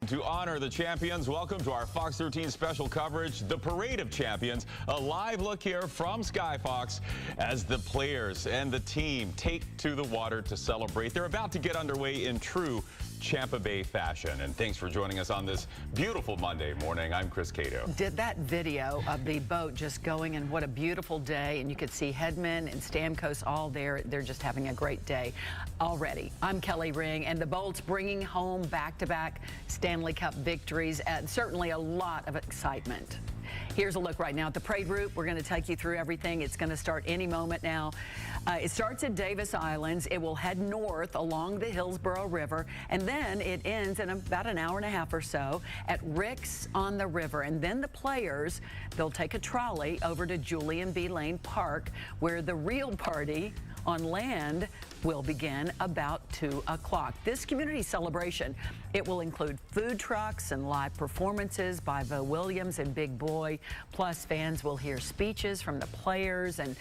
To honor the champions, welcome to our Fox 13 special coverage, The Parade of Champions. A live look here from Sky Fox as the players and the team take to the water to celebrate. They're about to get underway in true Tampa Bay fashion. And thanks for joining us on this beautiful Monday morning. I'm Chris Cato. Did that video of the boat just going, and what a beautiful day. And you could see Hedman and Stamkos all there. They're just having a great day already. I'm Kelly Ring, and the Bolts bringing home back-to-back Stanley Cup victories, and certainly a lot of excitement. Here's a look right now at the parade route. We're going to take you through everything. It's going to start any moment now. It starts at Davis Islands. It will head north along the Hillsborough River, and then it ends in about an hour and a half or so at Rick's on the River. And then the players, they'll take a trolley over to Julian B. Lane Park, where the real party on land will begin about 2 o'clock. This community celebration, it will include food trucks and live performances by Bo Williams and Big Boy. Plus, fans will hear speeches from the players and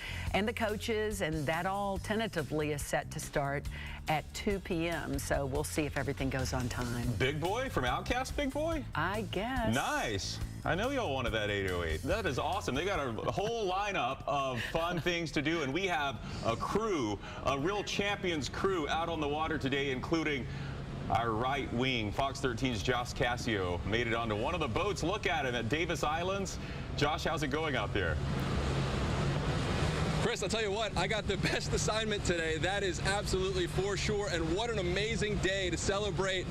the coaches, and that all tentatively is set to start at 2 p.m. So we'll see if everything goes on time. Big Boy from Outcast, Big Boy? I guess. Nice. I know y'all wanted that 808. That is awesome. They got a whole lineup of fun things to do, and we have a crew, a real champions crew out on the water today, including our right wing. Fox 13's Josh Cassio made it onto one of the boats. Look at him at Davis Islands. Josh, how's it going out there? Chris, I'll tell you what, I got the best assignment today. That is absolutely for sure. And what an amazing day to celebrate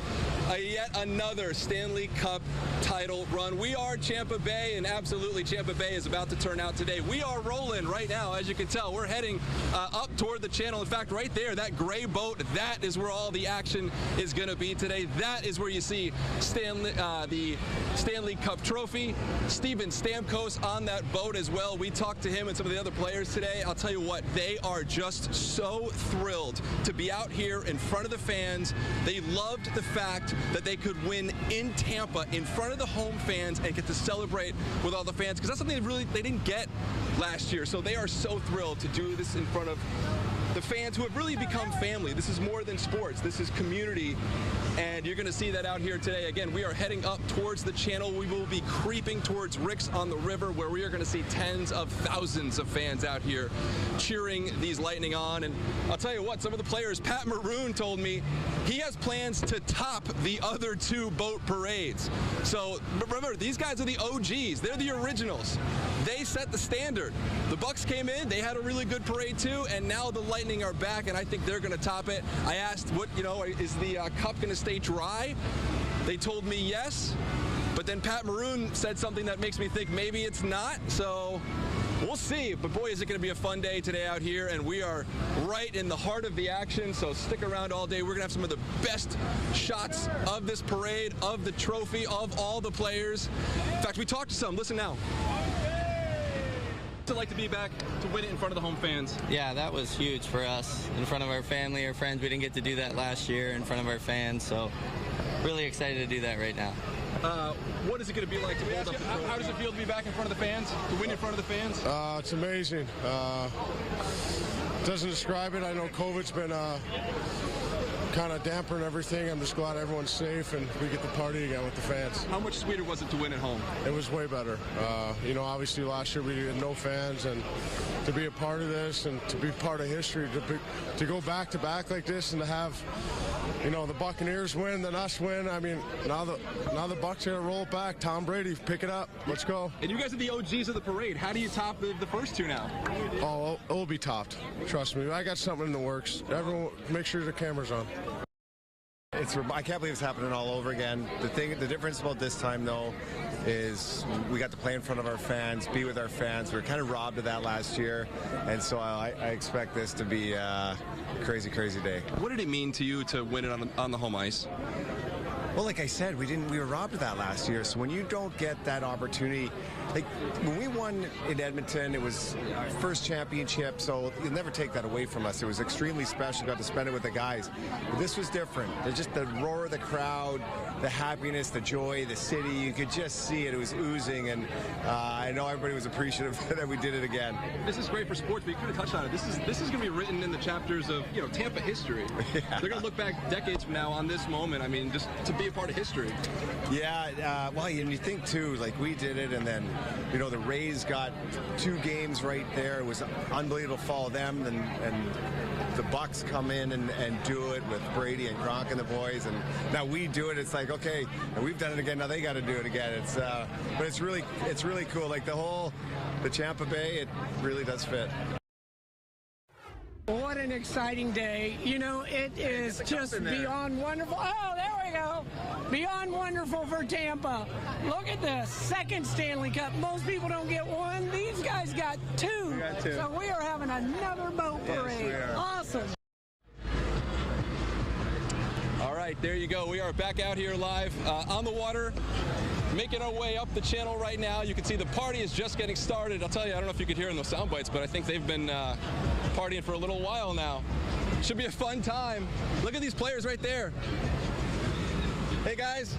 yet another Stanley Cup title run. We are Tampa Bay, and absolutely Tampa Bay is about to turn out today. We are rolling right now, as you can tell. We're heading up toward the channel. In fact, right there, that gray boat, that is where all the action is going to be today. That is where you see the Stanley Cup trophy. Steven Stamkos on that boat as well. We talked to him and some of the other players today. I'll tell you what, they are just so thrilled to be out here in front of the fans. They loved the fact that they could win in Tampa in front of the home fans and get to celebrate with all the fans, because that's something they didn't get last year. So they are so thrilled to do this in front of the fans who have really become family. This is more than sports. This is community, and you're going to see that out here today. Again, we are heading up towards the channel. We will be creeping towards Rick's on the River, where we are going to see tens of thousands of fans out here cheering these Lightning on. And I'll tell you what, some of the players, Pat Maroon told me he has plans to top the other two boat parades. So remember, these guys are the OGs. They're the originals. They set the standard. The Bucks came in, they had a really good parade too, and now the Lightning are back, and I think they're going to top it. I asked, is the cup going to stay dry? They told me yes, but then Pat Maroon said something that makes me think maybe it's not, so we'll see. But boy, is it going to be a fun day today out here, and we are right in the heart of the action, so stick around all day. We're going to have some of the best shots of this parade, of the trophy, of all the players. In fact, we talked to some. Listen now. What's it like to be back to win it in front of the home fans? Yeah, that was huge for us. In front of our family, our friends. We didn't get to do that last year in front of our fans, so really excited to do that right now. What is it going to be like to hold up the trophy? How does it feel to be back in front of the fans, to win in front of the fans? It's amazing. Doesn't describe it. I know COVID's been kind of dampering everything. I'm just glad everyone's safe and we get to party again with the fans. How much sweeter was it to win at home? It was way better. Obviously last year we had no fans, and to be a part of this and to be part of history, to go back to back like this and to have, the Buccaneers win, then us win. I mean, now the Bucs are gonna roll it back. Tom Brady, pick it up. Let's go. And you guys are the OGs of the parade. How do you top the first two now? Oh, it will be topped. Trust me. I got something in the works. Everyone, make sure the camera's on. I can't believe it's happening all over again. The difference about this time, though, is we got to play in front of our fans, be with our fans. We were kind of robbed of that last year, and so I expect this to be a crazy, crazy day. What did it mean to you to win it on the home ice? Well, like I said, we were robbed of that last year. So when you don't get that opportunity, like when we won in Edmonton, it was our first championship, so you'll never take that away from us. It was extremely special. Got to spend it with the guys. But this was different. There's just the roar of the crowd, the happiness, the joy, the city. You could just see it. It was oozing, and I know everybody was appreciative that we did it again. This is great for sports, but you could have touched on it. This is going to be written in the chapters of Tampa history. Yeah. They're going to look back decades from now on this moment. I mean, just to be a part of history. Yeah, well, and you think too, like we did it, and then, you know, the Rays got 2 games right there. It was unbelievable to follow them, and the Bucks come in and do it with Brady and Gronk and the boys, and now we do it. It's like, okay, and we've done it again. Now they got to do it again. It's but it's really cool. Like the Tampa Bay, it really does fit. What an exciting day. You know, it is just beyond wonderful. Oh, there we go. Beyond wonderful for Tampa. Look at this. 2nd Stanley Cup. Most people don't get 1. These guys got 2. We got 2. So we are having another boat parade. Yes, awesome. All right, there you go. We are back out here live on the water, making our way up the channel right now. You can see the party is just getting started. I'll tell you, I don't know if you could hear in those sound bites, but I think they've been partying for a little while now. Should be a fun time. Look at these players right there. Hey guys,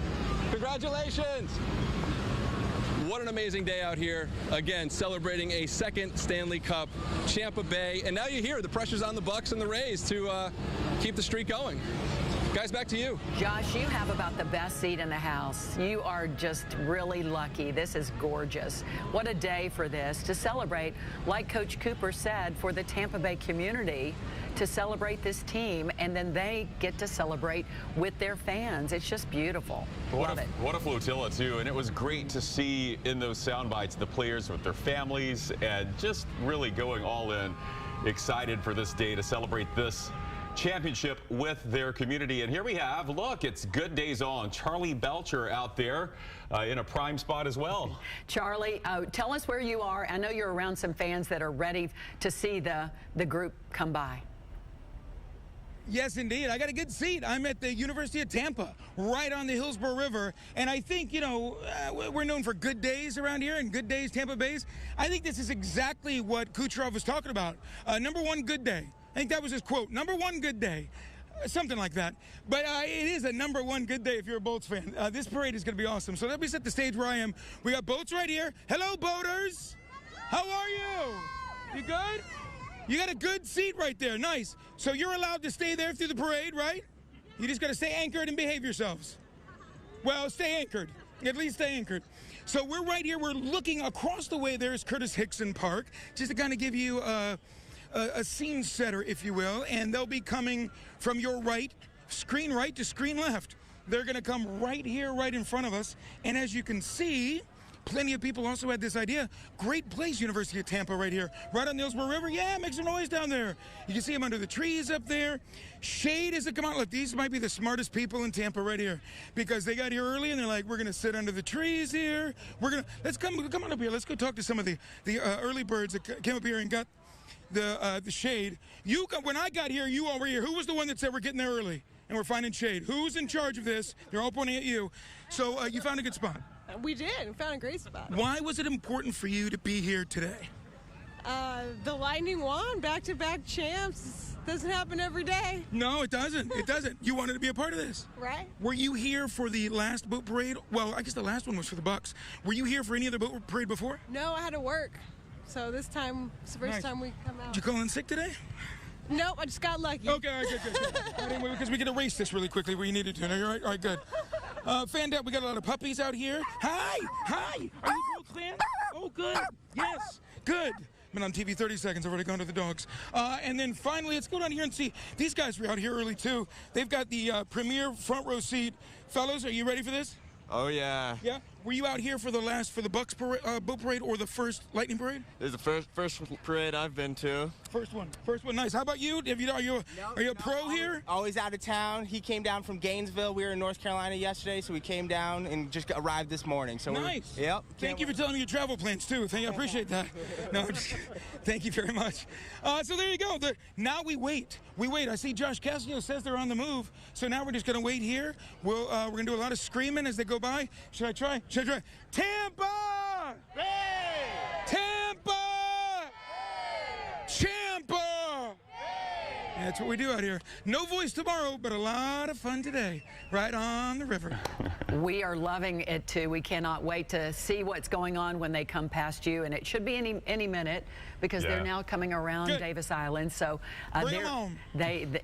congratulations. What an amazing day out here. Again, celebrating a 2nd Stanley Cup, Tampa Bay. And now you hear the pressure's on the Bucks and the Rays to keep the streak going. Guys, back to you. Josh, you have about the best seat in the house. You are just really lucky. This is gorgeous. What a day for this to celebrate, like Coach Cooper said, for the Tampa Bay community to celebrate this team, and then they get to celebrate with their fans. It's just beautiful. Love it. What a flotilla, too. And it was great to see in those sound bites the players with their families and just really going all in, excited for this day to celebrate this championship with their community. And here we have, look, it's Good Days On. Charlie Belcher out there in a prime spot as well. Charlie, tell us where you are. I know you're around some fans that are ready to see the group come by. Yes, indeed. I got a good seat. I'm at the University of Tampa, right on the Hillsborough River. And I think, you know, we're known for good days around here and good days, Tampa Bay's. I think this is exactly what Kucherov was talking about. Number 1 good day. I think that was his quote. Number 1 good day. Something like that. But it is a number 1 good day if you're a Bolts fan. This parade is going to be awesome. So let me set the stage where I am. We got boats right here. Hello, boaters. How are you? You good? You got a good seat right there. Nice. So you're allowed to stay there through the parade, right? You just got to stay anchored and behave yourselves. Well, stay anchored. At least stay anchored. So we're right here. We're looking across the way. There's Curtis Hickson Park, just to kind of give you a scene setter, if you will. And they'll be coming from your right to screen left. They're going to come right here, right in front of us. And as you can see, plenty of people also had this idea. Great place, University of Tampa right here. Right on the Hillsborough River. Yeah, make some noise down there. You can see them under the trees up there. Shade as they come out. Look, these might be the smartest people in Tampa right here. Because they got here early and they're like, we're going to sit under the trees here. Let's come on up here. Let's go talk to some of the early birds that came up here and got the shade. When I got here, you all were here. Who was the one that said we're getting there early and we're finding shade? Who's in charge of this? They're all pointing at you. So you found a good spot. We did. We found a great spot. Why was it important for you to be here today? The Lightning won, back-to-back champs. Doesn't happen every day. No, it doesn't. It doesn't. You wanted to be a part of this. Right. Were you here for the last boat parade? Well, I guess the last one was for the Bucks. Were you here for any other boat parade before? No, I had to work. So this time, it's the first time we come out. Did you call in sick today? Nope, I just got lucky. Okay, all right, good. Anyway, because we can erase this really quickly where you needed to. All right, good. Fan out, we got a lot of puppies out here. Hi. Are you Bolts fans? Oh, good. Yes, good. Been on TV 30 seconds. I've already gone to the dogs. And then finally, let's go down here and see. These guys were out here early, too. They've got the premier front row seat. Fellas, are you ready for this? Oh, yeah. Yeah? Were you out here for the Bucks boat parade or the first Lightning parade? This is the first parade I've been to. First one. Nice. How about you? Are you a pro here? Always out of town. He came down from Gainesville. We were in North Carolina yesterday, so we came down and just arrived this morning. So nice. Yep. Thank you for telling me your travel plans too. I appreciate that. No, thank you very much. So there you go. Now we wait. I see Josh Castillo says they're on the move. So now we're just gonna wait here. We're gonna do a lot of screaming as they go by. Should I try? Tampa! Hey! Tampa! Hey! Tampa! Yeah, that's what we do out here. No voice tomorrow, but a lot of fun today, right on the river. We are loving it too. We cannot wait to see what's going on when they come past you, and it should be any minute. because they're now coming around Davis Island. So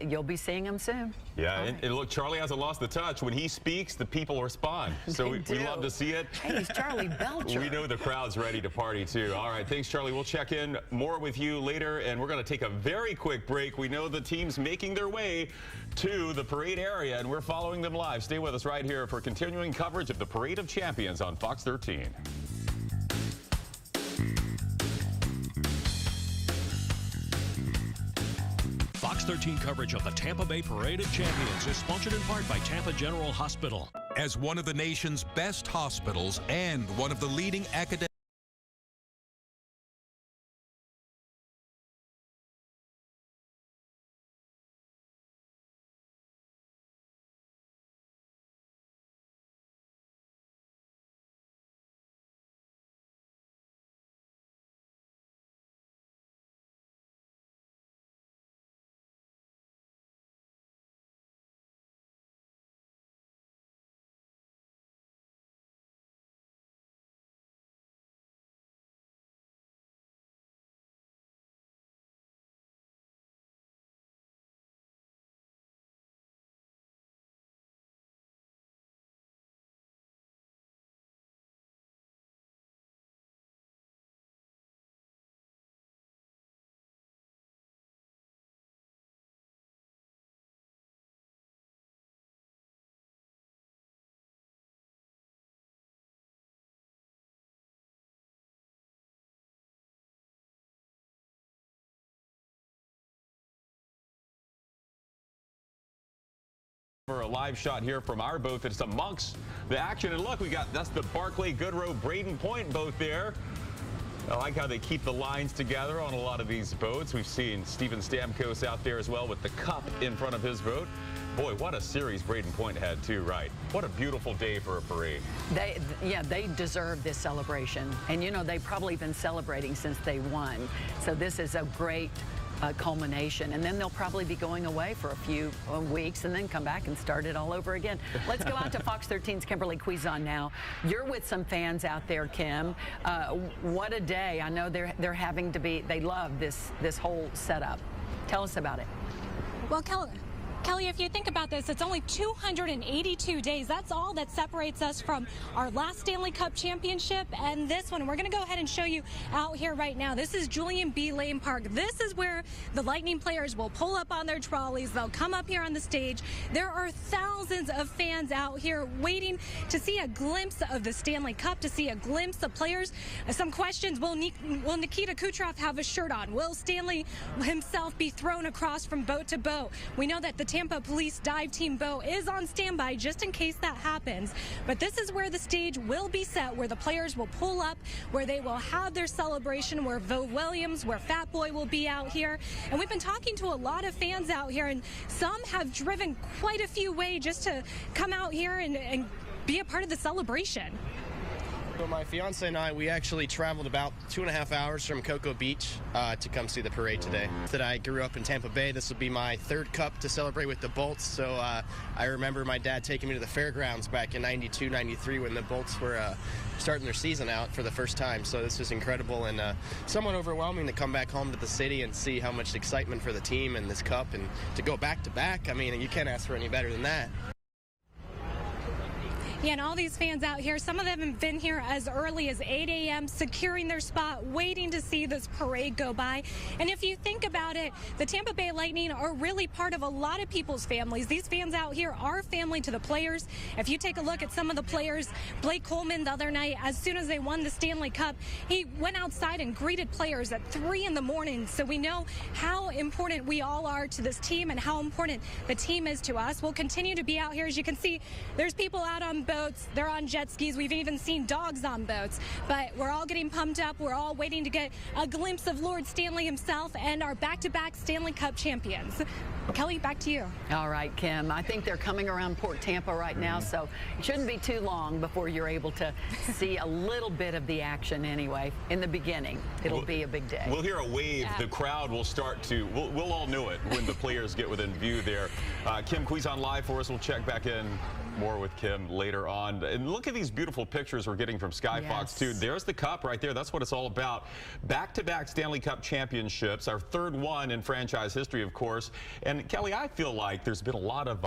you'll be seeing them soon. Yeah, and look, Charlie hasn't lost the touch. When he speaks, the people respond. So we love to see it. Hey, he's Charlie Belcher. We know the crowd's ready to party, too. All right, thanks, Charlie. We'll check in more with you later, and we're going to take a very quick break. We know the team's making their way to the parade area, and we're following them live. Stay with us right here for continuing coverage of the Parade of Champions on Fox 13. Fox 13 coverage of the Tampa Bay Parade of Champions is sponsored in part by Tampa General Hospital. As one of the nation's best hospitals and one of the leading academic for a live shot here from our boat that's amongst the action. And look, that's the Barclay Goodrow Braden Point boat there. I like how they keep the lines together on a lot of these boats. We've seen Steven Stamkos out there as well with the cup in front of his boat. Boy, what a series Braden Point had too, right? What a beautiful day for a parade. They deserve this celebration. And you know, they've probably been celebrating since they won. So this is a great culmination, and then they'll probably be going away for a few weeks and then come back and start it all over again. Let's go out to Fox 13's Kimberly Cuizon now. You're with some fans out there, Kim. What a day. I know they're having to be, they love this whole setup. Tell us about it. Well, Kelly, if you think about this, it's only 282 days. That's all that separates us from our last Stanley Cup championship and this one. We're going to go ahead and show you out here right now. This is Julian B. Lane Park. This is where the Lightning players will pull up on their trolleys. They'll come up here on the stage. There are thousands of fans out here waiting to see a glimpse of the Stanley Cup, to see a glimpse of players. Some questions. Will Nikita Kucherov have a shirt on? Will Stanley himself be thrown across from boat to boat? We know that the Tampa Police Dive Team boat is on standby just in case that happens. But this is where the stage will be set, where the players will pull up, where they will have their celebration, where Vo Williams, where Fat Boy will be out here. And we've been talking to a lot of fans out here, and some have driven quite a few way just to come out here and be a part of the celebration. So my fiance and I, we actually traveled about 2.5 hours from Cocoa Beach to come see the parade today. That I grew up in Tampa Bay. This will be my third cup to celebrate with the Bolts. So I remember my dad taking me to the fairgrounds back in '92, '93 when the Bolts were starting their season out for the first time. So this was incredible and somewhat overwhelming to come back home to the city and see how much excitement for the team and this cup, and to go back to back. I mean, you can't ask for any better than that. Yeah, and all these fans out here, some of them have been here as early as 8 a.m., securing their spot, waiting to see this parade go by. And if you think about it, the Tampa Bay Lightning are really part of a lot of people's families. These fans out here are family to the players. If you take a look at some of the players, Blake Coleman the other night, as soon as they won the Stanley Cup, he went outside and greeted players at 3 in the morning. So we know how important we all are to this team and how important the team is to us. We'll continue to be out here. As you can see, there's people out on boats, they're on jet skis, we've even seen dogs on boats, but we're all getting pumped up. We're all waiting to get a glimpse of Lord Stanley himself and our back-to-back Stanley Cup champions. Kelly, back to you. All right, Kim. I think they're coming around Port Tampa right now, so it shouldn't be too long before you're able to see a little bit of the action anyway. In the beginning, it'll be a big day. We'll hear a wave. The crowd will start to, we'll all know it when the players get within view there. Kim Cuiz on live for us. We'll check back in more with Kim later on. And look at these beautiful pictures we're getting from Sky Fox, too. There's the cup right there. That's what it's all about. Back-to-back Stanley Cup championships, our third one in franchise history, of course. And Kelly, I feel like there's been a lot of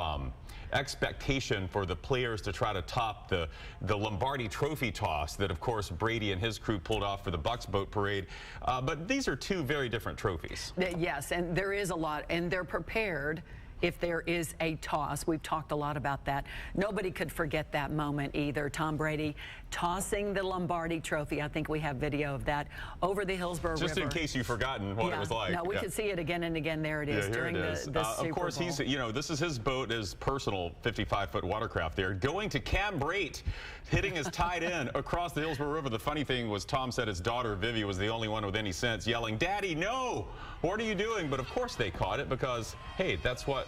expectation for the players to try to top the Lombardi Trophy toss that, of course, Brady and his crew pulled off for the Bucks boat parade. But these are two very different trophies. Yes, and there is a lot, and they're prepared if there is a toss. We've talked a lot about that. Nobody could forget that moment either. Tom Brady tossing the Lombardi Trophy. I think we have video of that over the Hillsborough River. Just in case you've forgotten what it was like. No, we could see it again and again. There it is during the Super Bowl. Of course, he's, you know, this is his boat, his personal 55-foot watercraft there, going to Cam Brate, hitting his tight end across the Hillsborough River. The funny thing was Tom said his daughter, Vivi, was the only one with any sense, yelling, "Daddy, no! What are you doing?" But of course they caught it because, hey, that's what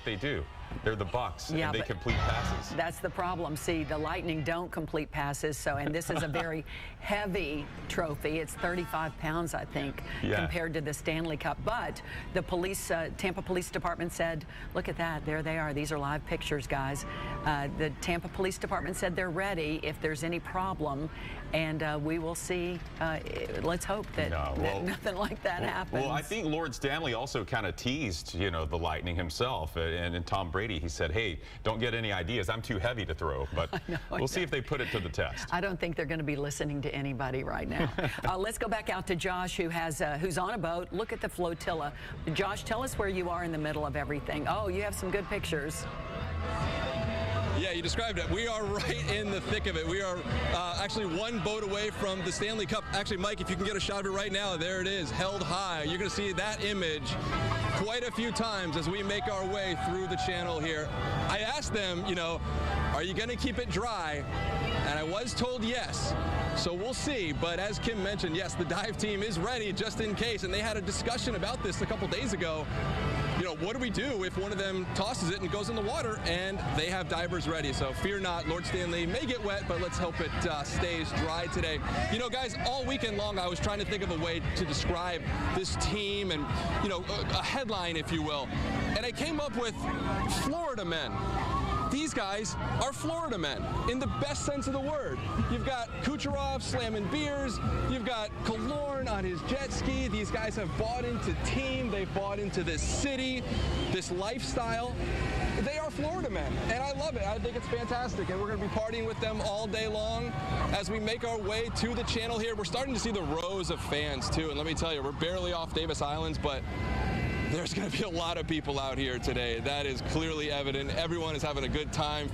they do. They're the Bucks, and they complete passes. That's the problem. See, the Lightning don't complete passes, and this is a very heavy trophy. It's 35 pounds, I think, compared to the Stanley Cup. But the police, Tampa Police Department said, look at that, there they are. These are live pictures, guys. The Tampa Police Department said they're ready if there's any problem, and we will see. Let's hope that, that nothing like that happens. Well, I think Lord Stanley also kind of teased, you know, the Lightning himself, and Tom Brady. He said, hey, don't get any ideas. I'm too heavy to throw. But we'll see if they put it to the test. I don't think they're going to be listening to anybody right now. Let's go back out to Josh, who's on a boat. Look at the flotilla. Josh, tell us where you are in the middle of everything. Oh, you have some good pictures. Yeah, you described it. We are right in the thick of it. We are actually one boat away from the Stanley Cup. Actually, Mike, if you can get a shot of it right now, there it is, held high. You're going to see that image quite a few times as we make our way through the channel here. I asked them, you know, are you going to keep it dry? And I was told yes. So we'll see. But as Kim mentioned, yes, the dive team is ready just in case. And they had a discussion about this a couple days ago. You know, what do we do if one of them tosses it and goes in the water? And they have divers ready. So fear not, Lord Stanley may get wet, but let's hope it stays dry today. You know, guys, all weekend long, I was trying to think of a way to describe this team and, you know, a headline, if you will. And I came up with Florida men. These guys are Florida men in the best sense of the word. You've got Kucherov slamming beers. You've got Killorn on his jet ski. These guys have bought into team. They've bought into this city, this lifestyle. They are Florida men, and I love it. I think it's fantastic, and we're going to be partying with them all day long as we make our way to the channel here. We're starting to see the rows of fans, too, and let me tell you, we're barely off Davis Islands, but there's going to be a lot of people out here today. That is clearly evident. Everyone is having a good time,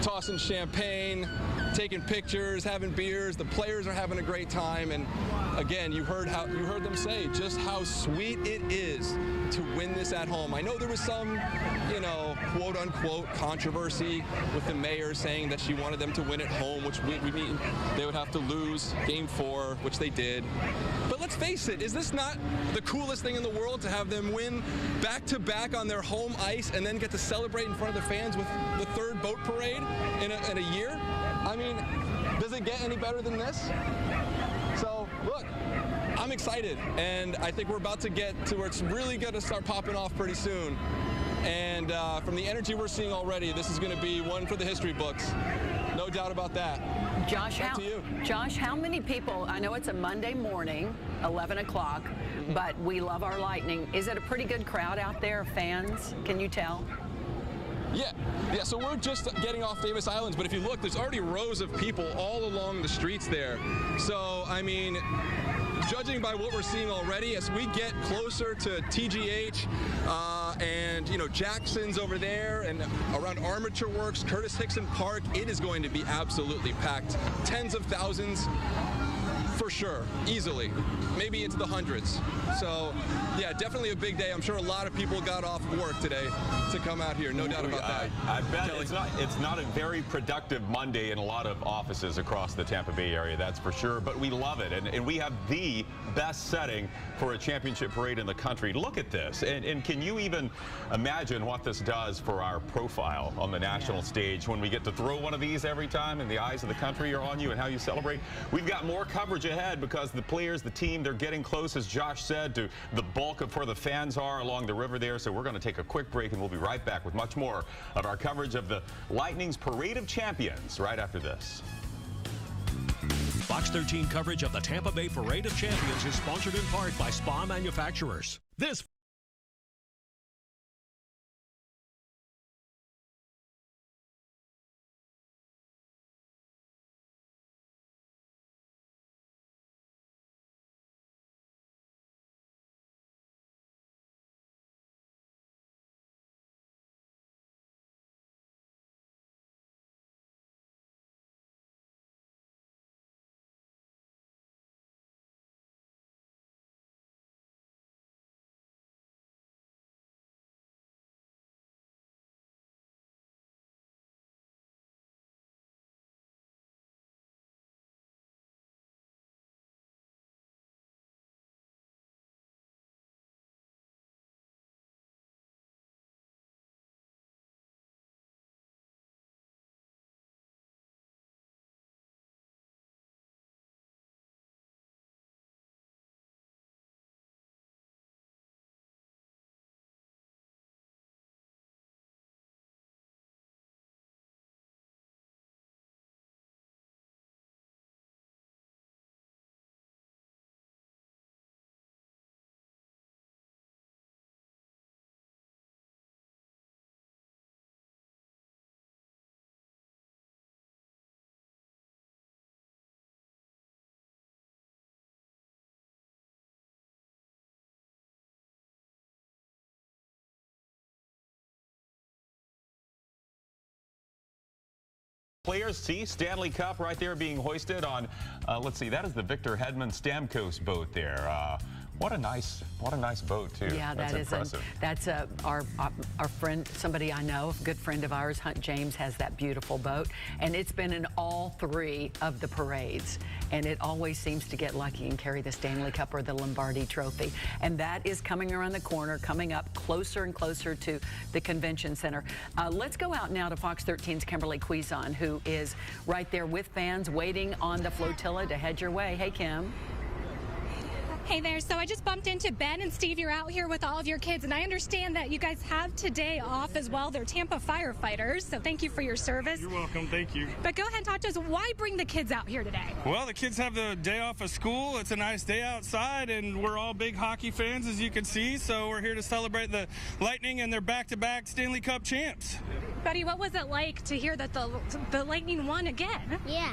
tossing champagne, taking pictures, having beers. The players are having a great time. And again, you heard them say just how sweet it is to win this at home. I know there was some, you know, quote unquote controversy with the mayor saying that she wanted them to win at home, which we mean they would have to lose Game 4, which they did. But let's face it, is this not the coolest thing in the world to have them win back-to-back on their home ice and then get to celebrate in front of the fans with the third boat parade in a year? I mean, does it get any better than this? So, look, I'm excited, and I think we're about to get to where it's really going to start popping off pretty soon. And from the energy we're seeing already, this is going to be one for the history books. No doubt about that. Josh, how many people, I know it's a Monday morning, 11 o'clock, but we love our Lightning. Is it a pretty good crowd out there, fans? Can you tell? Yeah, so we're just getting off Davis Islands, but if you look, there's already rows of people all along the streets there. So, I mean, judging by what we're seeing already, as we get closer to TGH and, you know, Jackson's over there and around Armature Works, Curtis Hickson Park, it is going to be absolutely packed. Tens of thousands. for sure, easily, maybe into the hundreds. So, yeah, definitely a big day. I'm sure a lot of people got off work today to come out here, no doubt about that. I bet it's not a very productive Monday in a lot of offices across the Tampa Bay area, that's for sure, but we love it, and we have the best setting for a championship parade in the country. Look at this, and can you even imagine what this does for our profile on the national stage when we get to throw one of these every time and the eyes of the country are on you and how you celebrate? We've got more coverage ahead because the players, the team, they're getting close, as Josh said, to the bulk of where the fans are along the river there. So we're going to take a quick break, and we'll be right back with much more of our coverage of the Lightning's Parade of Champions right after this. Fox 13 coverage of the Tampa Bay Parade of Champions is sponsored in part by Spa Manufacturers. This Players, see Stanley Cup right there being hoisted on, let's see, that is the Victor Hedman Stamkos boat there. What a nice boat too. Yeah, that's impressive. That's our friend, somebody I know, a good friend of ours, Hunt James, has that beautiful boat, and it's been in all three of the parades, and it always seems to get lucky and carry the Stanley Cup or the Lombardi Trophy, and that is coming around the corner, coming up closer and closer to the Convention Center. Let's go out now to Fox 13's Kimberly Quizon, who is right there with fans waiting on the flotilla to head your way. Hey, Kim. Hey there, so I just bumped into Ben and Steve. You're out here with all of your kids, and I understand that you guys have today off as well. They're Tampa firefighters, so thank you for your service. You're welcome, thank you. But go ahead and talk to us. Why bring the kids out here today? Well, the kids have the day off of school. It's a nice day outside, and we're all big hockey fans, as you can see, so we're here to celebrate the Lightning and their back-to-back Stanley Cup champs. Buddy, what was it like to hear that the Lightning won again? Yeah.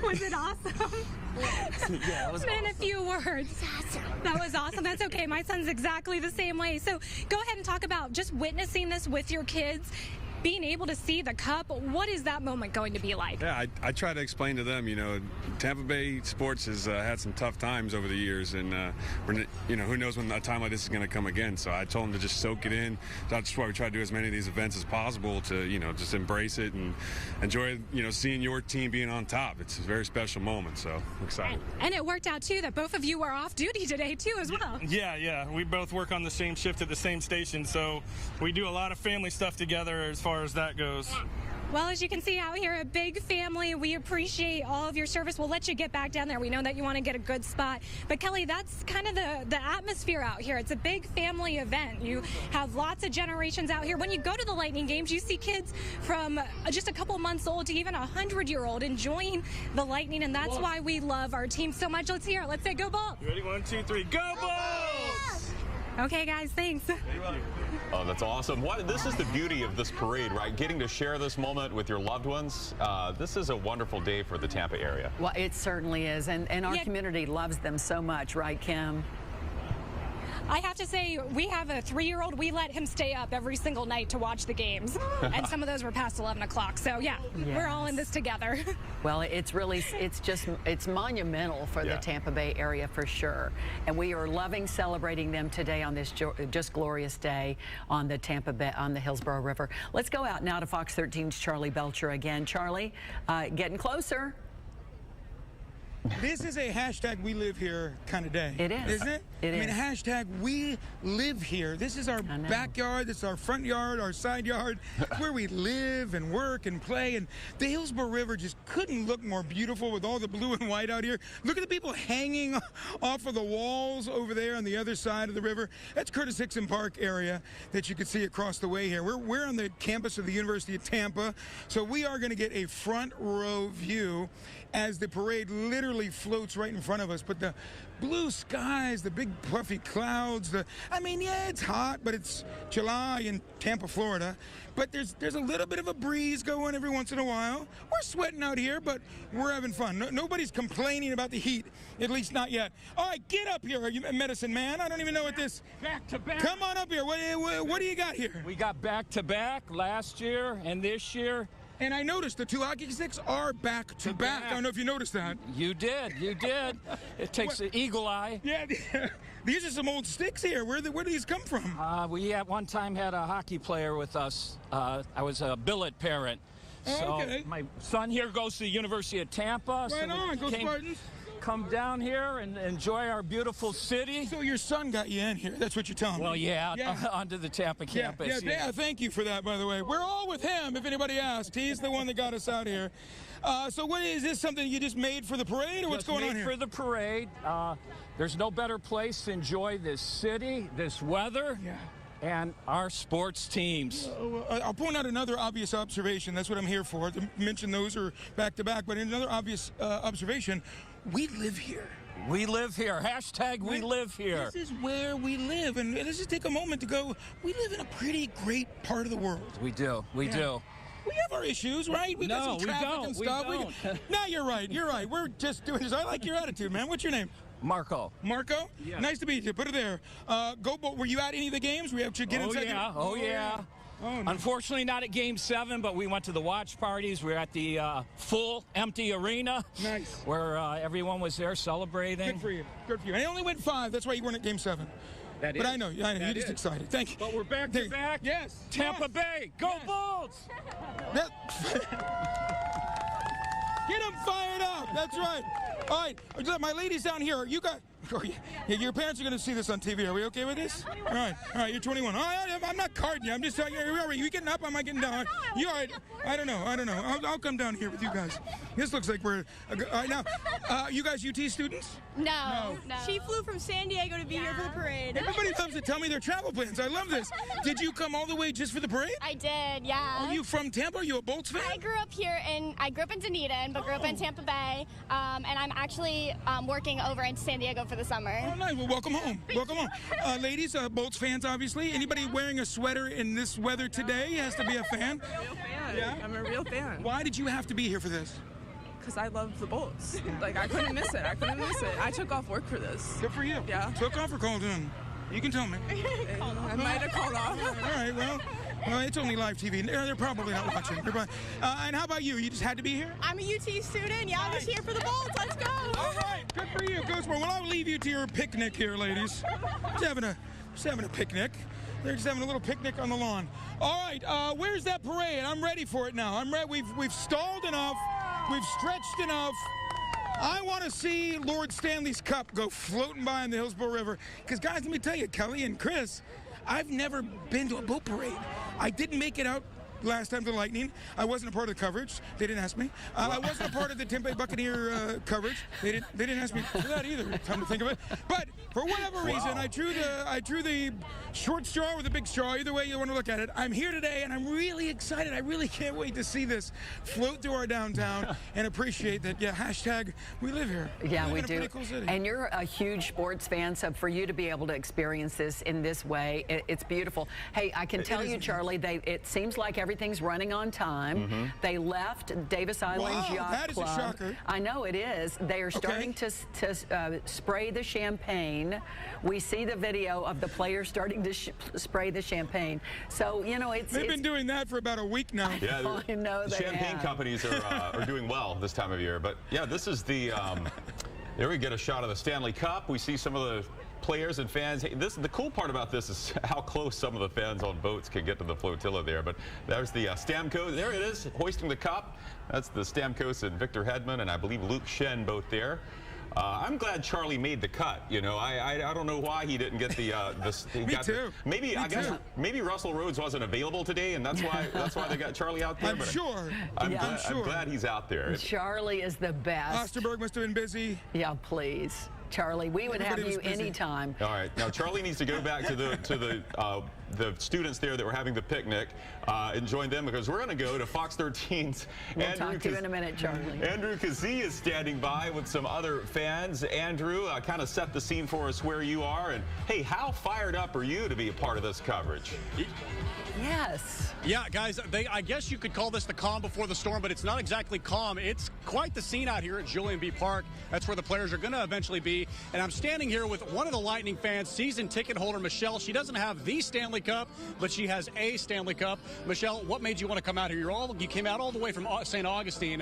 Was it awesome? Yeah, it was Man, awesome. a few words. Awesome. That was awesome. That's okay. My son's exactly the same way. So go ahead and talk about just witnessing this with your kids, being able to see the cup. What is that moment going to be like? Yeah, I try to explain to them, you know, Tampa Bay sports has had some tough times over the years, and you know, who knows when a time like this is going to come again. So I told them to just soak it in. That's why we try to do as many of these events as possible to, you know, just embrace it and enjoy, you know, seeing your team being on top. It's a very special moment, so I'm excited. And it worked out too that both of you were off duty today too as well. Yeah, we both work on the same shift at the same station, so we do a lot of family stuff together as far as that goes. Well, as you can see out here, a big family. We appreciate all of your service. We'll let you get back down there. We know that you want to get a good spot. But Kelly, that's kind of the atmosphere out here. It's a big family event. You have lots of generations out here. When you go to the Lightning games, you see kids from just a couple months old to even 100-year-old enjoying the Lightning, and that's why we love our team so much. Let's hear it. Let's say go Bolts. You ready? 1, 2, 3, go Bolts! Okay, guys, thanks. Oh, that's awesome. This is the beauty of this parade, right? Getting to share this moment with your loved ones. This is a wonderful day for the Tampa area. Well, it certainly is, and our community loves them so much, right, Kim? I have to say, we have a 3-year-old. We let him stay up every single night to watch the games. And some of those were past 11 o'clock. So, yeah, we're all in this together. Well, it's monumental for the Tampa Bay area for sure. And we are loving celebrating them today on this just glorious day on the Tampa Bay, on the Hillsborough River. Let's go out now to Fox 13's Charlie Belcher again. Charlie, getting closer. This is a hashtag we live here kind of day. It is. Isn't it? It is. I mean, hashtag we live here. This is our backyard. This is our front yard, our side yard, where we live and work and play. And the Hillsborough River just couldn't look more beautiful with all the blue and white out here. Look at the people hanging off of the walls over there on the other side of the river. That's Curtis Hickson Park area that you can see across the way here. We're on the campus of the University of Tampa, so we are going to get a front row view as the parade literally floats right in front of us. But the blue skies, the big puffy clouds, I mean, yeah, it's hot, but it's July in Tampa, Florida. But there's a little bit of a breeze going every once in a while. We're sweating out here, but we're having fun. Nobody's complaining about the heat, at least not yet. All right, get up here, you medicine man. I don't even know what this... Back to back. Come on up here. What do you got here? We got back to back last year and this year. And I noticed the two hockey sticks are back to back. I don't know if you noticed that. You did. It takes an eagle eye. Yeah, these are some old sticks here. Where do these come from? We at one time had a hockey player with us. I was a billet parent. So okay. My son here goes to the University of Tampa. Right on, go Spartans. Come down here and enjoy our beautiful city. So your son got you in here. That's what you're telling me. Well, yeah. Onto the Tampa campus. Yeah, thank you for that, by the way. We're all with him, if anybody asks. He's the one that got us out here. So what is this, something you just made for the parade, or what's going on here? For the parade. There's no better place to enjoy this city, this weather. Yeah. And our sports teams. I'll point out another obvious observation. That's what I'm here for, to mention those are back-to-back. But another obvious observation, we live here. We live here. Hashtag we live here. This is where we live. And let's just take a moment to go, we live in a pretty great part of the world. We do. We do. We have our issues, right? We got some traffic and stuff. We don't. No, you're right. You're right. We're just doing this. I like your attitude, man. What's your name? Marco. Marco? Yes. Nice to meet you. Put it there. Were you at any of the games? We have to get inside. Oh, yeah. Oh, no. Unfortunately, not at Game 7, but we went to the watch parties. We were at the full, empty arena. Nice. Where everyone was there celebrating. Good for you. Good for you. I only went 5. That's why you weren't at Game 7. But I know. You're just excited. Thank you. But we're back to back. Yes. Tampa Bay. Go Bulls! Get them fired up. That's right. All right. My ladies down here, you got... your parents are going to see this on TV. Are we okay with this? All right, you're 21. I'm not carding you. I'm just telling you. Are you getting up? Am I getting down? You all right? I don't know. I'll come down here with you guys. This looks like we're... now, you guys UT students? No. She flew from San Diego to be here for the parade. Everybody loves to tell me their travel plans. I love this. Did you come all the way just for the parade? I did, yeah. Are you from Tampa? Are you a Bolts fan? I grew up here I grew up in Dunedin, but grew up in Tampa Bay. And I'm actually working over in San Diego for the summer. Oh, nice. Well, welcome home. Welcome home. Ladies, Bolts fans, obviously. Anybody wearing a sweater in this weather today has to be a fan. I'm a real fan. Yeah? I'm a real fan. Why did you have to be here for this? Because I love the Bolts. Like, I couldn't miss it. I took off work for this. Good for you. Yeah. Took off or called in? You can tell me. I might have called off. All right, well, it's only live TV. They're probably not watching. And how about you? You just had to be here? I'm a UT student. Yeah, I'm just here for the Bolts. Let's go. All right. Good for you. Go Sport. Well, I'll leave you to your picnic here, ladies. Just having a picnic. They're just having a little picnic on the lawn. All right, where's that parade? I'm ready for it now. I'm ready. We've stalled enough. We've stretched enough. I want to see Lord Stanley's Cup go floating by on the Hillsborough River. Because, guys, let me tell you, Kelly and Chris, I've never been to a boat parade. I didn't make it out last time to the Lightning. I wasn't a part of the coverage. They didn't ask me. I wasn't a part of the Tampa Bay Buccaneer coverage. They didn't ask me for that either. Time to think of it. But for whatever reason, I drew the short straw or the big straw. Either way you want to look at it. I'm here today, and I'm really excited. I really can't wait to see this float through our downtown and appreciate that. Yeah, hashtag we live here. Yeah, we live in a do. pretty cool city. And you're a huge sports fan, so for you to be able to experience this in this way, it's beautiful. Hey, I can tell you, Charlie, it seems like every everything's running on time. They left Davis Island Yacht that is Club. a shocker. I know it is. They are starting to spray the champagne. We see the video of the players starting to spray the champagne. So, you know, they've been doing that for about a week now. Yeah, I know the champagne companies are doing well this time of year. But yeah, this is the there we get a shot of the Stanley Cup. We see some of the players and fans. Hey, the cool part about this is how close some of the fans on boats can get to the flotilla there. But there's the Stamkos. There it is, hoisting the cup. That's the Stamkos and Victor Hedman, and I believe Luke Shen both there. I'm glad Charlie made the cut. You know, I don't know why he didn't get the. Me too. I guess maybe Russell Rhodes wasn't available today, and that's why they got Charlie out there. I'm sure. I'm glad he's out there. Charlie is the best. Osterberg must have been busy. Yeah, please. Charlie, we would have you anytime. All right, now Charlie needs to go back to the students there that were having the picnic and join them, because we're going to go to Fox 13's. We'll talk to you in a minute, Charlie. Andrew Kazee is standing by with some other fans. Andrew, kind of set the scene for us where you are, and hey, how fired up are you to be a part of this coverage? Yes. Yeah, guys, I guess you could call this the calm before the storm, but it's not exactly calm. It's quite the scene out here at Julian B. Park. That's where the players are going to eventually be. And I'm standing here with one of the Lightning fans, season ticket holder, Michelle. She doesn't have the Stanley Cup, but she has a Stanley Cup. Michelle, what made you want to come out here? You came out all the way from St. Augustine.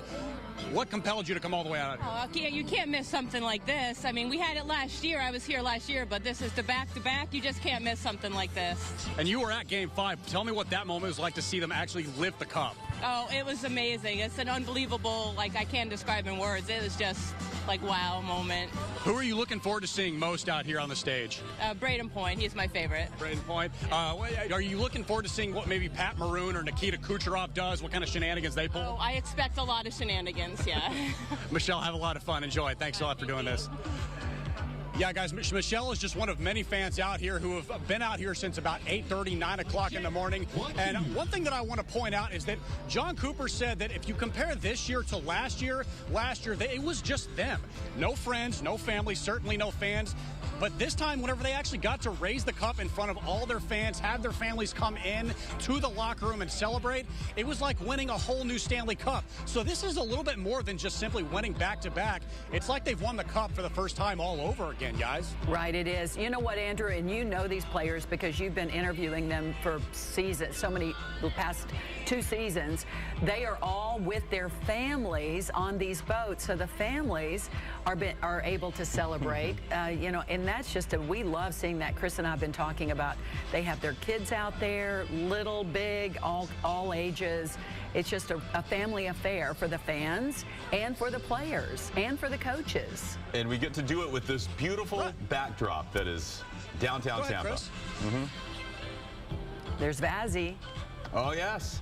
What compelled you to come all the way out here? You can't miss something like this. I mean, we had it last year. I was here last year, but this is the back-to-back. You just can't miss something like this. And you were at Game 5. Tell me what that moment was like to see them actually lift the cup. Oh, it was amazing. It's an unbelievable, I can't describe in words. It was just, wow moment. Who are you looking forward to seeing most out here on the stage? Braden Point. He's my favorite. Braden Point. Are you looking forward to seeing what maybe Pat Maroon or Nikita Kucherov does? What kind of shenanigans they pull? Oh, I expect a lot of shenanigans, yeah. Michelle, have a lot of fun. Enjoy it. Thanks a lot for doing this. Yeah, guys, Michelle is just one of many fans out here who have been out here since about 8:30, 9 o'clock in the morning. And one thing that I want to point out is that John Cooper said that if you compare this year to last year, it was just them. No friends, no family, certainly no fans. But this time, whenever they actually got to raise the cup in front of all their fans, have their families come in to the locker room and celebrate, it was like winning a whole new Stanley Cup. So this is a little bit more than just simply winning back-to-back. It's like they've won the cup for the first time all over again, guys. Right, it is. You know what, Andrew, and you know these players because you've been interviewing them for seasons, the past 2 seasons. They are all with their families on these boats, so the families are able to celebrate, you know, and that's just we love seeing that. Chris and I have been talking about, they have their kids out there, little, big, all ages. It's just a family affair for the fans and for the players and for the coaches. And we get to do it with this beautiful backdrop that is downtown Tampa. Chris. There's Vazzy. Oh, yes.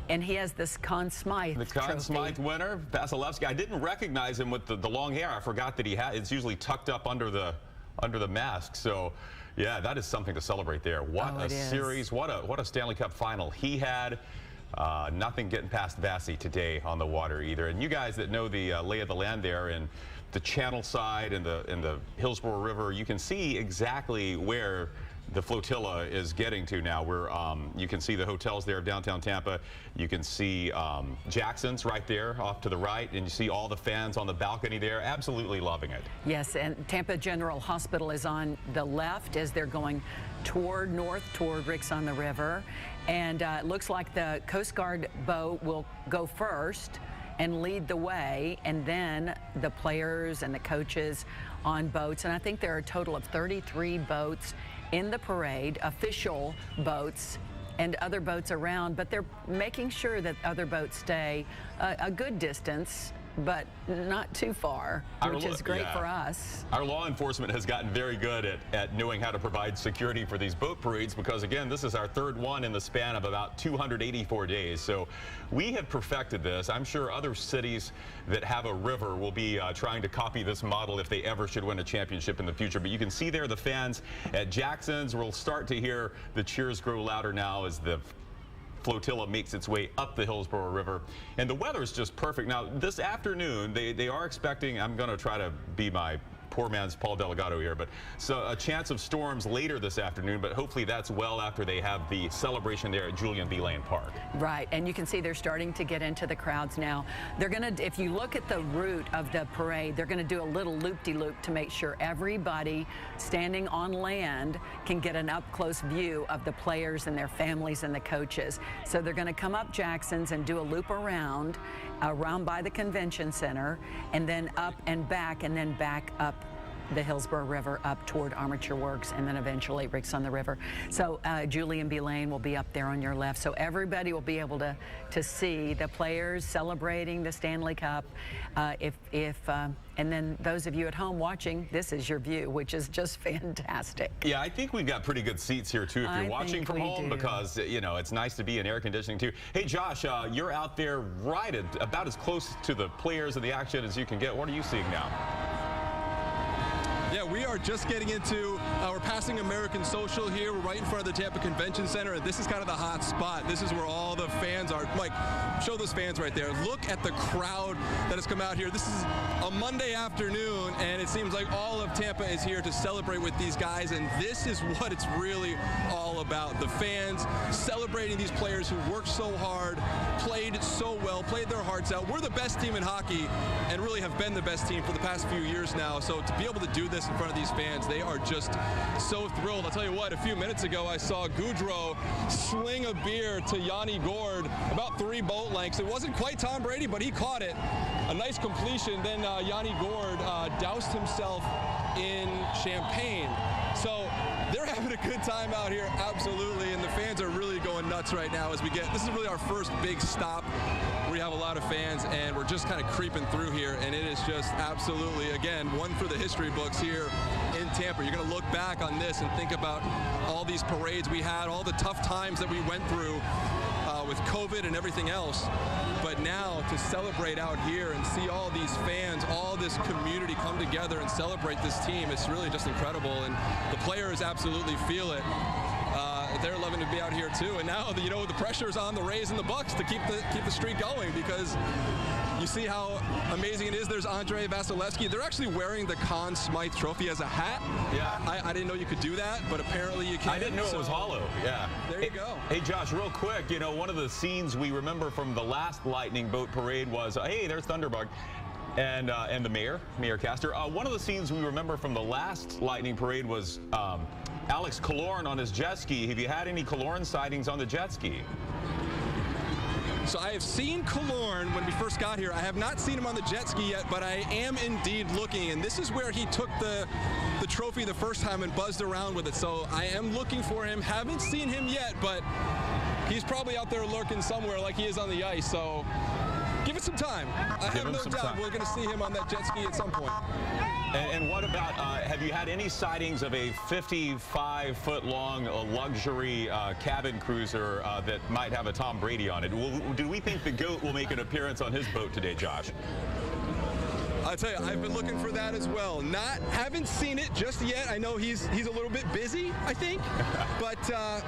And he has this Conn Smythe The Conn Smythe winner, Vasilevsky. I didn't recognize him with the long hair. I forgot that it's usually tucked up under the mask. So, yeah, that is something to celebrate there. What a series. What a Stanley Cup final he had. Nothing getting past Vassy today on the water either. And you guys that know the lay of the land there and the channel side and the Hillsborough River, you can see exactly where the flotilla is getting to now. You can see the hotels there of downtown Tampa. You can see Jackson's right there off to the right, and you see all the fans on the balcony there, absolutely loving it. Yes, and Tampa General Hospital is on the left as they're going north toward Ricks on the River. And it looks like the Coast Guard boat will go first and lead the way, and then the players and the coaches on boats. And I think there are a total of 33 boats in the parade, official boats, and other boats around, but they're making sure that other boats stay a good distance, but not too far, which is great for us. Our law enforcement has gotten very good at knowing how to provide security for these boat parades because, again, this is our 3rd one in the span of about 284 days. So we have perfected this. I'm sure other cities that have a river will be trying to copy this model if they ever should win a championship in the future. But you can see there the fans at Jackson's. We'll start to hear the cheers grow louder now as the flotilla makes its way up the Hillsborough River, and the weather is just perfect. Now, this afternoon, they are expecting, I'm going to try to be my poor man's Paul Delgado here. But so a chance of storms later this afternoon, but hopefully that's well after they have the celebration there at Julian B. Lane Park. Right, and you can see they're starting to get into the crowds now. They're going to, if you look at the route of the parade, they're going to do a little loop-de-loop to make sure everybody standing on land can get an up-close view of the players and their families and the coaches. So they're going to come up Jackson's and do a loop around by the convention center, and then up and then back up the Hillsborough River up toward Armature Works, and then eventually Ricks on the River. So Julian B. Lane will be up there on your left. So everybody will be able to see the players celebrating the Stanley Cup. And then those of you at home watching, this is your view, which is just fantastic. Yeah, I think we've got pretty good seats here too if you're watching from home, because you know it's nice to be in air conditioning too. Hey Josh, you're out there right at about as close to the players and the action as you can get. What are you seeing now? Yeah, we are just getting into, we're passing American Social here. We're right in front of the Tampa Convention Center, and this is kind of the hot spot. This is where all the fans are. Mike, show those fans right there. Look at the crowd that has come out here. This is a Monday afternoon, and it seems like all of Tampa is here to celebrate with these guys, and this is what it's really all about. The fans celebrating these players who worked so hard, played so well, played their hearts out. We're the best team in hockey, and really have been the best team for the past few years now. So to be able to do this in front of these fans, they are just so thrilled. I'll tell you what, a few minutes ago I saw Goudreau sling a beer to Yanni Gourde about 3 boat lengths. It wasn't quite Tom Brady, but he caught it. A nice completion. Then Yanni Gourde doused himself in champagne. So they're having a good time out here, absolutely, and the fans are really going nuts right now as we get, this is really our first big stop. We have a lot of fans, and we're just kind of creeping through here, and it is just absolutely, again, one for the history books here in Tampa. You're going to look back on this and think about all these parades we had, all the tough times that we went through with COVID and everything else. But now to celebrate out here and see all these fans, all this community come together and celebrate this team, it's really just incredible. And the players absolutely feel it. They're loving to be out here too. And now, you know, the pressure is on the Rays and the Bucks to keep the streak going, because you see how amazing it is. There's Andrei Vasilevsky. They're actually wearing the Conn Smythe trophy as a hat. Yeah. I didn't know you could do that, but apparently you can. I didn't know it was hollow. Yeah. There you go. Hey, Josh, real quick, you know, one of the scenes we remember from the last Lightning boat parade was, hey, there's Thunderbug. And the Mayor Castor. One of the scenes we remember from the last Lightning parade was Alex Killorn on his jet ski. Have you had any Killorn sightings on the jet ski? So I have seen Killorn when we first got here. I have not seen him on the jet ski yet, but I am indeed looking. And this is where he took the trophy the first time and buzzed around with it. So I am looking for him. Haven't seen him yet, but he's probably out there lurking somewhere like he is on the ice. So give it some time. I have no doubt we're going to see him on that jet ski at some point. And what about, have you had any sightings of a 55-foot-long luxury cabin cruiser that might have a Tom Brady on it? Do we think the GOAT will make an appearance on his boat today, Josh? I'll tell you, I've been looking for that as well. Haven't seen it just yet. I know he's a little bit busy, I think, but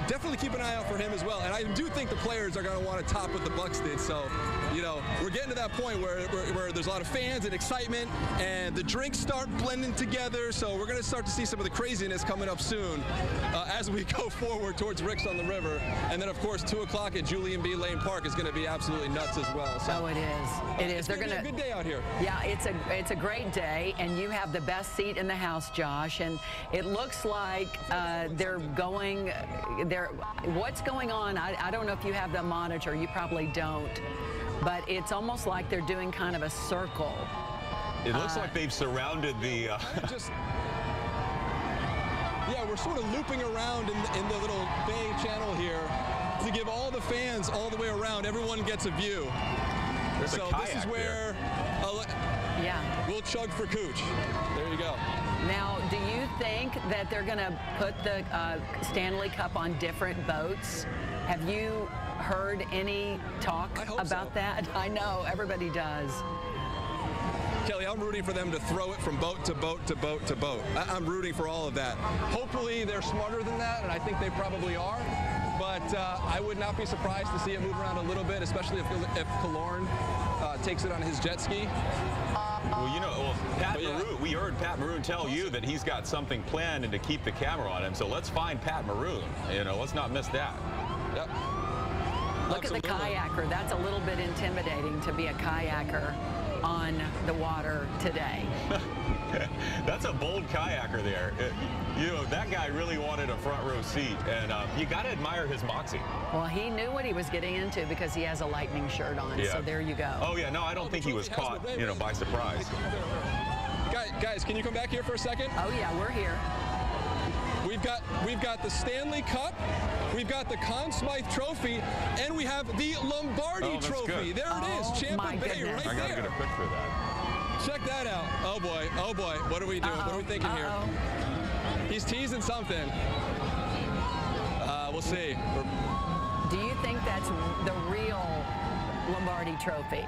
definitely keep an eye out for him as well. And I do think the players are going to want to top what the Bucks did. So, you know, we're getting to that point where there's a lot of fans and excitement, and the drinks start blending together. So we're going to start to see some of the craziness coming up soon as we go forward towards Ricks on the River. And then, of course, 2 o'clock at Julian B. Lane Park is going to be absolutely nuts as well. So oh, it is. It is. They're going to have a good day out here. Yeah, it's a great day, and you have the best seat in the house, Josh, and it looks like what's going on, I don't know if you have the monitor, you probably don't, but it's almost like they're doing kind of a circle. It looks like they've surrounded the... Yeah, we're sort of looping around in the little bay channel here to give all the fans all the way around. Everyone gets a view. There's so a kayak this is where... Yeah. We'll chug for Cooch. There you go. Now, do you think that they're going to put the Stanley Cup on different boats? Have you heard any talk about that? I know, everybody does. Kelly, I'm rooting for them to throw it from boat to boat to boat to boat. I'm rooting for all of that. Hopefully they're smarter than that, and I think they probably are. But I would not be surprised to see it move around a little bit, especially if Killorn takes it on his jet ski. Well, you know, Pat Maroon, we heard Pat Maroon tell you that he's got something planned and to keep the camera on him. So let's find Pat Maroon. You know, let's not miss that. Yep. Look at the kayaker. That's a little bit intimidating to be a kayaker on the water today. That's a bold kayaker there. You know, that guy really wanted a front row seat, and you got to admire his moxie. Well, he knew what he was getting into because he has a Lightning shirt on, so there you go. Oh, yeah, no, I don't think he was caught, you know, by surprise. Guys, can you come back here for a second? Oh, yeah, we're here. We've got the Stanley Cup, we've got the Conn Smythe Trophy, and we have the Lombardi Trophy. Good. There it is, Tampa Bay, right there. I got to get a picture of that. Check that out. Oh boy, what are we doing? What are we thinking here? He's teasing something. We'll see. Do you think that's the real Lombardi Trophy?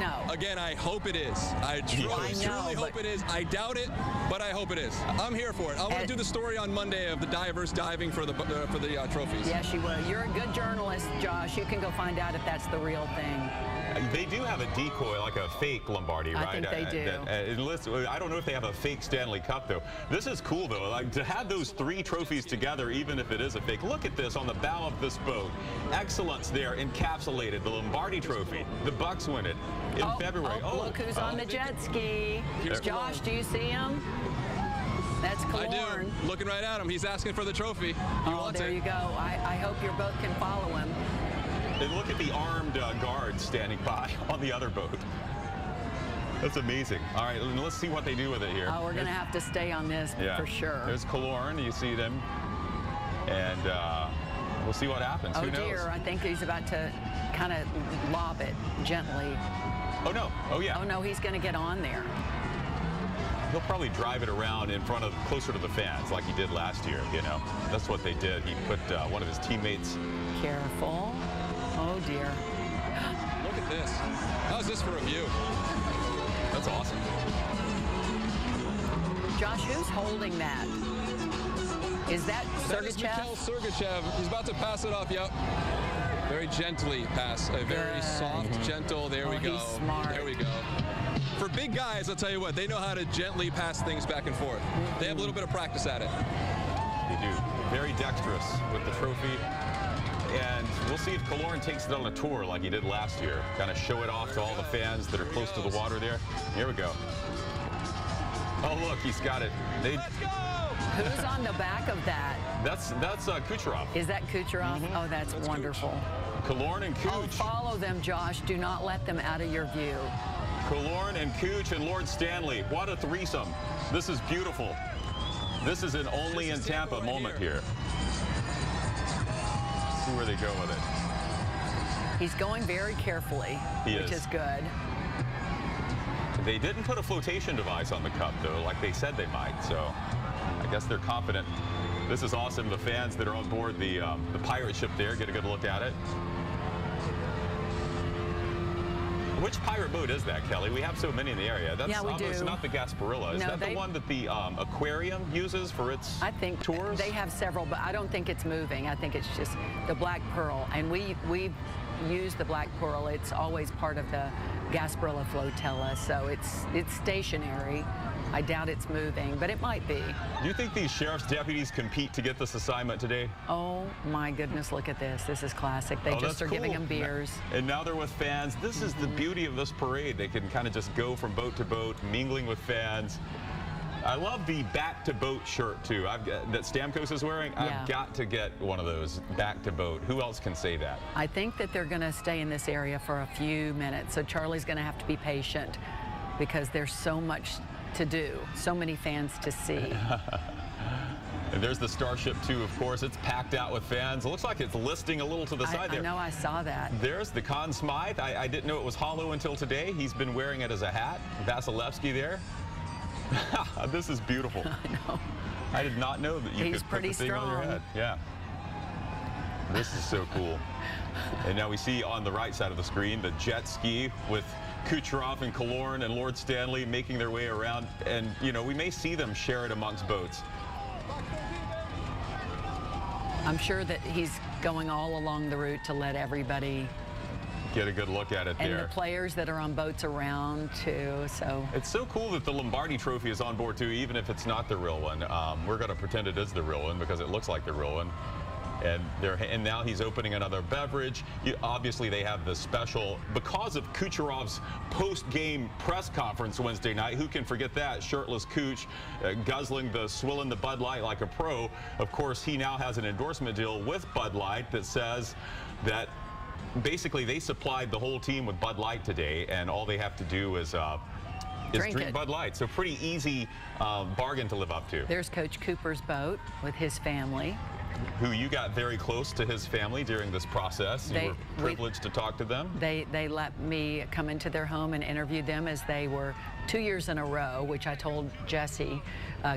No. Again, I hope it is. I truly hope it is. I doubt it, but I hope it is. I'm here for it. I want to do the story on Monday of the divers diving for the trophies. Yes, you will. You're a good journalist, Josh. You can go find out if that's the real thing. They do have a decoy, like a fake Lombardi, right? I think they do. I don't know if they have a fake Stanley Cup, though. This is cool, though. Like, to have those 3 trophies together, even if it is a fake. Look at this on the bow of this boat. Excellence there, encapsulated. The Lombardi Trophy. The Bucks win it in February. Look who's on the jet ski. Josh, do you see him? That's Killorn. I do. Looking right at him. He's asking for the trophy. He wants there it. you go. I hope your boat can follow him. And look at the armed guards standing by on the other boat. That's amazing. All right, let's see what they do with it here. Oh, we're going to have to stay on this for sure. There's Killorn. You see them. And we'll see what happens. Who knows? Oh, dear. I think he's about to kind of lob it gently. Oh, no. Oh, yeah. Oh, no, he's going to get on there. He'll probably drive it around in front of, closer to the fans like he did last year, you know. That's what they did. He put one of his teammates. Careful. Oh, dear. Look at this. How's this for a view? That's awesome. Josh, who's holding that? Is that Sergachev? That is Mikhail Sergachev. He's about to pass it off, yep. Very gently pass. A very soft, gentle. There we go. He's smart. There we go. For big guys, I'll tell you what, they know how to gently pass things back and forth. They have a little bit of practice at it. They do. Very dexterous with the trophy. And we'll see if Killorn takes it on a tour like he did last year. Kind of show it off to all the fans that are close to the water there. Here we go. Oh, look, he's got it. Let's go! Who's on the back of that? That's Kucherov. Is that Kucherov? Oh, that's wonderful. Killorn and Kuch. Oh, follow them, Josh. Do not let them out of your view. Killorn and Kuch and Lord Stanley. What a threesome. This is beautiful. This is an only in Tampa moment here. See where they go with it. He's going very carefully, which is good. They didn't put a flotation device on the cup, though, like they said they might, so I guess they're confident. This is awesome. The fans that are on board the pirate ship there get a good look at it. Which pirate boat is that, Kelly? We have so many in the area. That's we do. It's not the Gasparilla. Is that the one that the aquarium uses for its tours? They have several, but I don't think it's moving. I think it's just the Black Pearl. And we use the Black Pearl. It's always part of the Gasparilla flotilla, so it's stationary. I doubt it's moving, but it might be. Do you think these sheriff's deputies compete to get this assignment today? Oh, my goodness, look at this. This is classic. They just are giving them beers. And now they're with fans. This is the beauty of this parade. They can kind of just go from boat to boat, mingling with fans. I love the back to boat shirt, too. That Stamkos is wearing. I've got to get one of those back to boat. Who else can say that? I think that they're going to stay in this area for a few minutes, so Charlie's going to have to be patient because there's so much to do, so many fans to see. And there's the Starship, too, of course. It's packed out with fans. It looks like it's listing a little to the side there. I know, I saw that. There's the Conn Smythe. I didn't know it was hollow until today. He's been wearing it as a hat. Vasilevsky there. This is beautiful. I know. I did not know that you could put the thing on your head. Yeah. This is so cool. And now we see on the right side of the screen the jet ski with Kucherov and Killorn and Lord Stanley making their way around. And, you know, we may see them share it amongst boats. I'm sure that he's going all along the route to let everybody get a good look at it and there. the players that are on boats around too. So it's so cool that the Lombardi Trophy is on board too, even if it's not the real one. We're going to pretend it is the real one because it looks like the real one. And now he's opening another beverage. Obviously, they have the special, because of Kucherov's post-game press conference Wednesday night. Who can forget that? Shirtless Kuch guzzling swilling the Bud Light like a pro. Of course, he now has an endorsement deal with Bud Light that says that basically they supplied the whole team with Bud Light today, and all they have to do is drink Bud Light. So pretty easy bargain to live up to. There's Coach Cooper's boat with his family. Who you got very close to his family during this process. You were privileged to talk to them. They let me come into their home and interview them, as they were 2 years in a row, which I told Jessie,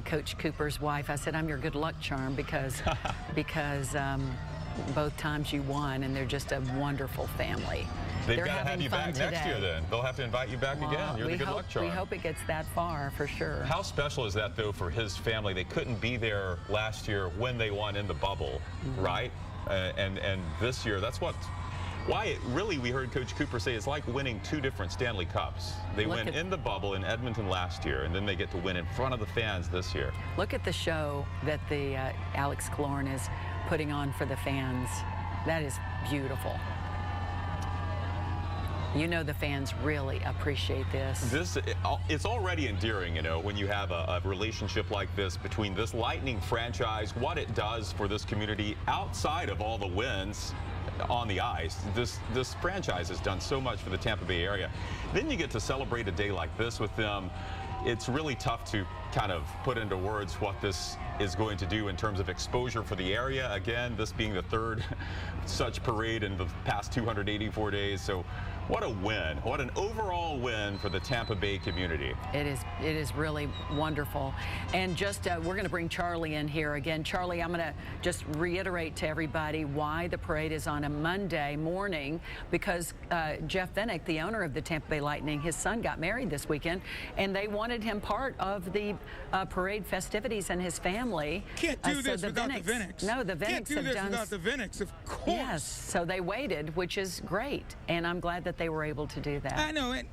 Coach Cooper's wife, I said, I'm your good luck charm because both times you won, and they're just a wonderful family. They've got to have you back next year then. They'll have to invite you back again. You're the good luck charm. We hope it gets that far, for sure. How special is that, though, for his family? They couldn't be there last year when they won in the bubble, right? And this year, that's why we heard Coach Cooper say it's like winning 2 different Stanley Cups. They win in the bubble in Edmonton last year, and then they get to win in front of the fans this year. Look at the show that the Alex Killorn is putting on for the fans. That is beautiful. You know the fans really appreciate this. It's already endearing, you know, when you have a relationship like this between this Lightning franchise, what it does for this community outside of all the wins on the ice. This franchise has done so much for the Tampa Bay area. Then you get to celebrate a day like this with them. It's really tough to kind of put into words what this is going to do in terms of exposure for the area. Again, this being the 3rd such parade in the past 284 days. So what a win. What an overall win for the Tampa Bay community. It is really wonderful. And just, we're going to bring Charlie in here again. Charlie, I'm going to just reiterate to everybody why the parade is on a Monday morning, because Jeff Vennick, the owner of the Tampa Bay Lightning, his son got married this weekend, and they wanted him part of the parade festivities, and his family. Can't do this without the Vennicks. No, the Vennicks Can't do this without the Vennicks, of course. Yes, so they waited, which is great, and I'm glad that they were able to do that. I know it.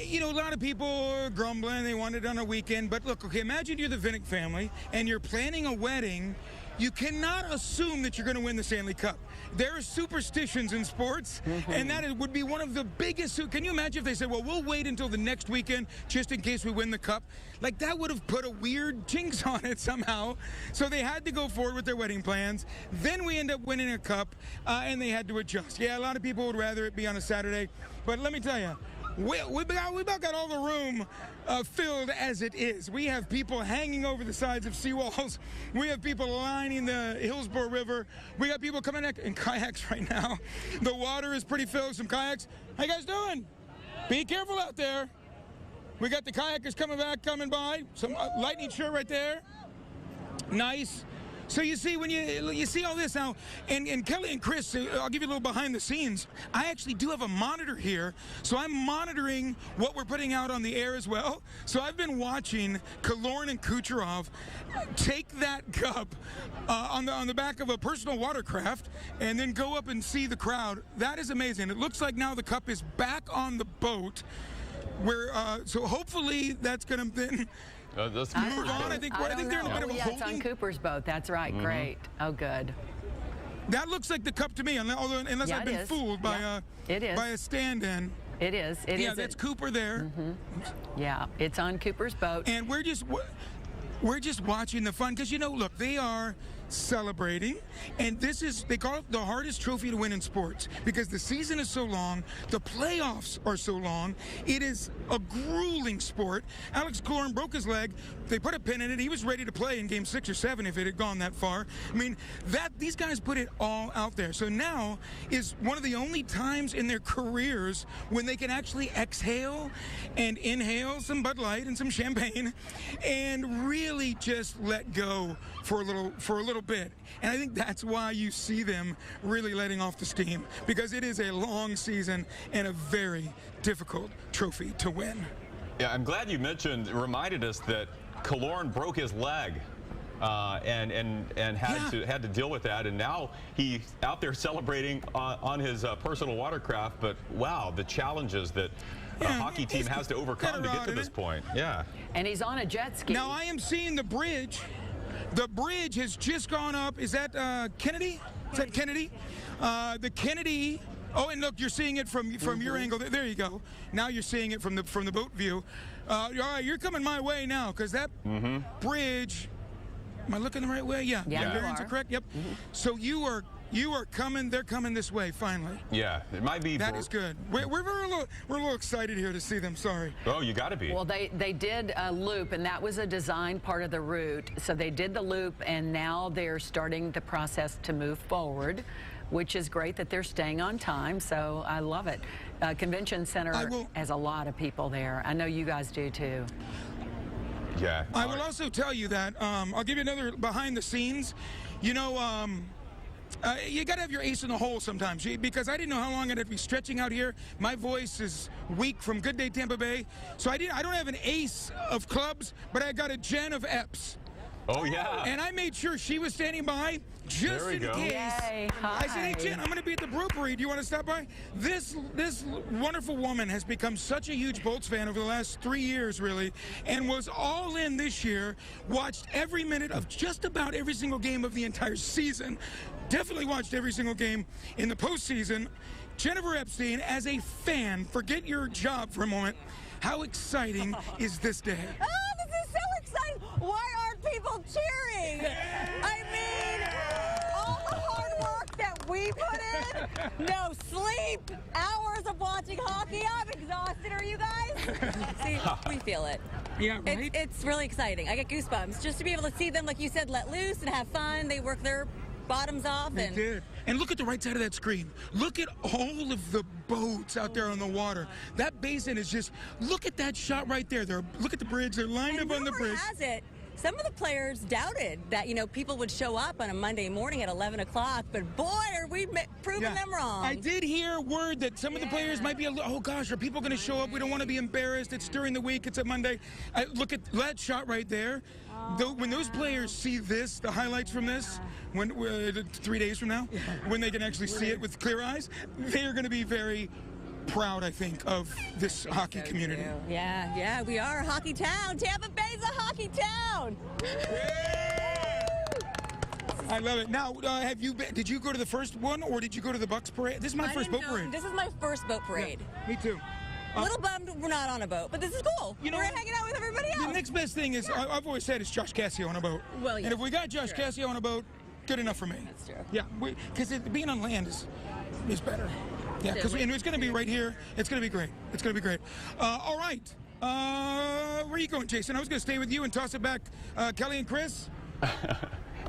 You know, a lot of people are grumbling. They want it on a weekend. But look, okay, imagine you're the Vennick family and you're planning a wedding. You cannot assume that you're going to win the Stanley Cup. There are superstitions in sports, and that would be one of the biggest. Can you imagine if they said, well, we'll wait until the next weekend just in case we win the Cup? Like, that would have put a weird jinx on it somehow. So they had to go forward with their wedding plans. Then we end up winning a Cup, and they had to adjust. Yeah, a lot of people would rather it be on a Saturday. But let me tell you, we about got all the room filled as it is. We have people hanging over the sides of seawalls. We have people lining the Hillsborough River. We got people coming in kayaks right now. The water is pretty filled. Some kayaks. How you guys doing? Be careful out there. We got the kayakers coming by. Some Lightning shirt right there. Nice. So you see, when you see all this now, and Kelly and Chris, I'll give you a little behind the scenes. I actually do have a monitor here, so I'm monitoring what we're putting out on the air as well. So I've been watching Killorn and Kucherov take that cup on the back of a personal watercraft and then go up and see the crowd. That is amazing. It looks like now the cup is back on the boat. So hopefully that's going to then that's move on. I think they're in a bit of a holding. It's on Cooper's boat. That's right. Great. Oh, good. That looks like the cup to me, unless I've been fooled by a stand-in. It is. Yeah, that's Cooper there. Yeah, it's on Cooper's boat. And we're just watching the fun, because, you know, look, they are celebrating, and they call it the hardest trophy to win in sports, because the season is so long, the playoffs are so long. It is a grueling sport. Alex Killorn broke his leg. They put a pin in it. He was ready to play in game 6 or 7 if it had gone that far. I mean, these guys put it all out there. So now is one of the only times in their careers when they can actually exhale and inhale some Bud Light and some champagne and really just let go for a little bit. And I think that's why you see them really letting off the steam, because it is a long season and a very difficult trophy to win. Yeah, I'm glad you reminded us that Killorn broke his leg and had to deal with that, and now he's out there celebrating on his personal watercraft. But wow, the challenges that a hockey team has to overcome to get to this point. Yeah. And he's on a jet ski. Now I am seeing the bridge. The bridge has just gone up. Is that Kennedy? Is that Kennedy? The Kennedy. Oh, and look, you're seeing it from your angle. There you go. Now you're seeing it from the boat view. All right, you're coming my way now, because that bridge. Am I looking the right way? Yeah. Yeah, the bearings are correct. Yep. So you are coming. They're coming this way finally. Yeah, it might be. That is good. We're a little excited here to see them. Sorry. Oh, you got to be. Well, they did a loop, and that was a design part of the route. So they did the loop, and now they're starting the process to move forward, which is great that they're staying on time. So I love it. Convention Center has a lot of people there. I know you guys do too. Yeah. I will also tell you that I'll give you another behind the scenes. You know. You got to have your ace in the hole sometimes, because I didn't know how long I'd have to be stretching out here. My voice is weak from Good Day Tampa Bay, so I don't have an ace of clubs, but I got a Jen of Eps. Oh, yeah. And I made sure she was standing by just in case. Yay. I said, hey, Jen, I'm going to be at the brew parade. Do you want to stop by? This wonderful woman has become such a huge Bolts fan over the last 3 years, really, and was all in this year, watched every minute of just about every single game of the entire season. Definitely watched every single game in the postseason. Jennifer Epstein, as a fan, forget your job for a moment. How exciting is this day? Oh, this is so exciting. Why aren't people cheering? I mean, all the hard work that we put in, no sleep, hours of watching hockey. I'm exhausted. Are you guys? See, we feel it. Yeah, right? It's really exciting. I get goosebumps just to be able to see them, like you said, let loose and have fun. They work their bottoms off. They did. And look at the right side of that screen. Look at all of the boats out there on the water. That basin is just, look at that shot right there. Look at the bridge. They're lined up on the bridge. Has it, some of the players doubted that, people would show up on a Monday morning at 11 o'clock, but boy, are we proving them wrong. I did hear word that some of the players might be oh gosh, are people going to show up? We don't want to be embarrassed. It's during the week. It's a Monday. Look at that shot right there. When those players see this, the highlights from this, 3 days from now, when they can actually see it with clear eyes, they are going to be very proud, I think, of this hockey community. Yeah, we are a hockey town. Tampa Bay's a hockey town. I love it. Now, did you go to the first one, or did you go to the Bucks parade? This is my first boat parade. This is my first boat parade. Yeah, me too. A little bummed we're not on a boat, but this is cool. We're hanging out with everybody else. The next best thing is, I've always said, it's Josh Cassio on a boat. Well, yeah. And if we got Josh Cassio on a boat, good enough for me. That's true. Yeah, because being on land is better. Yeah, because it's going to be right here. It's going to be great. It's going to be great. All right. Where are you going, Jason? I was going to stay with you and toss it back, Kelly and Chris.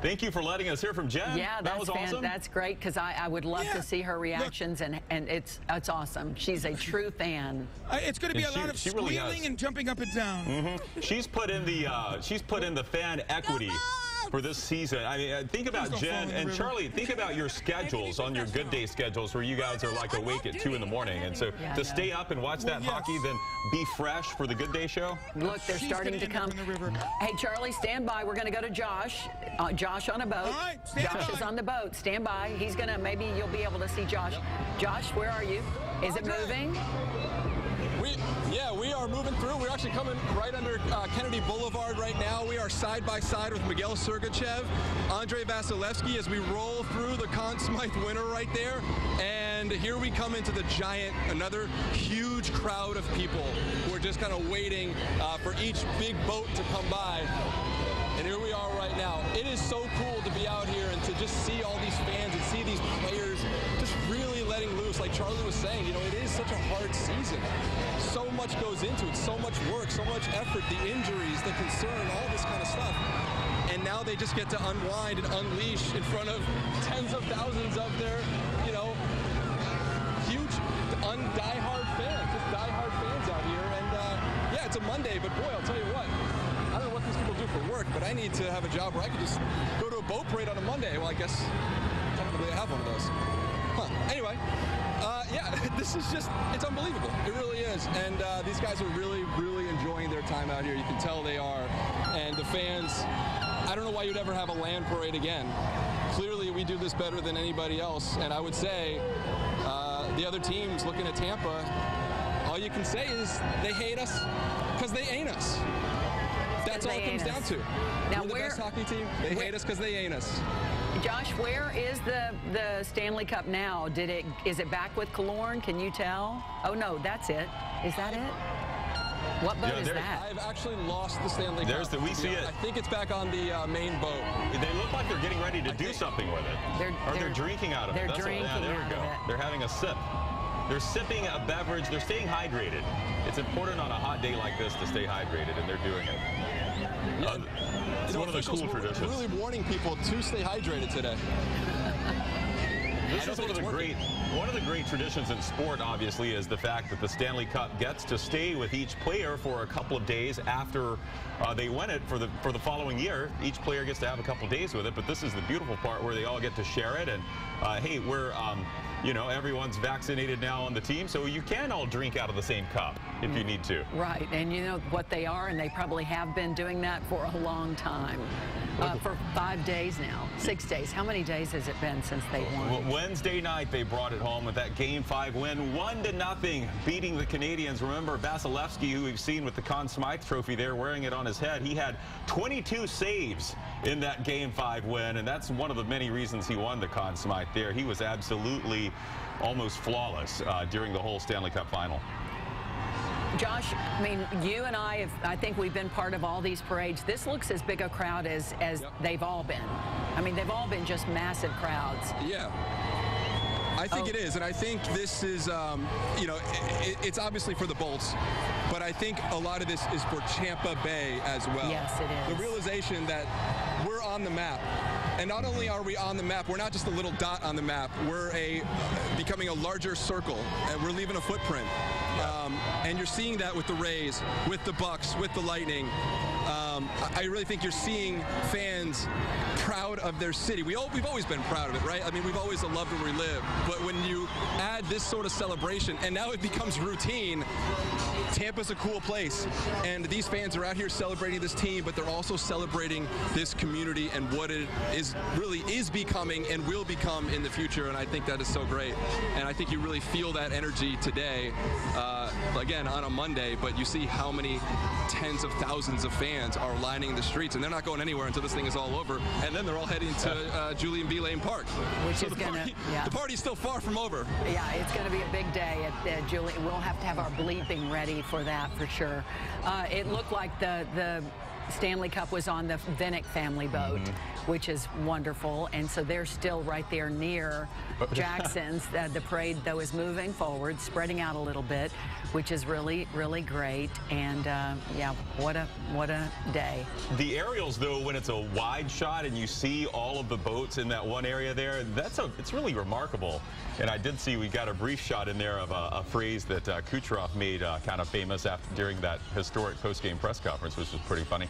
Thank you for letting us hear from Jen. Yeah, that was awesome. That's great, because I would love to see her reactions, and it's awesome. She's a true fan. It's going to be a lot of squealing and jumping up and down. She's put in the fan equity for this season. I mean, think about Jen and Charlie. Think about your schedules on your Good Day schedules, where you guys are like awake at 2 in the morning, and so to stay up and watch that hockey, then be fresh for the Good Day show. Look, they're starting to come. Hey, Charlie, stand by. We're going to go to Josh. Josh on a boat. All right, Josh is on the boat. Stand by. He's going to, maybe you'll be able to see Josh. Josh, where are you? Is it moving? We are moving through. We're actually coming right under Kennedy Boulevard right now. We are side by side with Miguel Sergachev, Andrei Vasilevsky, as we roll through the Conn Smythe winner right there. And here we come into the another huge crowd of people who are just kind of waiting for each big boat to come by. And here we are right now. It is so cool to be out here and to just see all these fans and see these players just really letting loose. Like Charlie was saying, it is such a hard season. So much goes into it, so much work, so much effort, the injuries, the concern, all this kind of stuff. And now they just get to unwind and unleash in front of tens of thousands of their, huge, diehard fans, just diehard fans out here. And it's a Monday, but boy, I'll tell you what. I don't know what these people do for work, but I need to have a job where I can just go to a boat parade on a Monday. Well, I guess technically I have one of those. Anyway, this is it's unbelievable. It really is. And these guys are really, really enjoying their time out here. You can tell they are. And the fans, I don't know why you'd ever have a land parade again. Clearly, we do this better than anybody else, and I would say the other teams looking at Tampa, all you can say is they hate us because they ain't us. That's all it comes down to. Now, we're the best hockey team. They hate us because they ain't us. Josh, where is the Stanley Cup now? Is it back with Killorn? Can you tell? Oh no, that's it. Is that it? What boat is that? I've actually lost the Stanley Cup. We see it. I think it's back on the main boat. They look like they're getting ready to do something with it. They're drinking out of it. There we go. They're having a sip. They're sipping a beverage. They're staying hydrated. It's important on a hot day like this to stay hydrated, and they're doing it. It's one of the cool traditions. We're really warning people to stay hydrated today. This is one of the great traditions in sport, obviously, is the fact that the Stanley Cup gets to stay with each player for a couple of days after they win it for the following year. Each player gets to have a couple of days with it, but this is the beautiful part where they all get to share it. And hey, we're everyone's vaccinated now on the team, so you can all drink out of the same cup if you need to. Right, and you know what they are, and they probably have been doing that for a long time. For 5 days now, 6 days. How many days has it been since they won? Wednesday night they brought it home with that Game 5 win, 1-0, beating the Canadians. Remember Vasilevsky, who we've seen with the Conn Smythe Trophy there, wearing it on his head. He had 22 saves in that Game 5 win, and that's one of the many reasons he won the Conn Smythe there. He was absolutely almost flawless during the whole Stanley Cup final. Josh, I mean, you and I think we've been part of all these parades. This looks as big a crowd as they've all been. I mean, they've all been just massive crowds. Yeah. I think it is, and I think this is, it's obviously for the Bolts, but I think a lot of this is for Tampa Bay as well. Yes, it is. The realization that we're on the map, and not only are we on the map, we're not just a little dot on the map, we're becoming a larger circle, and we're leaving a footprint. And you're seeing that with the Rays, with the Bucks, with the Lightning. I really think you're seeing fans proud of their city. We've always been proud of it, right? I mean, we've always loved where we live. But when you add this sort of celebration, and now it becomes routine, Tampa's a cool place. And these fans are out here celebrating this team, but they're also celebrating this community and what it really is becoming and will become in the future. And I think that is so great. And I think you really feel that energy today, again, on a Monday, but you see how many tens of thousands of fans are lining the streets, and they're not going anywhere until this thing is all over, and then they're all heading to Julian B. Lane Park. Which is the party's still far from over. Yeah, it's going to be a big day at Julian. We'll have to have our bleeping ready for that for sure. It looked like the Stanley Cup was on the Vinnick family boat, which is wonderful, and so they're still right there near Jackson's. The parade, though, is moving forward, spreading out a little bit, which is really, really great. And yeah, what a day. The aerials, though, when it's a wide shot and you see all of the boats in that one area there, it's really remarkable. And I did see we got a brief shot in there of a phrase that Kucherov made kind of famous during that historic post-game press conference, which was pretty funny.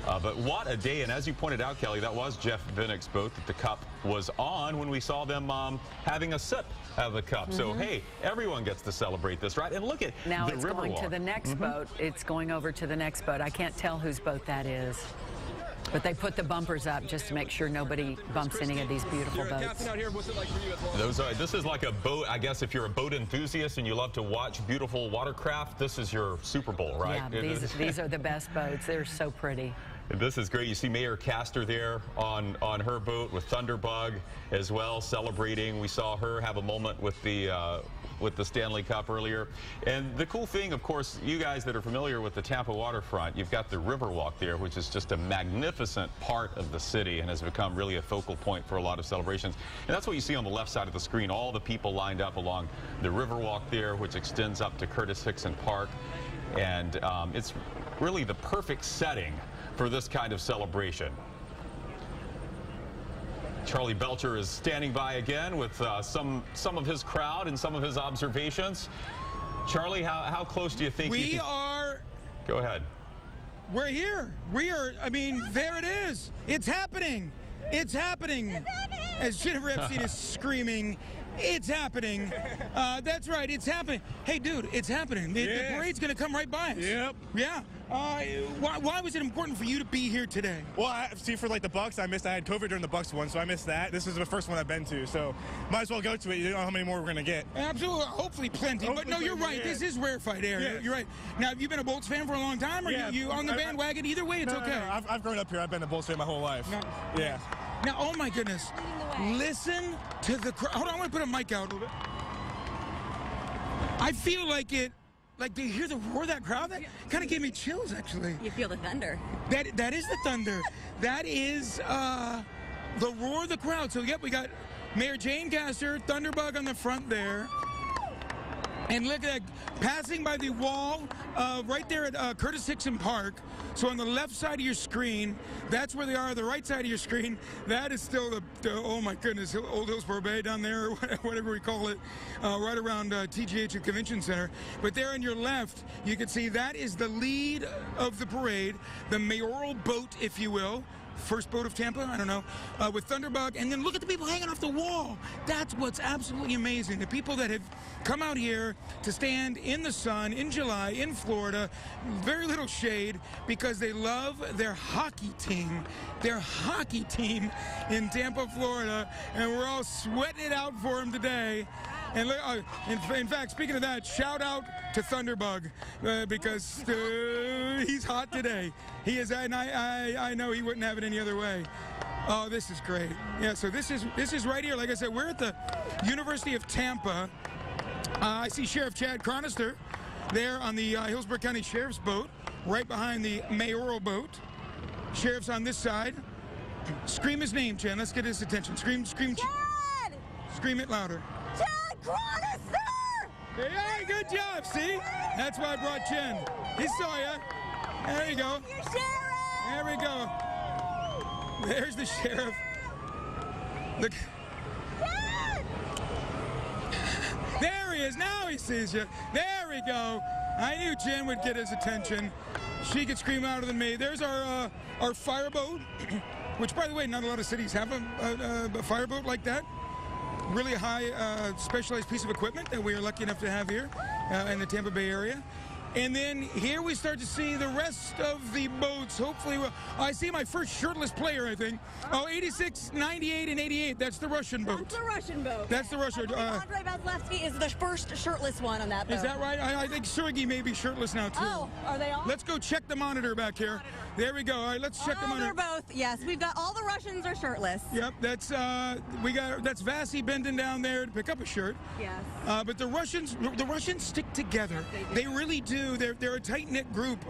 But what a day. And as you pointed out, Kelly, that was Jeff Vinnick's boat that the Cup was on when we saw them having a sip of the Cup. So, hey, everyone gets to celebrate this, right? And look at now the it's Riverwalk. going to the next boat. It's going over to the next boat. I can't tell whose boat that is. But they put the bumpers up just to make sure nobody bumps any of these beautiful boats. Captain out here, what's it like for you as well? This is like a boat, I guess, if you're a boat enthusiast and you love to watch beautiful watercraft, this is your Super Bowl, right? Yeah, these are the best boats. They're so pretty. And this is great. You see Mayor Castor there on her boat with Thunderbug as well, celebrating. We saw her have a moment with the Stanley Cup earlier. And the cool thing, of course, you guys that are familiar with the Tampa waterfront, you've got the Riverwalk there, which is just a magnificent part of the city and has become really a focal point for a lot of celebrations. And that's what you see on the left side of the screen, all the people lined up along the Riverwalk there, which extends up to Curtis Hickson Park. And it's really the perfect setting for this kind of celebration. Charlie Belcher is standing by again with some of his crowd and some of his observations. Charlie, how close do you think we are? Go ahead. We're here. We are. I mean, there it is. It's happening. It's happening. As Jennifer Epstein is screaming. It's happening. That's right. It's happening. Hey, dude, it's happening. The parade's going to come right by us. Yep. Yeah. Why was it important for you to be here today? Well, see, for like the Bucks, I had COVID during the Bucks one, so I missed that. This is the first one I've been to, so might as well go to it. You don't know how many more we're going to get. Absolutely. Hopefully plenty. But no, you're right. This is rarefied air. Yeah. You're right. Now, have you been a Bolts fan for a long time, or you on the bandwagon? Either way, it's okay. No. I've grown up here. I've been a Bolts fan my whole life. No. Yeah. Now, oh my goodness. Listen to the crowd. Hold on, I want to put a mic out a little bit. I feel like do you hear the roar of that crowd? That kind of gave me chills, actually. You feel the thunder. That is the thunder. That is the roar of the crowd. So, yep, we got Mayor Jane Castor, Thunderbug on the front there. And look at that, passing by the wall right there at Curtis Hickson Park. So on the left side of your screen, that's where they are. The right side of your screen, that is still the oh my goodness, Old Hillsborough Bay down there, or whatever we call it, right around TGH and Convention Center. But there on your left, you can see that is the lead of the parade, the mayoral boat, if you will. First boat of Tampa, I don't know, with Thunderbug. And then look at the people hanging off the wall. That's what's absolutely amazing. The people that have come out here to stand in the sun in July in Florida, very little shade, because they love their hockey team in Tampa, Florida. And we're all sweating it out for them today. And in fact, speaking of that, shout out to Thunderbug because he's hot today. He is, and I know he wouldn't have it any other way. Oh, this is great. Yeah, so this is right here. Like I said, we're at the University of Tampa. I see Sheriff Chad Chronister there on the Hillsborough County Sheriff's boat, right behind the mayoral boat. Sheriff's on this side. Scream his name, Chen. Let's get his attention. Scream. Chad! Scream it louder. Chad Chronister! Hey, good job, see? That's why I brought Chen. He saw ya. There you go. Your sheriff! There we go. There's the sheriff. Look. Chad! There he is. Now he sees you. There we go. I knew Jen would get his attention. She could scream louder than me. There's our fireboat, which, by the way, not a lot of cities have a fireboat like that. Really high specialized piece of equipment that we are lucky enough to have here in the Tampa Bay area. And then here we start to see the rest of the boats. Hopefully, I see my first shirtless player, I think. Oh, 86, 98, and 88. That's the Russian boat. That's the Russian boat. That's the Russian. Andrei Vasilevsky is the first shirtless one on that boat. Is that right? I think Sergei may be shirtless now, too. Oh, are they all? Let's go check the monitor back here. There we go. All right, let's check the monitor. They're both. Yes, we've got all the Russians are shirtless. Yep, that's Vasi bending down there to pick up a shirt. Yes. But the Russians stick together. They really do. They're a tight-knit group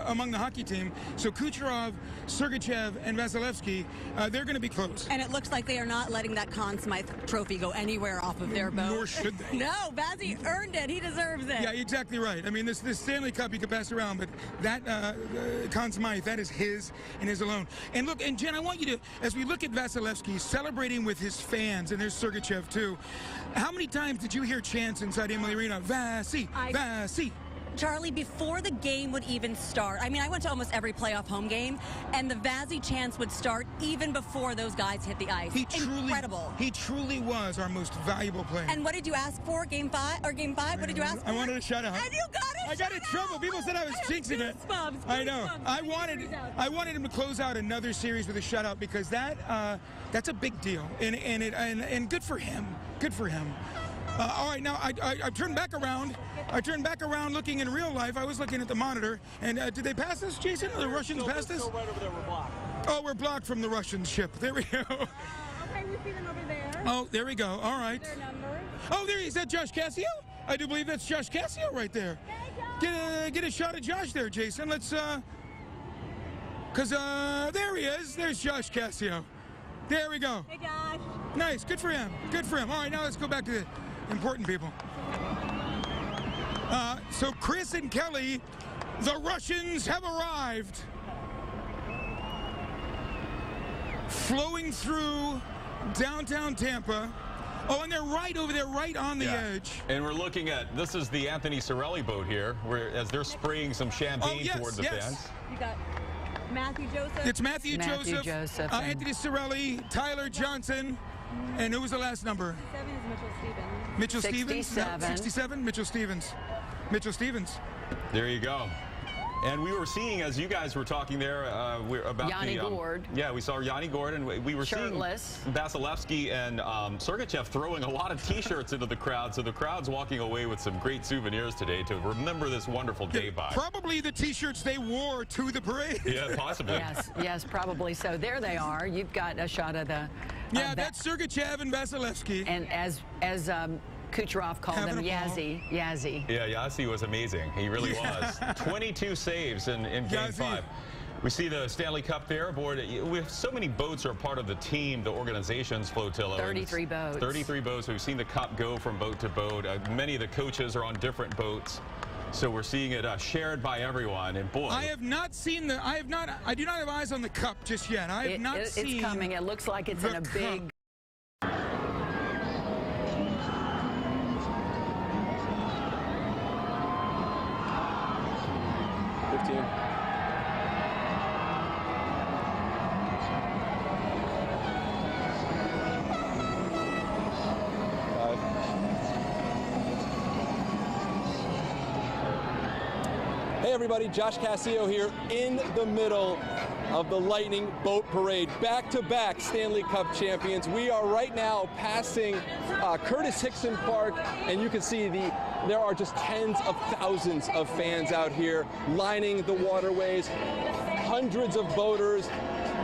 among the hockey team. So Kucherov, Sergachev, and Vasilevsky, they're going to be close. And it looks like they are not letting that Conn Smythe trophy go anywhere off of their boat. Nor should they. No, Vasi earned it. He deserves it. Yeah, exactly right. I mean, this Stanley Cup you can pass around, but that Conn Smythe, that is his and his alone. And look, and Jen, I want you to, as we look at Vasilevsky celebrating with his fans, and there's Sergachev too, how many times did you hear chants inside Amalie Arena? Vasi, Vasi. Charlie, before the game would even start, I mean, I went to almost every playoff home game, and the Vasi chants would start even before those guys hit the ice. Incredible. He truly was our most valuable player. And what did you ask for, game 5? What did you ask for? I wanted a shutout. And you got it. I got in trouble. People said I was jinxing it. I know. I wanted him to close out another series with a shutout because that's a big deal, and good for him. Good for him. All right, now I turned back around. I turned back around looking in real life. I was looking at the monitor. And did they pass us, Jason? The Russians passed us? Right over there, we're blocked. Oh, we're blocked from the Russian ship. There we go. Okay, we see them over there. Oh, there we go. All right. Their numbers. Oh, there is that Josh Cassio? I do believe that's Josh Cassio right there. Get a shot of Josh there, Jason. Let's there he is. There's Josh Cassio. There we go. Hey, Josh. Nice. Good for him. Good for him. All right, now let's go back to the important people. So Chris and Kelly, the Russians have arrived. Flowing through downtown Tampa. Oh, and they're right over there, right on the edge. And we're looking at, this is the Anthony Cirelli boat here, as they're spraying some champagne toward the fans. You got Matthew Joseph. It's Matthew Joseph. Anthony Cirelli, Tyler Johnson, And who was the last number? 7 is Mitchell Stevens. Mitchell 67. Stevens? No, 67? Mitchell Stevens. Mitchell Stevens. There you go. And we were seeing, as you guys were talking there, about Yanni Gourde. Yeah, we saw Yanni Gourde, and we were shirtless. Seeing Vasilevsky and Sergachev throwing a lot of T-shirts into the crowd, so the crowd's walking away with some great souvenirs today to remember this wonderful day by. Probably the T-shirts they wore to the parade. Yeah, possibly. Yes, probably so. There they are. You've got a shot of the... Yeah, that's Sergachev and Vasilevsky. And as Kucherov called him, Yazzie. Yeah, Yazzie was amazing. He really was. 22 saves in Game 5. We see the Stanley Cup there aboard. We have so many boats are part of the team, the organization's flotilla. 33 boats. 33 boats. We've seen the Cup go from boat to boat. Many of the coaches are on different boats. So we're seeing it shared by everyone, and boy, I have not seen the. I do not have eyes on the Cup just yet. I have not seen. It's coming. It looks like it's in a big. Hey everybody, Josh Cassio here in the middle of the Lightning Boat Parade. Back-to-back Stanley Cup champions. We are right now passing Curtis Hickson Park, and you can see there are just tens of thousands of fans out here lining the waterways, hundreds of boaters.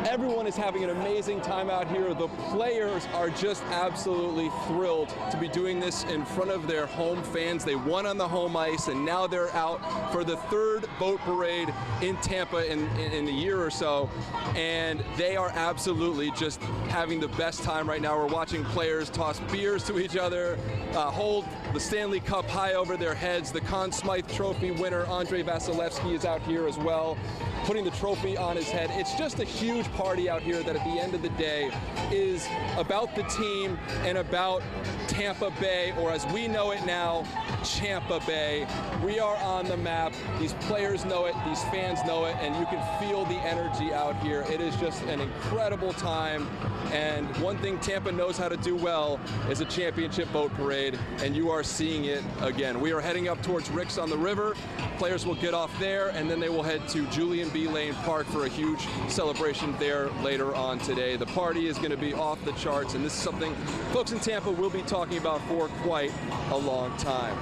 Everyone is having an amazing time out here. The players are just absolutely thrilled to be doing this in front of their home fans. They won on the home ice, and now they're out for the third boat parade in Tampa in a year or so. And they are absolutely just having the best time right now. We're watching players toss beers to each other, hold the Stanley Cup high over their heads. The Conn Smythe Trophy winner, Andrei Vasilevsky, is out here as well, putting the trophy on his head. It's just a huge party out here that at the end of the day is about the team and about Tampa Bay, or as we know it now, Champa Bay. We are on the map. These players know it, these fans know it, and you can feel the energy out here. It is just an incredible time, and one thing Tampa knows how to do well is a championship boat parade, and you are seeing it again. We are heading up towards Rick's on the River. Players will get off there, and then they will head to Julian B. Lane Park for a huge celebration there later on today. The party is going to be off the charts, and this is something folks in Tampa will be talking about for quite a long time.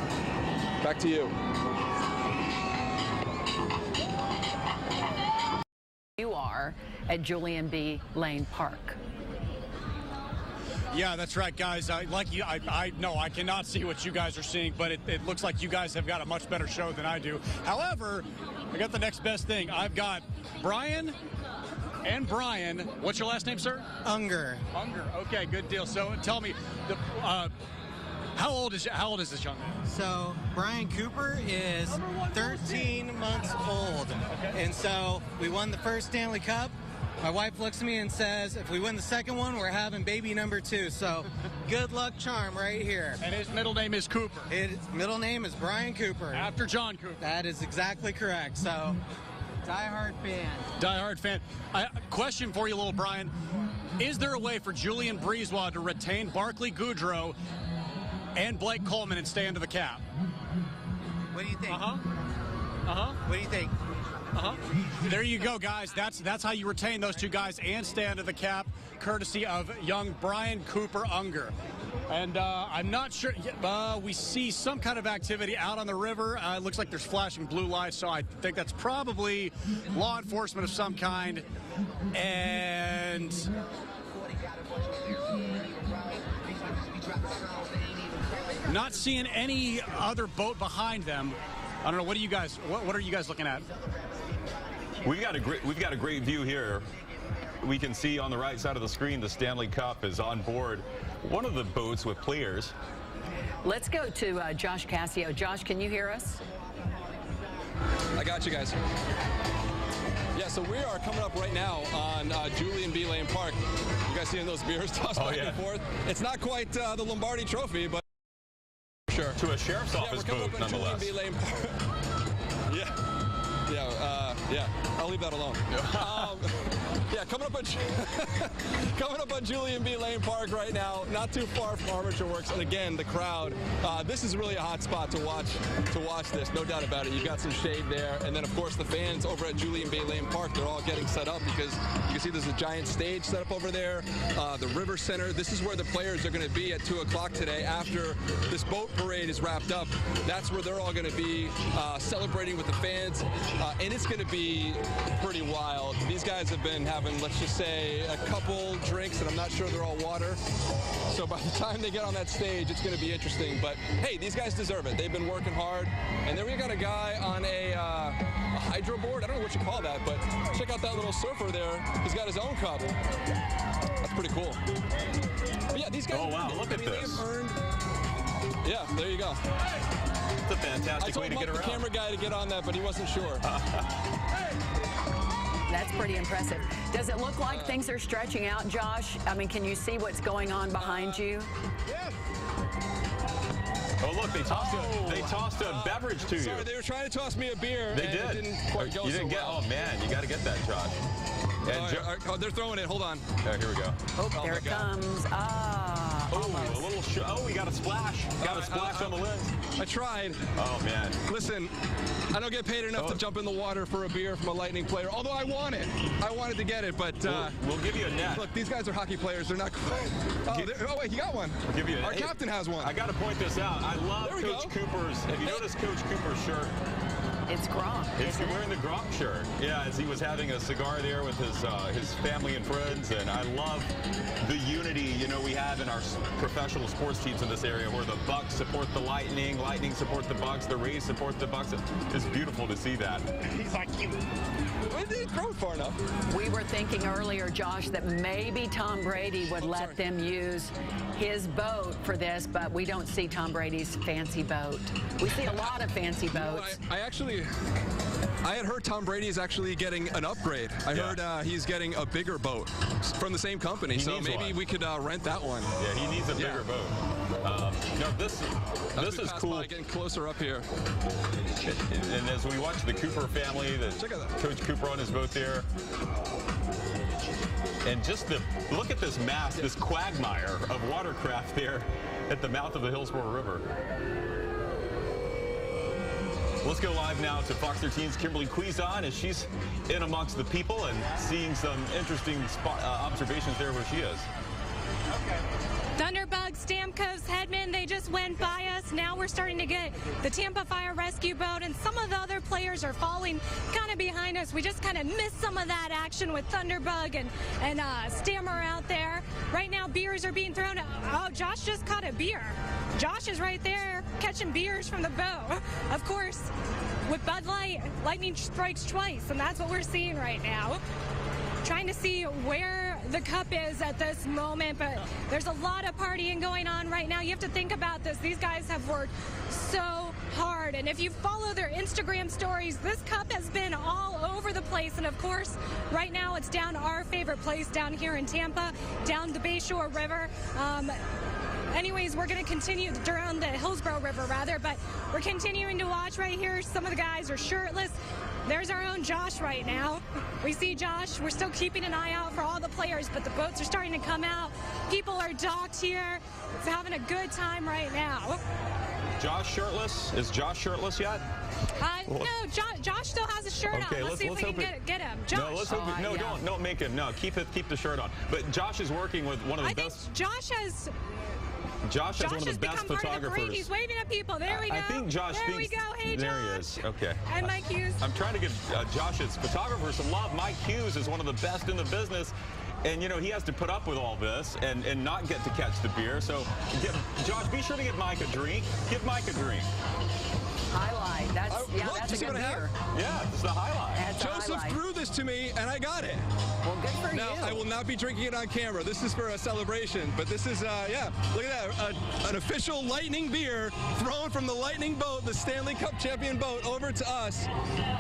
Back to you. You are at Julian B. Lane Park. Yeah, that's right, guys. I know I cannot see what you guys are seeing, but it looks like you guys have got a much better show than I do. However, I got the next best thing. I've got Brian and Brian. What's your last name, sir? Unger. Unger. Okay, good deal. So tell me, how old is this young man? So Brian Cooper is 13 months old, and so we won the first Stanley Cup. My wife looks at me and says, if we win the second one, we're having baby number 2. So good luck charm right here. And his middle name is Cooper. His middle name is Brian Cooper. After John Cooper. That is exactly correct. So diehard fan. Diehard fan. Question for you, little Brian. Is there a way for Julian Brisebois to retain Barclay Goodrow and Blake Coleman and stay under the cap? What do you think? What do you think? There you go, guys. That's how you retain those two guys and stay under the cap, courtesy of young Brian Cooper Unger. And I'm not sure. We see some kind of activity out on the river. It looks like there's flashing blue lights, so I think that's probably law enforcement of some kind. And not seeing any other boat behind them. I don't know. What are you guys looking at? We've got a great view here. We can see on the right side of the screen the Stanley Cup is on board one of the boats with players. Let's go to Josh Cassio. Josh, can you hear us? I got you guys. Yeah, so we are coming up right now on Julian B. Lane Park. You guys seeing those beers tossed back and forth? It's not quite the Lombardi Trophy, but sure. To a sheriff's office boat, nonetheless. Julian B. Lane Park. Yeah. Yeah, I'll leave that alone. Yeah, coming up on Julian B. Lane Park right now, not too far from Armature Works, and again, the crowd. This is really a hot spot to watch this, no doubt about it. You've got some shade there, and then of course the fans over at Julian B. Lane Park, they're all getting set up because you can see there's a giant stage set up over there. The River Center, this is where the players are going to be at 2 o'clock today after this boat parade is wrapped up. That's where they're all going to be celebrating with the fans, and it's going to be pretty wild. These guys have been having, let's just say, a couple drinks, and I'm not sure they're all water. So by the time they get on that stage, it's going to be interesting. But hey, these guys deserve it. They've been working hard. And then we got a guy on a hydro board. I don't know what you call that, but check out that little surfer there. He's got his own cup. That's pretty cool. But yeah, these guys. Oh wow, look at this. Yeah, there you go. It's a fantastic way to get around. I told Mike, the camera guy, to get on that, but he wasn't sure. That's pretty impressive. Does it look like things are stretching out, Josh? I mean, can you see what's going on behind you? Yeah. Oh, look, they tossed a beverage to you. Sorry, they were trying to toss me a beer. They and did. It didn't quite go you didn't so get. well. Oh man, you got to get that, Josh. They're throwing it. Hold on. Here we go. Oh, there it comes. Oh, a little. We got a splash. Got a splash on the lens. I tried. Oh man. Listen, I don't get paid enough to jump in the water for a beer from a Lightning player. Although I want it. I wanted to get it, but we'll give you a net. Look, these guys are hockey players. They're not. Oh wait, he got one. We'll give you Our captain has one. I got to point this out. I love Coach Cooper's. Have you noticed Coach Cooper's shirt? It's Gronk. He's wearing the Gronk shirt. Yeah, as he was having a cigar there with his family and friends, and I love the unity we have in our professional sports teams in this area, where the Bucks support the Lightning, Lightning support the Bucks, the Rays support the Bucks. It's beautiful to see that. He's like, I didn't throw it far enough. We were thinking earlier, Josh, that maybe Tom Brady would let them use his boat for this, but we don't see Tom Brady's fancy boat. We see a lot of fancy boats. I had heard Tom Brady is actually getting an upgrade. I heard he's getting a bigger boat from the same company, so maybe we could rent that one. Yeah, he needs a bigger boat. No, this is cool. Getting closer up here. And as we watch the Cooper family, Coach Cooper on his boat there, and just look at this mass, this quagmire of watercraft there at the mouth of the Hillsborough River. Let's go live now to Fox 13's Kimberly Quizon as she's in amongst the people and seeing some interesting observations there where she is. Thunderbug, Stamkos, Hedman, they just went by us. Now we're starting to get the Tampa Fire Rescue Boat, and some of the other players are falling kind of behind us. We just kind of missed some of that action with Thunderbug and Stammer out there. Right now, beers are being thrown. Oh, Josh just caught a beer. Josh is right there catching beers from the boat. Of course, with Bud Light, lightning strikes twice, and that's what we're seeing right now. Trying to see where the cup is at this moment, but there's a lot of partying going on right now. You have to think about this. These guys have worked so hard, and if you follow their Instagram stories, this cup has been all over the place. And of course, right now it's down our favorite place down here in Tampa, down the Bayshore River. Anyways, we're going to continue around the Hillsborough River, but we're continuing to watch right here. Some of the guys are shirtless. There's our own Josh right now. We see Josh. We're still keeping an eye out for all the players, but the boats are starting to come out. People are docked here. It's having a good time right now. Josh shirtless? Is Josh shirtless yet? No, Josh still has a shirt on. Let's see if we can get him. Josh. No, let's hope don't make him. No, keep the shirt on. But Josh is working with one of the best. Josh has one of the best photographers. He's waving at people. There we go. I think Josh There we go. Hey, Josh. There he is. Okay. And Mike Hughes. I'm trying to give Josh's photographer some love. Mike Hughes is one of the best in the business. And, he has to put up with all this and not get to catch the beer. So, Josh, be sure to get Mike a drink. Give Mike a drink. Highlight. That's a good beer. Yeah, it's the highlight. Joseph threw this to me, and I got it. Well, good for you. Now, I will not be drinking it on camera. This is for a celebration. But this is, look at that. An official Lightning beer thrown from the Lightning boat, the Stanley Cup champion boat, over to us.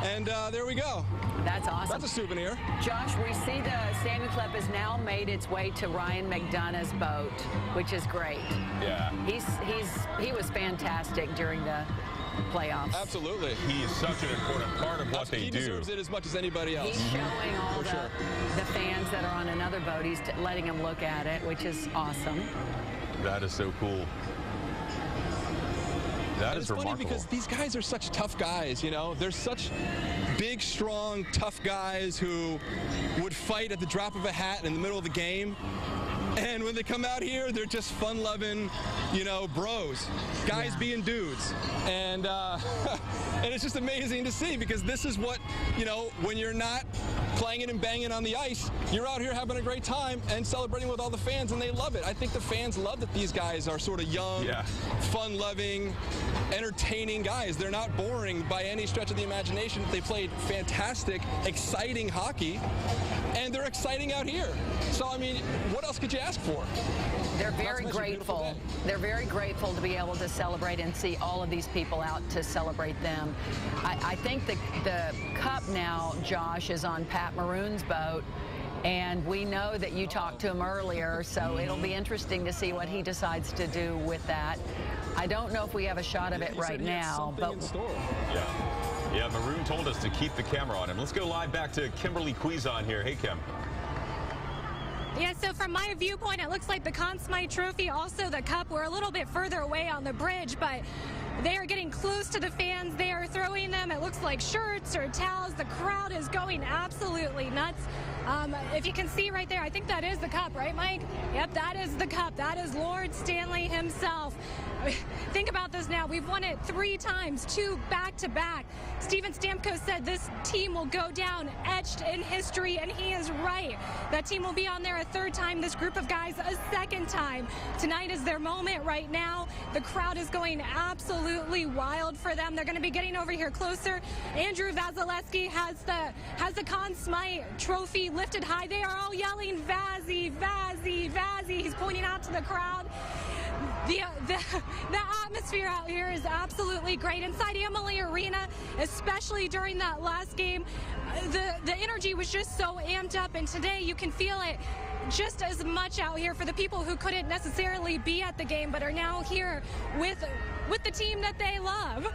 And there we go. That's awesome. That's a souvenir. Josh, we see the Stanley Cup has now made its way to Ryan McDonough's boat, which is great. Yeah. He was fantastic during the playoffs. Absolutely. He is such an important part of what they He do. deserves it as much as anybody else. He's showing all For sure. the fans that are on another boat. He's letting them look at it, which is awesome. That is so cool. That is it's funny remarkable. because these guys are such tough guys, you know? They're such big, strong, tough guys who would fight at the drop of a hat in the middle of the game. And when they come out here, they're just fun-loving, you know, bros. Guys being dudes. And and it's just amazing to see because this is what, you know, when you're not clanging and banging on the ice, you're out here having a great time and celebrating with all the fans, and they love it. I think the fans love that these guys are sort of young, fun-loving, entertaining guys. They're not boring by any stretch of the imagination. They played fantastic, exciting hockey, and they're exciting out here. So, I mean, what else could you ask for? They're very grateful. They're very grateful to be able to celebrate and see all of these people out to celebrate them. I think the cup now, Josh, is on Pat Maroon's boat, and we know that you talked to him earlier, so it'll be interesting to see what he decides to do with that. I don't know if we have a shot of it right now, but Yeah, Maroon told us to keep the camera on him. Let's go live back to Kimberly Cuizon here. Hey, Kim. Yeah, so from my viewpoint, it looks like the Conn Smythe Trophy, also the cup, we're a little bit further away on the bridge, but they are getting close to the fans. They are throwing them, it looks like shirts or towels. The crowd is going absolutely nuts. If you can see right there, I think that is the cup, right, Mike? Yep, that is the cup. That is Lord Stanley himself. Think about this now. We've won it 3 times, 2 back-to-back. Steven Stamkos said this team will go down etched in history, and he is right. That team will be on there a 3rd time, this group of guys a 2nd time. Tonight is their moment right now. The crowd is going absolutely wild for them. They're going to be getting over here closer. Andrew Vasilevsky has the Conn Smythe Trophy lifted high. They are all yelling, Vazzy, Vazzy, Vazzy. He's pointing out to the crowd. The atmosphere out here is absolutely great. Inside Amalie Arena, especially during that last game, the energy was just so amped up, and today you can feel it just as much out here for the people who couldn't necessarily be at the game but are now here with the team that they love.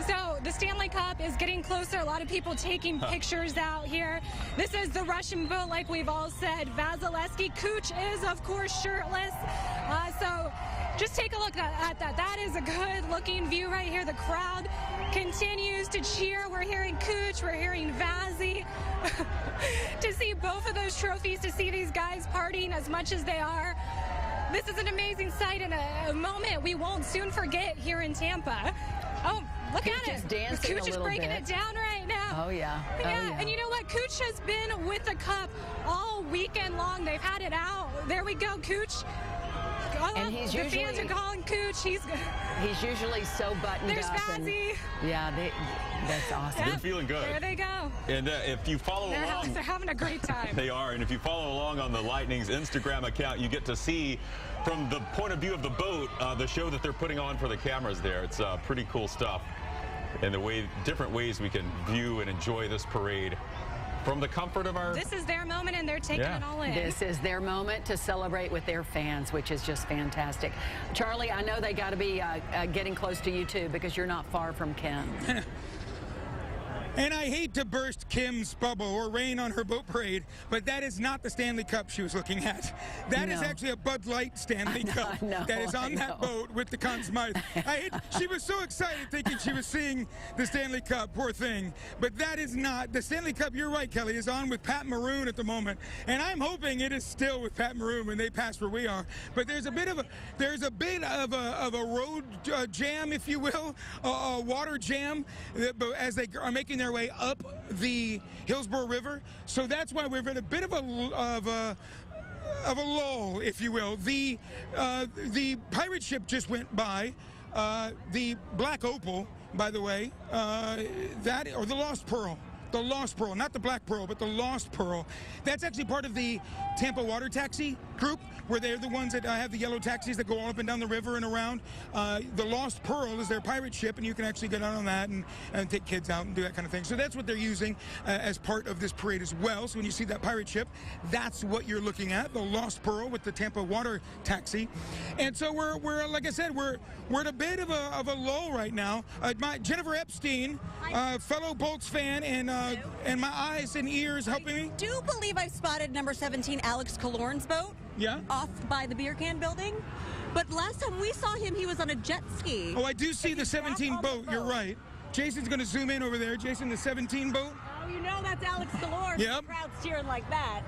So the Stanley Cup is getting closer. A lot of people taking pictures out here. This is the Russian boat, like we've all said. Vasilevsky. Kuch is, of course, shirtless. So just take a look at that. That is a good-looking view right here. The crowd continues to cheer. We're hearing Kuch. We're hearing Vazzy. To see both of those trophies, to see these guys partying as much as they are, this is an amazing sight and a moment we won't soon forget here in Tampa. Oh, look at it. Kuch is breaking it down right now. Oh, yeah. Yeah, and you know what? Kuch has been with the cup all weekend long. They've had it out. There we go, Kuch. And he's the usually, fans are calling Kuch. He's usually so buttoned There's up. Vazzy. That's awesome. Yep, They're feeling good. There they go. And if you follow along, They're having a great time. They are, and if you follow along on the Lightning's Instagram account, you get to see from the point of view of the boat the show that they're putting on for the cameras there. It's pretty cool stuff, and different ways we can view and enjoy this parade from the comfort of our... This is their moment, and they're taking it all in. This is their moment to celebrate with their fans, which is just fantastic. Charlie, I know they got to be getting close to you, too, because you're not far from Kim. And I hate to burst Kim's bubble or rain on her boat parade, but that is not the Stanley Cup she was looking at. That is actually a Bud Light Stanley Cup that is on that boat with the Conn Smythe. She was so excited thinking she was seeing the Stanley Cup, poor thing. But that is not. The Stanley Cup, you're right, Kelly, is on with Pat Maroon at the moment. And I'm hoping it is still with Pat Maroon when they pass where we are. But there's a bit of a road jam, if you will, a water jam as they are making their way up the Hillsborough River, so that's why we're in a bit of a lull, if you will. The pirate ship just went by, the Black Opal, by the way, or the Lost Pearl. The Lost Pearl, not the Black Pearl, but the Lost Pearl. That's actually part of the Tampa Water Taxi group, where they're the ones that have the yellow taxis that go all up and down the river and around. The Lost Pearl is their pirate ship, and you can actually get out on that and take kids out and do that kind of thing. So that's what they're using as part of this parade as well. So when you see that pirate ship, that's what you're looking at, the Lost Pearl with the Tampa water taxi. And so we're like I said, we're at a bit of a lull right now. Jennifer Epstein, fellow Bolts fan, and my eyes and ears helping me. I do believe I've spotted number 17, Alex Killorn's boat. Yeah. Off by the beer can building. But last time we saw him, he was on a jet ski. Oh, I do see the 17 boat. You're right. Jason's going to zoom in over there. Jason, the 17 boat. Oh, you know that's Alex Killorn. Yep. The crowd's cheering like that.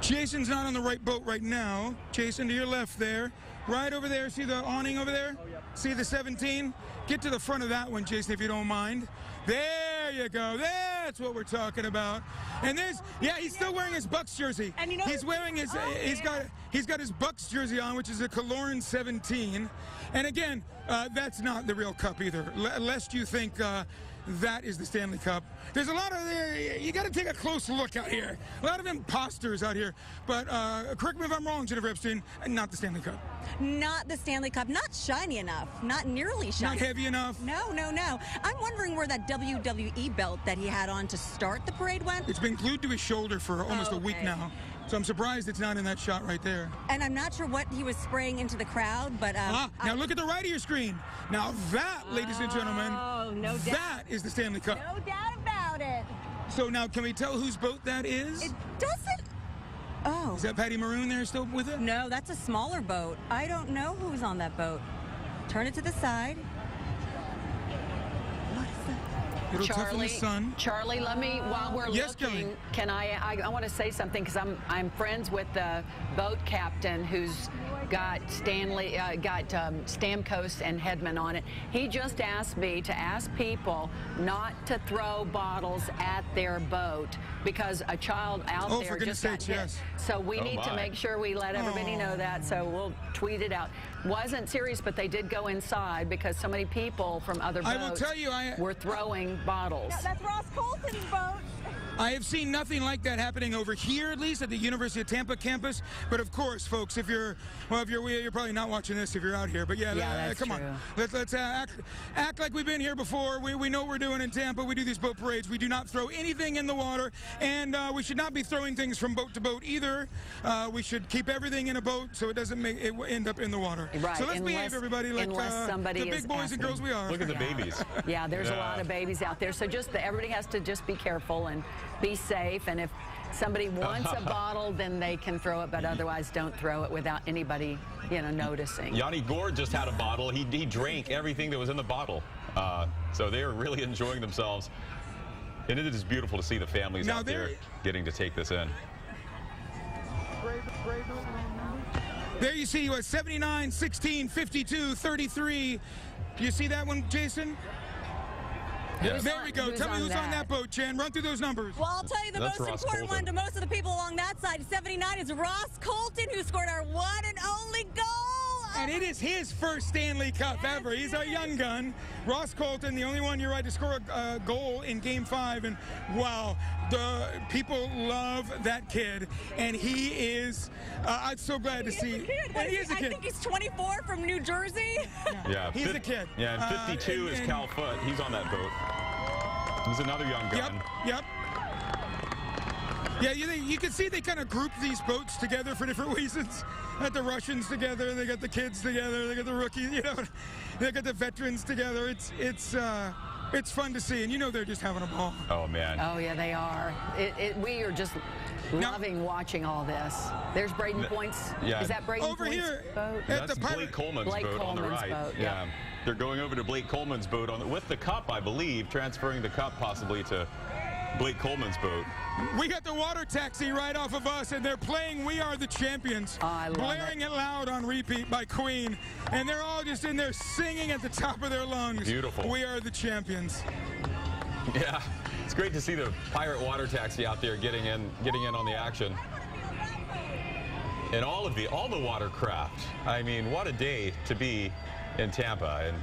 Jason's not on the right boat right now. Jason, to your left there. Right over there. See the awning over there? Oh, yep. See the 17? Get to the front of that one, Jason, if you don't mind. There you go. That's what we're talking about. And he's still wearing his Bucks jersey. And you know he's wearing his he's got his Bucks jersey on, which is a Killorn 17. And again, that's not the real cup either. Lest you think that is the Stanley Cup. There's a lot of you got to take a close look out here. A lot of imposters out here. But correct me if I'm wrong, Jennifer Epstein, not the Stanley Cup. Not the Stanley Cup. Not shiny enough. Not nearly shiny. Not heavy enough. No. I'm wondering where that WWE belt that he had on to start the parade went. It's been glued to his shoulder for almost a week now. So I'm surprised it's not in that shot right there. And I'm not sure what he was spraying into the crowd, but... now look at the right of your screen. Now that, ladies and gentlemen, no doubt. That is the Stanley Cup. No doubt about it. So now, can we tell whose boat that is? It doesn't... Oh. Is that Pat Maroon there still with it? No, that's a smaller boat. I don't know who's on that boat. Turn it to the side. Charlie, let me, while we're looking, can I want to say something because I'm friends with the boat captain who's got Stamkos and Hedman on it. He just asked me to ask people not to throw bottles at their boat because a child out there just got hit. Yes. So we need to make sure we let everybody know that. So we'll tweet it out. Wasn't serious, but they did go inside because so many people from other boats were throwing bottles. Yeah, that's Ross Colton's boat. I have seen nothing like that happening over here, at least at the University of Tampa campus. But of course, folks, you're probably not watching this if you're out here. But come on, let's act like we've been here before. We know what we're doing in Tampa. We do these boat parades. We do not throw anything in the water, and we should not be throwing things from boat to boat either. We should keep everything in a boat so it doesn't end up in the water. Right. So let's behave, everybody, like the big boys and girls we are. Look at the babies. Yeah, there's a lot of babies out there. So everybody has to just be careful and be safe, and if somebody wants a bottle, then they can throw it, but otherwise don't throw it without anybody, noticing. Yanni Gord just had a bottle. He drank everything that was in the bottle. So they are really enjoying themselves. And it is beautiful to see the families out there getting to take this in. There you see 79, 16, 52, 33. Do you see that one, Jason? Yeah. There we go. Tell me who's on that boat, Jen. Run through those numbers. Well, I'll tell you the most important one to most of the people along that side. 79 is Ross Colton, who scored our one and only goal. And it is his first Stanley Cup ever. He's a young gun. Ross Colton, the only one, you're right, to score a goal in Game 5. And, wow, the people love that kid. And he is, I'm so glad to see. And he is a kid. I think he's 24 from New Jersey. Yeah, he's a kid. Yeah, and 52 is Cal Foote. He's on that boat. He's another young gun. Yep. Yeah, you can see they kind of group these boats together for different reasons. Got the Russians together, they got the kids together, they got the rookies, they got the veterans together. It's fun to see, and they're just having a ball. Oh man. Oh yeah, they are. We are just loving watching all this. There's Braden Point's. Yeah. Is that Braden over Point's here boat? That's Blake Coleman's boat on the right. Boat, yeah. They're going over to Blake Coleman's boat with the cup, I believe, transferring the cup possibly to Blake Coleman's boat. We got the water taxi right off of us, and they're playing We Are the Champions. Oh, I love blaring it loud on repeat by Queen. And they're all just in there singing at the top of their lungs. Beautiful. We Are the Champions. Yeah, it's great to see the pirate water taxi out there getting in on the action. And all the watercraft. I mean, what a day to be in Tampa. And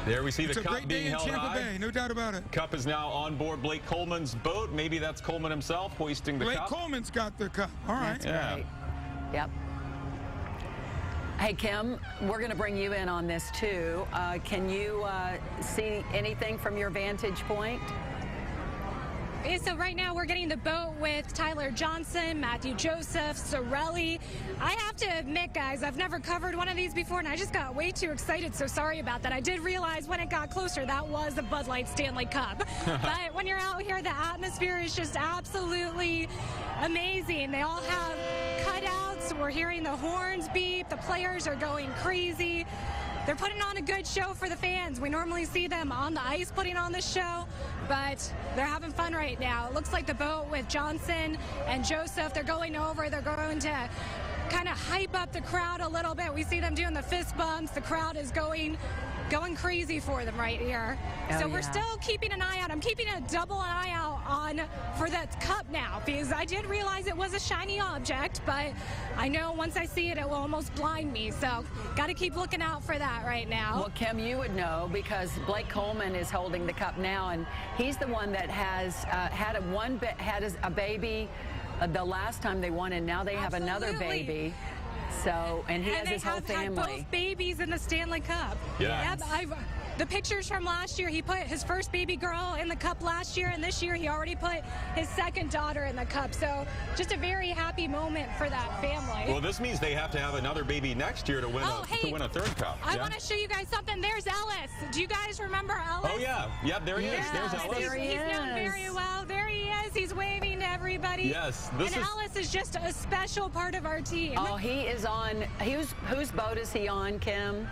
There we see It's the a cup great being day in held Tampa high. Bay, no doubt about it. Cup is now on board Blake Coleman's boat. Maybe that's Coleman himself hoisting the Blake cup. Coleman's got the cup. All right. That's great. Yep. Hey, Kim, we're going to bring you in on this, too. Can you see anything from your vantage point? Okay, so right now we're getting the boat with Tyler Johnson, Matthew Joseph, Sorelli. I have to admit, guys, I've never covered one of these before, and I just got way too excited, so sorry about that. I did realize when it got closer that was a Bud Light Stanley Cup. But when you're out here, the atmosphere is just absolutely amazing. They all have cutouts. We're hearing the horns beep. The players are going crazy. They're putting on a good show for the fans. We normally see them on the ice putting on the show, but they're having fun right now. It looks like the boat with Johnson and Joseph, they're going over. They're going to kind of hype up the crowd a little bit. We see them doing the fist bumps. The crowd is going crazy for them right here. So we're still keeping an eye out. I'm keeping a double eye out on for that cup now, because I did realize it was a shiny object, but I know once I see it, it will almost blind me. So got to keep looking out for that right now. Well, Kim, you would know because Blake Coleman is holding the cup now, and he's the one that has had a baby the last time they won, and now they have another baby. So, and he has his whole family. Had both babies in the Stanley Cup. Yeah. Yep, the pictures from last year, he put his first baby girl in the cup last year, and this year he already put his second daughter in the cup. So just a very happy moment for that family. Well, this means they have to have another baby next year to win, to win a third cup. I want to show you guys something. There's Ellis. Do you guys remember Ellis? Oh, yeah. Yep, there he is. There's Ellis. He's done very well. There he is. He's waving to everybody. Yes. Ellis is just a special part of our team. Oh, he is on, whose boat is he on, Kim?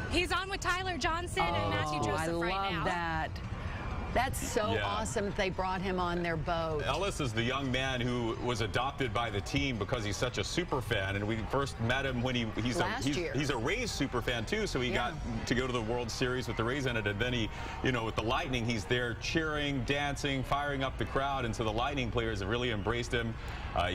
He's on with Tyler Johnson and Matthew Joseph right now. I love that. That's so awesome that they brought him on their boat. Ellis is the young man who was adopted by the team because he's such a super fan, and we first met him when he's a Rays super fan too, so he got to go to the World Series with the Rays in it, and then he, with the Lightning, he's there cheering, dancing, firing up the crowd, and so the Lightning players have really embraced him.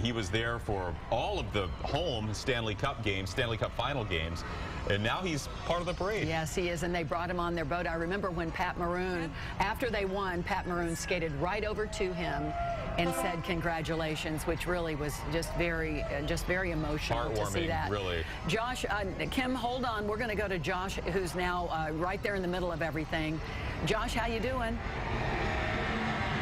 He was there for all of the home Stanley Cup games, Stanley Cup final games, and now he's part of the parade. Yes, he is, and they brought him on their boat. I remember when Pat Maroon, after they won, Pat Maroon skated right over to him and said congratulations, which really was just very emotional to see that. Really. Josh, Kim, hold on. We're going to go to Josh, who's now right there in the middle of everything. Josh, how you doing?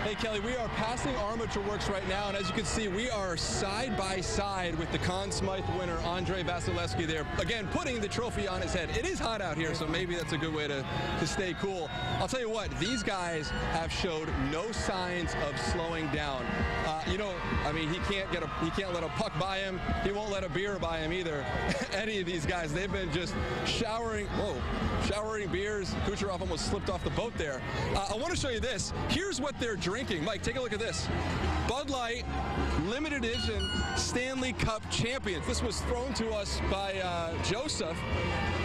Hey, Kelly, we are passing Armature Works right now, and as you can see, we are side by side with the Conn Smythe winner, Andrei Vasilevsky there, again, putting the trophy on his head. It is hot out here, so maybe that's a good way to stay cool. I'll tell you what, these guys have showed no signs of slowing down. I mean, he can't let a puck by him. He won't let a beer by him either. Any of these guys, they've been just showering beers. Kucherov almost slipped off the boat there. I want to show you this. Here's what they're drinking. Mike, take a look at this. Bud Light limited edition Stanley Cup champions. This was thrown to us by Joseph,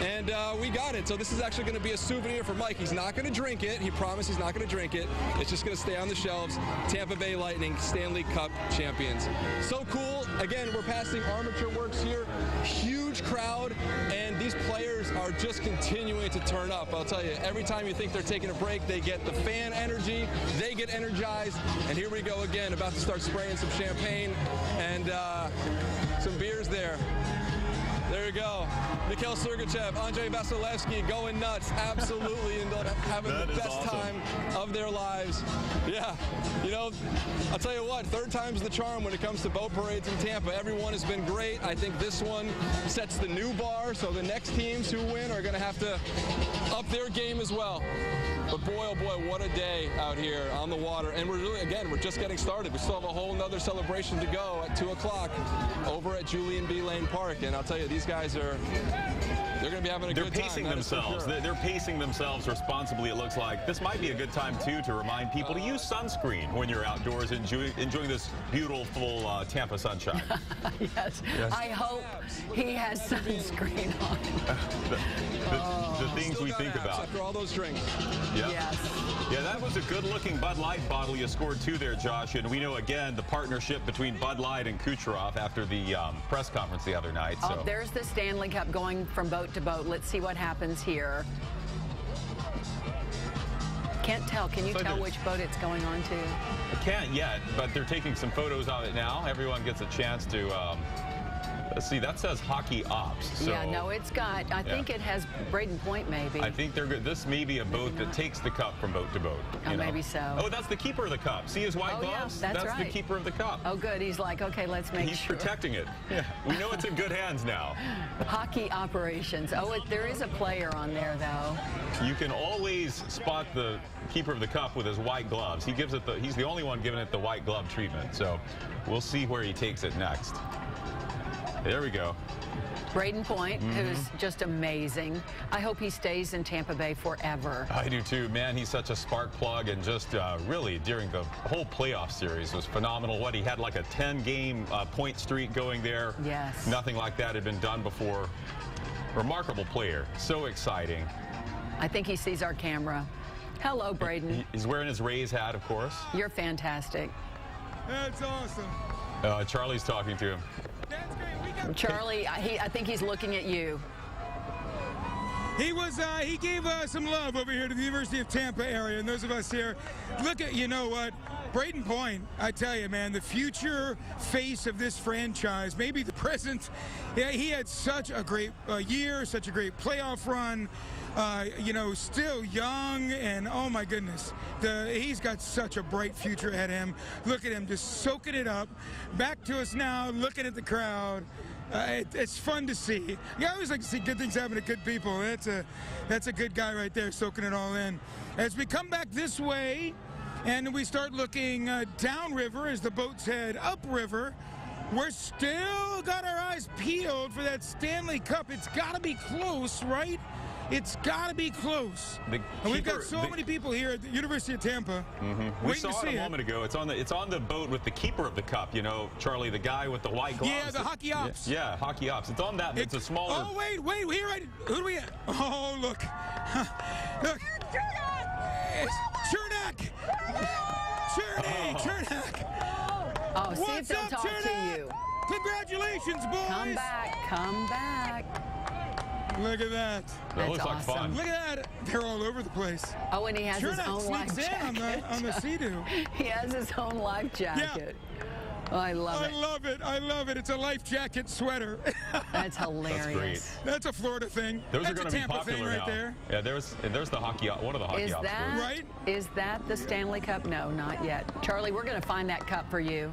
and we got it. So this is actually going to be a souvenir for Mike. He's not going to drink it. He promised he's not going to drink it. It's just going to stay on the shelves. Tampa Bay Lightning Stanley Cup champions. So cool. Again, we're passing Armature Works here. Huge crowd, and these players are just continuing to turn up. I'll tell you, every time you think they're taking a break, they get the fan energy, they get energized, and here we go again, about to start spraying some champagne and some beers there. There you go. Mikhail Sergachev, Andrei Vasilevsky going nuts, absolutely, and having the best time of their lives. Yeah, I'll tell you what, third time's the charm when it comes to boat parades in Tampa. Everyone has been great. I think this one sets the new bar, so the next teams who win are going to have to up their game as well. But boy, oh boy, what a day out here on the water. And we're just getting started. We still have a whole nother celebration to go at 2 o'clock over at Julian B. Lane Park. And I'll tell you, these guys they're going to be having a good time. They're pacing themselves. Sure. They're pacing themselves responsibly, it looks like. This might be a good time, too, to remind people to use sunscreen when you're outdoors enjoying this beautiful Tampa sunshine. Yes. I hope he has sunscreen on. The things we think about. After all those drinks. Yep. Yes. Yeah, that was a good-looking Bud Light bottle you scored two there, Josh. And we know, again, the partnership between Bud Light and Kucherov after the press conference the other night. So. There's the Stanley Cup going going from boat to boat. Let's see what happens here. Can't tell. Can you tell which boat it's going on to? I can't yet, but they're taking some photos of it now. Everyone gets a chance to, let's see, that says Hockey Ops. So, yeah, no, it's got, I think it has Braden Point maybe. I think they're good. This may be a boat that takes the cup from boat to boat. Oh, maybe so. Oh, that's the keeper of the cup. See his white gloves? Yeah, that's right. The keeper of the cup. Oh, good. He's like, okay, let's make He's sure. He's protecting it. Yeah. We know it's in good hands now. Hockey operations. Oh, there is a player on there, though. You can always spot the keeper of the cup with his white gloves. He gives it he's the only one giving it the white glove treatment. So we'll see where he takes it next. There we go. Braden Point, who's just amazing. I hope he stays in Tampa Bay forever. I do too, man. He's such a spark plug, and just really during the whole playoff series was phenomenal. He had like a 10-game point streak going there. Yes. Nothing like that had been done before. Remarkable player. So exciting. I think he sees our camera. Hello, Braden. He's wearing his Rays hat, of course. You're fantastic. That's awesome. Charlie's talking to him. That's great. Charlie, I think he's looking at you. He gave some love over here to the University of Tampa area, and those of us here, look at, you know what, Braden Point, I tell you, man, the future face of this franchise, maybe the present. Yeah, he had such a great year, such a great playoff run. You know, still young, and oh my goodness, he's got such a bright future ahead of him. Look at him just soaking it up. Back to us now, looking at the crowd. It's fun to see. I always like to see good things happen to good people. That's a good guy right there, soaking it all in. As we come back this way, and we start looking downriver as the boats head upriver, we're still got our eyes peeled for that Stanley Cup. It's got to be close, right? It's got to be close. And we've got so many people here at the University of Tampa. We saw it a moment ago. It's on the boat with the keeper of the cup. You know, Charlie, the guy with the white gloves. Yeah, the Hockey Ops. Yeah, Hockey Ops. It's on that. It's a smaller. Oh wait, here who do we have? Oh look, look. Chernak. Chernak. Oh, see if they'll talk to you. Congratulations, boys. Come back. Come back. Look at that. That looks like awesome. fun. Look at that. They're all over the place. Oh, and he has his own life jacket. on the Sea-Doo. He has his own life jacket. Yeah. Oh, I love it. I love it. I love it. It's a life jacket sweater. That's hilarious. That's great. That's a Florida thing. Those That's are going a to be Tampa popular thing right now. there. Yeah, there's the hockey. One of the hockey ops. Right? Is that the Stanley Cup? No, not yet. Charlie, we're going to find that cup for you.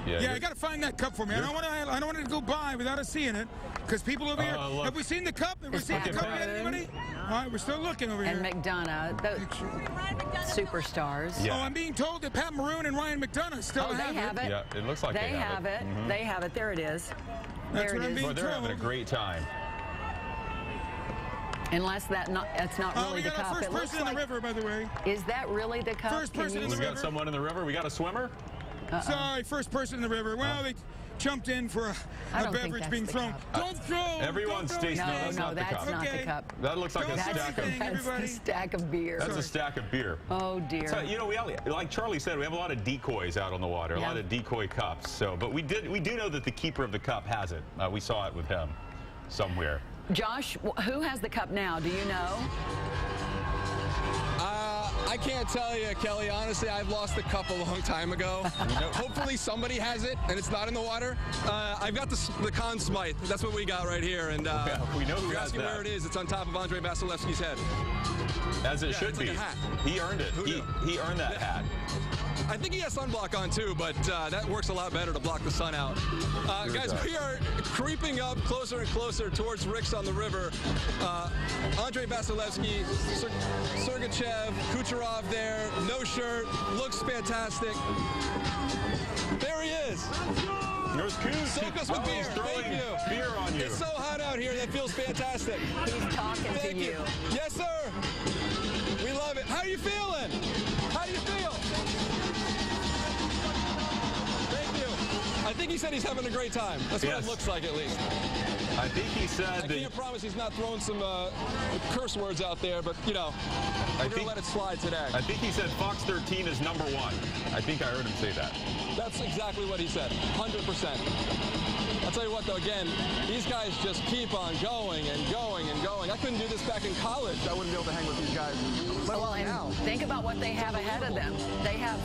Yeah, I got to find that cup for me. I don't want it to go by without us seeing it, because people over here. Have we seen the cup? Have we seen the cup yet, anybody? All right, we're still looking over here. And McDonough, the superstars. Yeah. Oh, I'm being told that Pat Maroon and Ryan McDonough still have it. Yeah, it looks like they have it. They have it. There it is. That's what I'm being told. They're having a great time. Unless that's not really the cup. We got a first person in the river, by the way. Is that really the cup? First person in the river. We got someone in the river. We got a swimmer. Sorry, first person in the river. Well, they jumped in for a beverage being thrown. Don't throw! Everyone stays. No, that's not the cup. That looks like a stack of. That's a stack of beer. That's a stack of beer. Oh dear. So, you know, like Charlie said, we have a lot of decoys out on the water, a lot of decoy cups. So, but we do know that the keeper of the cup has it. We saw it with him somewhere. Josh, who has the cup now? Do you know? I can't tell you, Kelly. Honestly, I've lost the cup a long time ago. Hopefully somebody has it, and it's not in the water. I've got the Conn Smythe. That's what we got right here. And we know who you're has asking that. where it is. It's on top of Andrei Vasilevsky's head. As it should be. Like a hat. He earned it. He earned that hat. I think he has sunblock on too, but that works a lot better to block the sun out. Guys, we are creeping up closer and closer towards Rick's on the river. Andrei Vasilevsky, Sergachev, Kucherov there, no shirt, looks fantastic. There he is. There's Kuz. Soak us with beer. Thank you. Beer on you. It's so hot out here. That feels fantastic. He's talking Thank to you. Yes, sir. We love it. How are you feeling? How do you feel? Thank you. I think he said he's having a great time. That's what it looks like, at least. I think he said I can't promise he's not throwing some curse words out there, but, you know, we're going to let it slide today. I think he said Fox 13 is #1. I think I heard him say that. That's exactly what he said, 100%. I'll tell you what, though, again, these guys just keep on going and going and going. I couldn't do this back in college. I wouldn't be able to hang with these guys. Well, and think about what they have ahead of them. They have,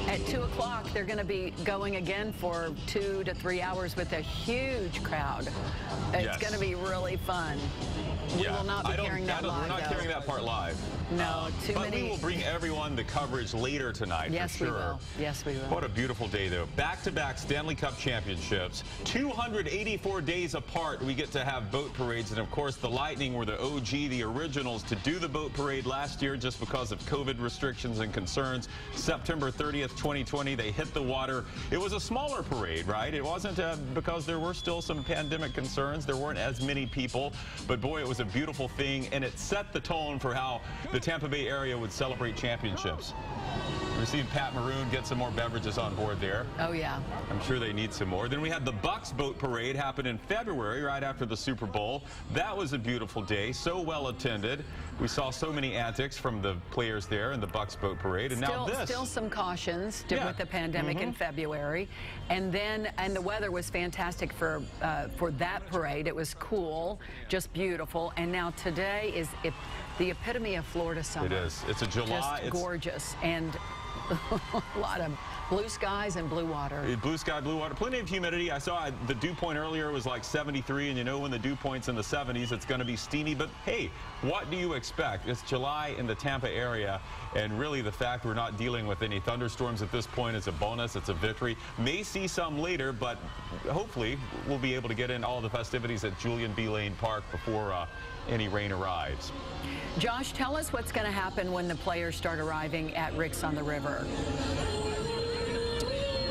at 2 o'clock, they're going to be going again for 2 to 3 hours with a huge crowd. It's going to be really fun. We will not be carrying that live. We're not carrying that part live. No, but we will bring everyone the coverage later tonight, for sure. We will. Yes, we will. What a beautiful day, though. Back-to-back Stanley Cup championships, 284 days apart. We get to have boat parades, and of course, the Lightning were the OG, the originals, to do the boat parade last year just because of COVID restrictions and concerns. September 30th, 2020, they hit the water. It was a smaller parade, right? It wasn't because there were still some pandemic concerns. There weren't as many people, but boy, it was a beautiful thing, and it set the tone for how the Tampa Bay area would celebrate championships. We see Pat Maroon get some more beverages on board there. Oh, yeah. I'm sure they need some more. Then we had the Bucks boat parade happen in February, right after the Super Bowl. That was a beautiful day, so well attended. We saw so many antics from the players there in the Bucks boat parade. And now this. Still some cautions with the pandemic in February. And the weather was fantastic for that parade. It was cool, just beautiful. And now today is the epitome of Florida summer. It is. It's a July. Just gorgeous. And a lot of blue skies and blue water. Blue sky, blue water. Plenty of humidity. I saw the dew point earlier was like 73, and you know when the dew point's in the 70s, it's going to be steamy. But hey, what do you expect? It's July in the Tampa area, and really the fact we're not dealing with any thunderstorms at this point is a bonus. It's a victory. May see some later, but hopefully we'll be able to get in all the festivities at Julian B. Lane Park before any rain arrives. Josh, tell us what's going to happen when the players start arriving at Rick's on the River.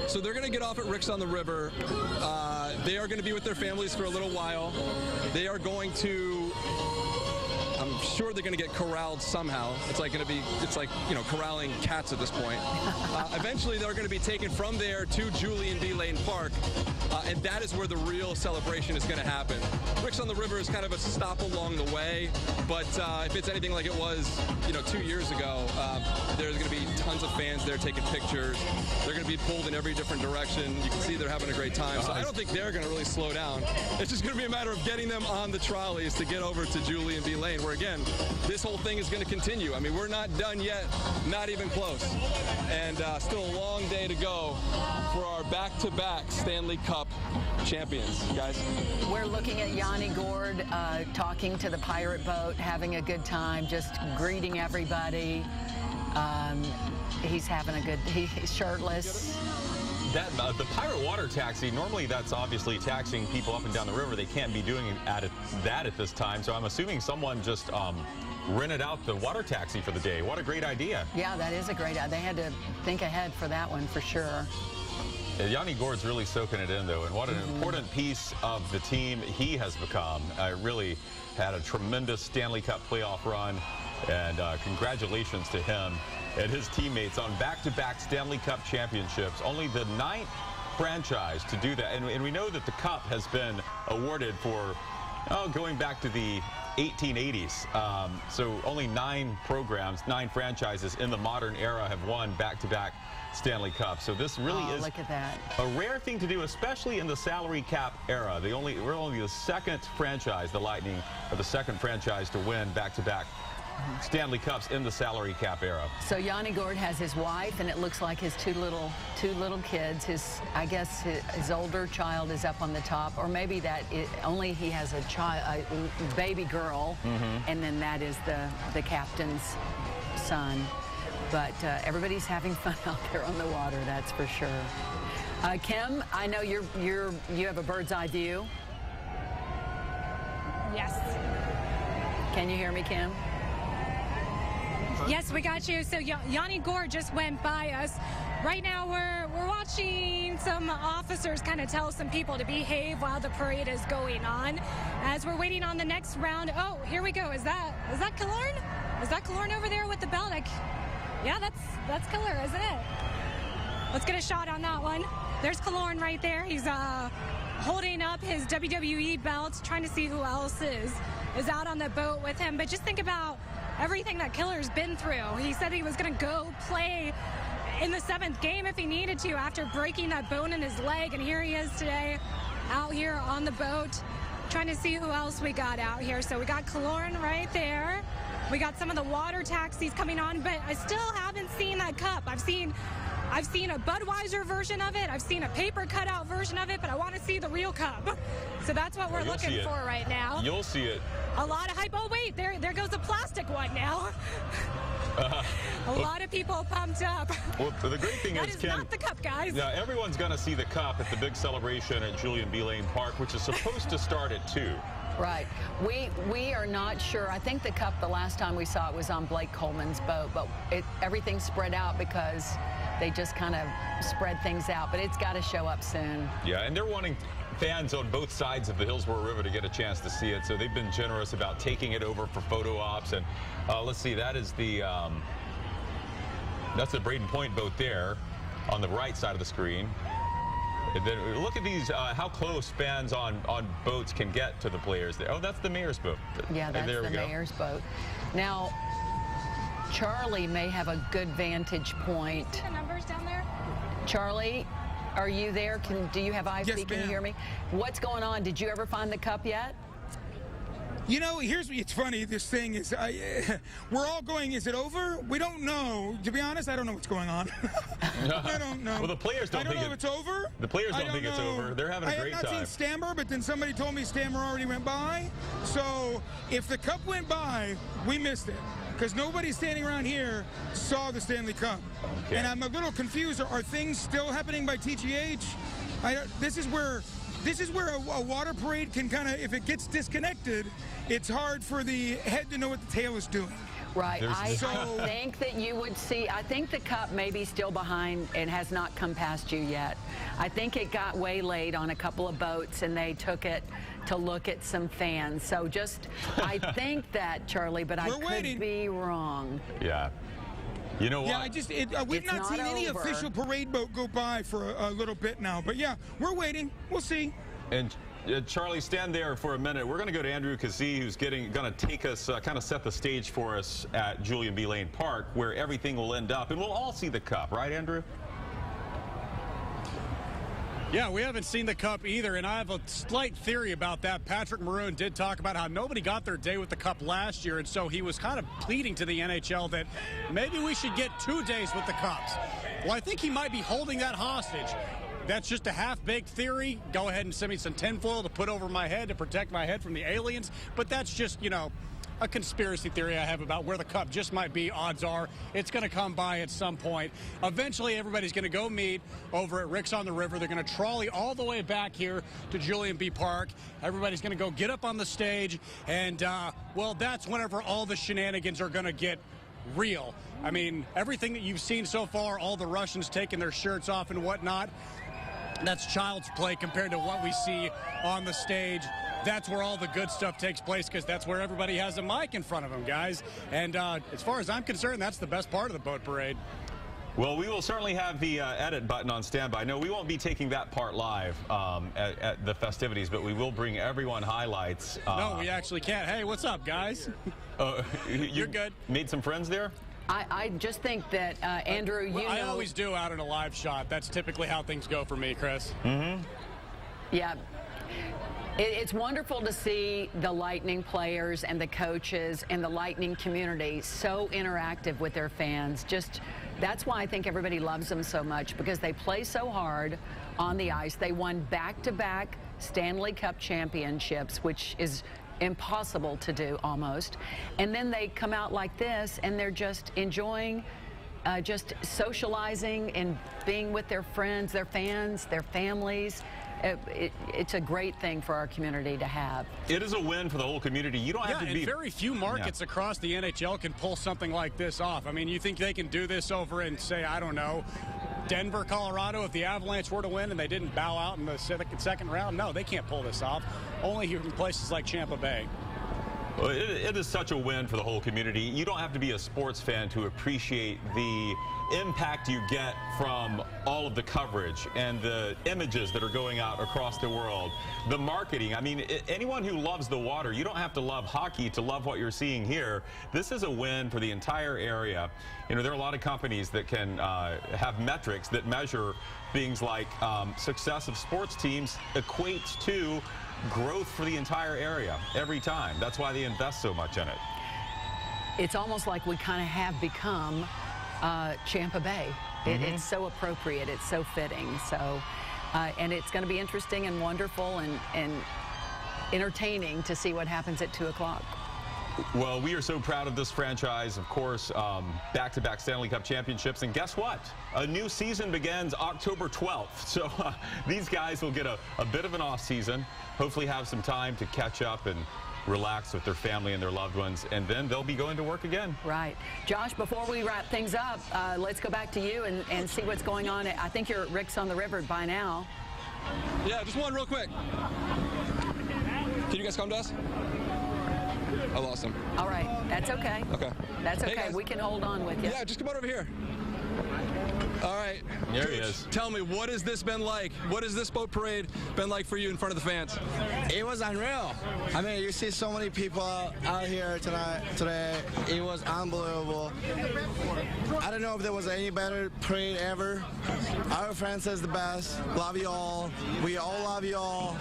So they're going to get off at Rick's on the River. They are going to be with their families for a little while. They are going to, I'm sure they're going to get corralled somehow. It's like, you know, corralling cats at this point. Eventually, they're going to be taken from there to Julian B. Lane Park, and that is where the real celebration is going to happen. Rick's on the River is kind of a stop along the way, but if it's anything like it was, you know, 2 years ago, there's going to be tons of fans there taking pictures. They're going to be pulled in every different direction. You can see they're having a great time. So I don't think they're going to really slow down. It's just going to be a matter of getting them on the trolleys to get over to Julian B. Lane, where again, this whole thing is going to continue. I mean, we're not done yet, not even close. And still a long day to go for our back-to-back Stanley Cup champions, guys. We're looking at Yanni Gord talking to the pirate boat, having a good time, just greeting everybody. He's having a good, he's shirtless. The pirate water taxi, normally that's obviously taxiing people up and down the river. They can't be doing that at this time, so I'm assuming someone just rented out the water taxi for the day. What a great idea. Yeah, that is a great idea. They had to think ahead for that one, for sure. Yanni Gord's really soaking it in, though, and what an important piece of the team he has become. Really had a tremendous Stanley Cup playoff run, and congratulations to him and his teammates on back-to-back Stanley Cup championships. Only the 9th franchise to do that, and we know that the Cup has been awarded for going back to the 1880s. So only 9 programs, 9 franchises in the modern era have won back-to-back Stanley Cup. So this really is look at that. A rare thing to do, especially in the salary cap era. We're only the second franchise, the Lightning, are the second franchise to win back-to-back Stanley Cups in the salary cap era. So Yanni Gord has his wife, and it looks like his two little kids. I guess his older child is up on the top, or maybe only he has a baby girl, and then that is the captain's son. But everybody's having fun out there on the water, that's for sure. Kim, I know you have a bird's eye view. Yes. Can you hear me, Kim? Yes, we got you. So Yanni Gord just went by us. Right now we're watching some officers kind of tell some people to behave while the parade is going on. As we're waiting on the next round. Oh, here we go. Is that Killorn? Is that Killorn over there with the belt? Yeah, that's Killer, isn't it? Let's get a shot on that one. There's Killorn right there. He's holding up his WWE belt, trying to see who else is out on the boat with him. But just think about everything that Killer's been through. He said he was going to go play in the 7th game if he needed to after breaking that bone in his leg, and here he is today out here on the boat, trying to see who else we got out here. So we got Kaloran right there. We got some of the water taxis coming on, but I still haven't seen that cup. I've seen a Budweiser version of it. I've seen a paper cutout version of it, but I want to see the real cup. So that's what we're looking for right now. You'll see it. A lot of hype. Oh, wait, there goes a plastic one now. A lot of people pumped up. Well, the great thing that is, is Ken, not the cup, guys. Yeah, everyone's going to see the cup at the big celebration at Julian B. Lane Park, which is supposed to start at 2. Right. We are not sure. I think the cup, the last time we saw it was on Blake Coleman's boat, but everything spread out because they just kind of spread things out. But it's got to show up soon. Yeah, and they're wanting fans on both sides of the Hillsborough River to get a chance to see it, so they've been generous about taking it over for photo ops. And let's see, that is that's the Braden Point boat there on the right side of the screen. And then look at these, how close fans on boats can get to the players there. Oh, that's the mayor's boat. Yeah, that's the mayor's boat. Now, Charlie may have a good vantage point. The numbers down there? Charlie, are you there? Do you have eyes? Yes, Can you hear me? What's going on? Did you ever find the cup yet? You know, it's funny. This thing is, we're all going, is it over? We don't know. To be honest, I don't know what's going on. I don't know. Well, the players don't think it's over. The players don't think it's over. They're having a great time. I have not seen Stammer, but then somebody told me Stammer already went by. So if the cup went by, we missed it. Because nobody standing around here saw the Stanley Cup. Okay. And I'm a little confused. Are things still happening by TGH? This is where a water parade can kind of, if it gets disconnected, it's hard for the head to know what the tail is doing. Right. I think that you would see, I think the cup may be still behind and has not come past you yet. I think it got waylaid on a couple of boats and they took it to look at some fans. So I think that, Charlie, but I could be wrong. Yeah. You know what? Yeah, we've not seen any official parade boat go by for a little bit now. But yeah, we're waiting. We'll see. And Charlie, stand there for a minute. We're going to go to Andrew Kazee, who's going to take us, kind of set the stage for us at Julian B. Lane Park, where everything will end up. And we'll all see the cup, right, Andrew? Yeah, we haven't seen the cup either, and I have a slight theory about that. Patrick Maroon did talk about how nobody got their day with the cup last year, and so he was kind of pleading to the NHL that maybe we should get 2 days with the cups. Well, I think he might be holding that hostage. That's just a half-baked theory. Go ahead and send me some tinfoil to put over my head to protect my head from the aliens, but that's just, you know, a conspiracy theory I have about where the cup just might be. Odds are it's going to come by at some point. Eventually, everybody's going to go meet over at Rick's on the River. They're going to trolley all the way back here to Julian B. Park. Everybody's going to go get up on the stage, and, well, that's whenever all the shenanigans are going to get real. I mean, everything that you've seen so far, all the Russians taking their shirts off and whatnot, that's child's play compared to what we see on the stage. That's where all the good stuff takes place, because that's where everybody has a mic in front of them, guys. And as far as I'm concerned, that's the best part of the boat parade. Well, we will certainly have the edit button on standby. No, we won't be taking that part live at the festivities, but we will bring everyone highlights. No, we actually can't. Hey, what's up, guys? You're good. Made some friends there? I just think that, Andrew, I always do out in a live shot. That's typically how things go for me, Chris. Mm-hmm. Yeah. It's wonderful to see the Lightning players and the coaches and the Lightning community so interactive with their fans. That's why I think everybody loves them so much, because they play so hard on the ice. They won back-to-back Stanley Cup championships, which is impossible to do almost. And then they come out like this and they're just enjoying, just socializing and being with their friends, their fans, their families. It's a great thing for our community to have. It is a win for the whole community. You don't have to be... and very few markets across the NHL can pull something like this off. I mean, you think they can do this over in, say, I don't know, Denver, Colorado, if the Avalanche were to win and they didn't bow out in the second round? No, they can't pull this off. Only here in places like Tampa Bay. Well, it is such a win for the whole community. You don't have to be a sports fan to appreciate the impact you get from all of the coverage and the images that are going out across the world. The marketing, I mean, anyone who loves the water, you don't have to love hockey to love what you're seeing here. This is a win for the entire area. You know, there are a lot of companies that can have metrics that measure things like success of sports teams equates to growth for the entire area every time. That's why they invest so much in it. It's almost like we kind of have become Tampa Bay. It's so appropriate. It's so fitting. So, and it's going to be interesting and wonderful and entertaining to see what happens at 2 o'clock. Well, we are so proud of this franchise. Of course, back-to-back Stanley Cup championships. And guess what? A new season begins October 12th. So these guys will get a bit of an off season, hopefully have some time to catch up and relax with their family and their loved ones, and then they'll be going to work again. Right. Josh, before we wrap things up, let's go back to you and see what's going on. I think you're at Rick's on the River by now. Yeah, just one real quick. Can you guys come to us? I lost him. All right. That's okay. Okay. That's okay. Hey, we can hold on with you. Yeah, just come on over here. All right. There he is. Tell me, what has this been like? What has this boat parade been like for you in front of the fans? It was unreal. I mean, you see so many people out here today. It was unbelievable. I don't know if there was any better parade ever. Our fans is the best. Love you all. We all love you all.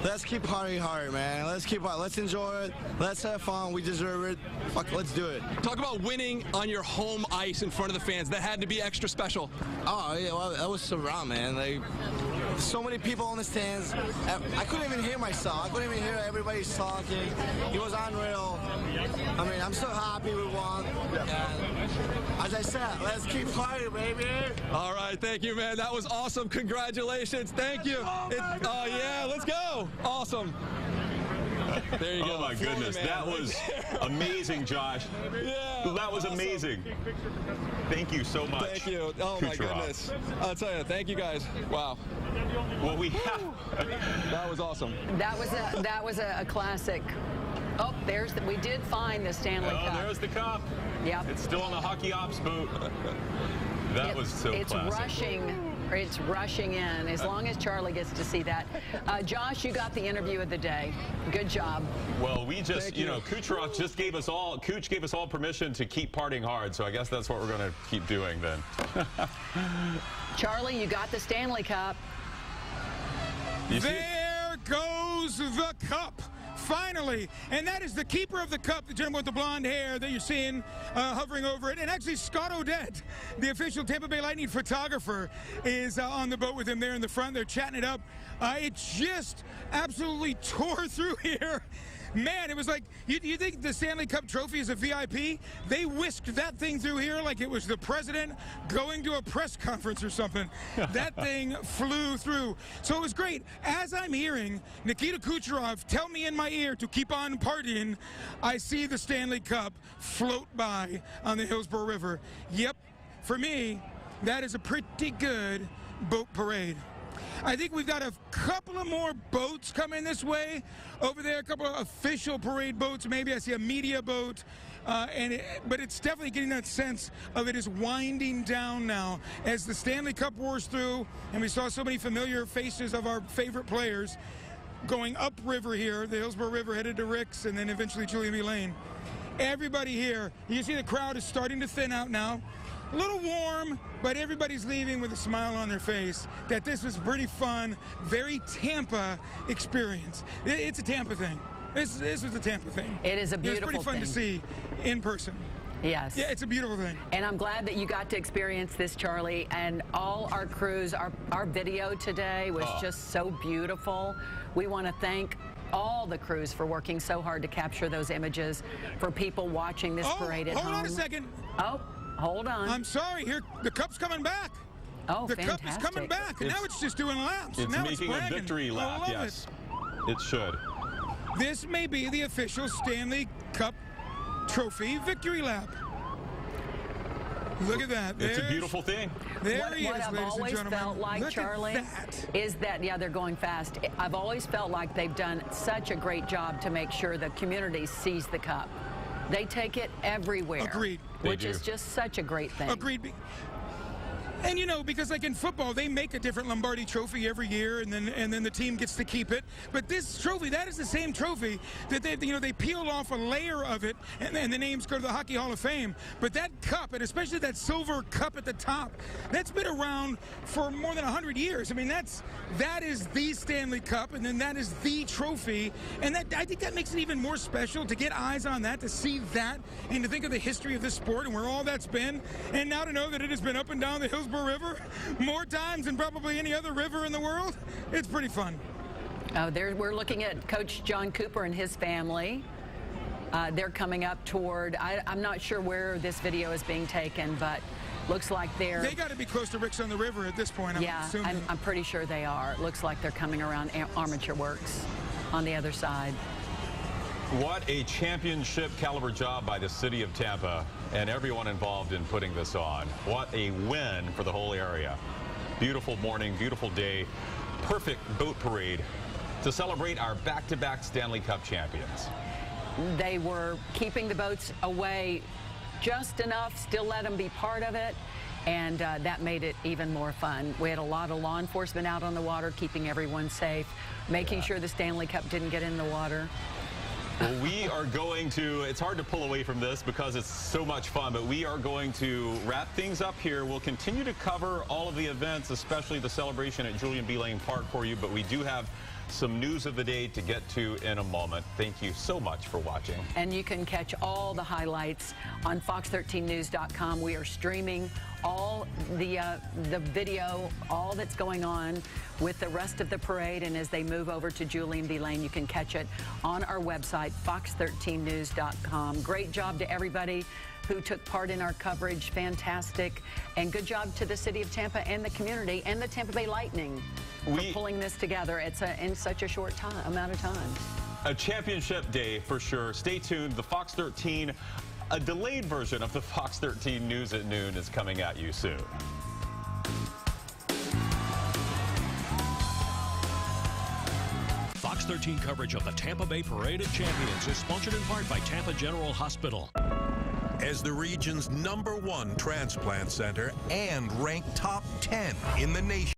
Let's keep partying hard, man. Let's enjoy it. Let's have fun. We deserve it. Fuck, let's do it. Talk about winning on your home ice in front of the fans. That had to be extra special. Oh, yeah, well, that was surround, man. Like, so many people on the stands. I couldn't even hear myself. I couldn't even hear everybody talking. It was unreal. I mean, I'm so happy we won. And as I said, let's keep partying, baby. All right, thank you, man. That was awesome. Congratulations. Thank you. Oh, yeah, let's go. Awesome. There you go. Oh, my goodness. That was amazing, Josh. Yeah. That was amazing. Thank you so much. Thank you. Oh, my goodness. I'll tell you, thank you, guys. Wow. Well, that was awesome. That was a classic. Oh, we did find the Stanley Cup. Oh, there's the cup. Yep. It's still on the hockey ops boat. That was so classic. It's rushing in, as long as Charlie gets to see that. Josh, you got the interview of the day. Good job. Well, we just, you know, Kucherov just gave us all permission to keep partying hard, so I guess that's what we're going to keep doing then. Charlie, you got the Stanley Cup. There goes the cup. Finally, and that is the keeper of the cup, the gentleman with the blonde hair that you're seeing hovering over it. And actually, Scott Odette, the official Tampa Bay Lightning photographer, is on the boat with him there in the front. They're chatting it up. It just absolutely tore through here. Man, it was like, you think the Stanley Cup trophy is a VIP? They whisked that thing through here like it was the president going to a press conference or something. That thing flew through. So it was great. As I'm hearing Nikita Kucherov tell me in my ear to keep on partying, I see the Stanley Cup float by on the Hillsborough River. Yep, for me, that is a pretty good boat parade. I think we've got a couple of more boats coming this way. Over there, a couple of official parade boats. Maybe I see a media boat. But it's definitely getting that sense of it is winding down now as the Stanley Cup roars through, and we saw so many familiar faces of our favorite players going upriver here, the Hillsborough River, headed to Rick's, and then eventually Julian B. Lane. Everybody here, you see the crowd is starting to thin out now. A little warm, but everybody's leaving with a smile on their face that this was pretty fun, very Tampa experience. It's a Tampa thing. This was a Tampa thing. It is a beautiful thing. It's pretty fun to see in person. Yes. Yeah, it's a beautiful thing. And I'm glad that you got to experience this, Charlie, and all our crews. Our video today was just so beautiful. We want to thank all the crews for working so hard to capture those images for people watching this parade at home. Hold on a second. Oh. Hold on. I'm sorry. Here, the cup's coming back. Oh, the fantastic. cup is coming back, and now it's just doing laps. It's now making a victory lap. Yes, it should. This may be the official Stanley Cup trophy victory lap. Look at that. It's a beautiful thing. There he What is, I've ladies and always gentlemen. felt like, Look Charlie, at that. is that, yeah, they're going fast. I've always felt like they've done such a great job to make sure the community sees the cup. They take it everywhere. Agreed. Which is just such a great thing. Agreed. And you know, because like in football, they make a different Lombardi trophy every year, and then the team gets to keep it. But this trophy, that is the same trophy that they peeled off a layer of it, and the names go to the Hockey Hall of Fame. But that cup, and especially that silver cup at the top, that's been around for more than 100 years. I mean, that is the Stanley Cup, and then that is the trophy, and that I think that makes it even more special to get eyes on that, to see that, and to think of the history of this sport and where all that's been, and now to know that it has been up and down the Hillsborough River more times than probably any other river in the world. It's pretty fun. Oh, we're looking at Coach John Cooper and his family. They're coming up toward, I'm not sure where this video is being taken, but looks like they're... They got to be close to Ricks on the River at this point, I'm pretty sure they are. It looks like they're coming around Armature Works on the other side. What a championship caliber job by the city of Tampa and everyone involved in putting this on. What a win for the whole area. Beautiful morning, beautiful day, perfect boat parade to celebrate our back-to-back Stanley Cup champions. They were keeping the boats away just enough, still let them be part of it, and that made it even more fun. We had a lot of law enforcement out on the water, keeping everyone safe, making sure the Stanley Cup didn't get in the water. Well, we are going to, it's hard to pull away from this because it's so much fun, but we are going to wrap things up here. We'll continue to cover all of the events, especially the celebration at Julian B. Lane Park for you, but we do have some news of the day to get to in a moment. Thank you so much for watching. And you can catch all the highlights on fox13news.com. We are streaming all the video, all that's going on with the rest of the parade, and as they move over to Julian B. Lane, you can catch it on our website, fox13news.com. Great job to everybody who took part in our coverage. Fantastic. And good job to the city of Tampa and the community and the Tampa Bay Lightning for pulling this together. It's in such a short amount of time. A championship day for sure. Stay tuned. The Fox 13, a delayed version of the Fox 13 News at Noon is coming at you soon. Fox 13 coverage of the Tampa Bay Parade of Champions is sponsored in part by Tampa General Hospital. As the region's #1 transplant center and ranked top 10 in the nation.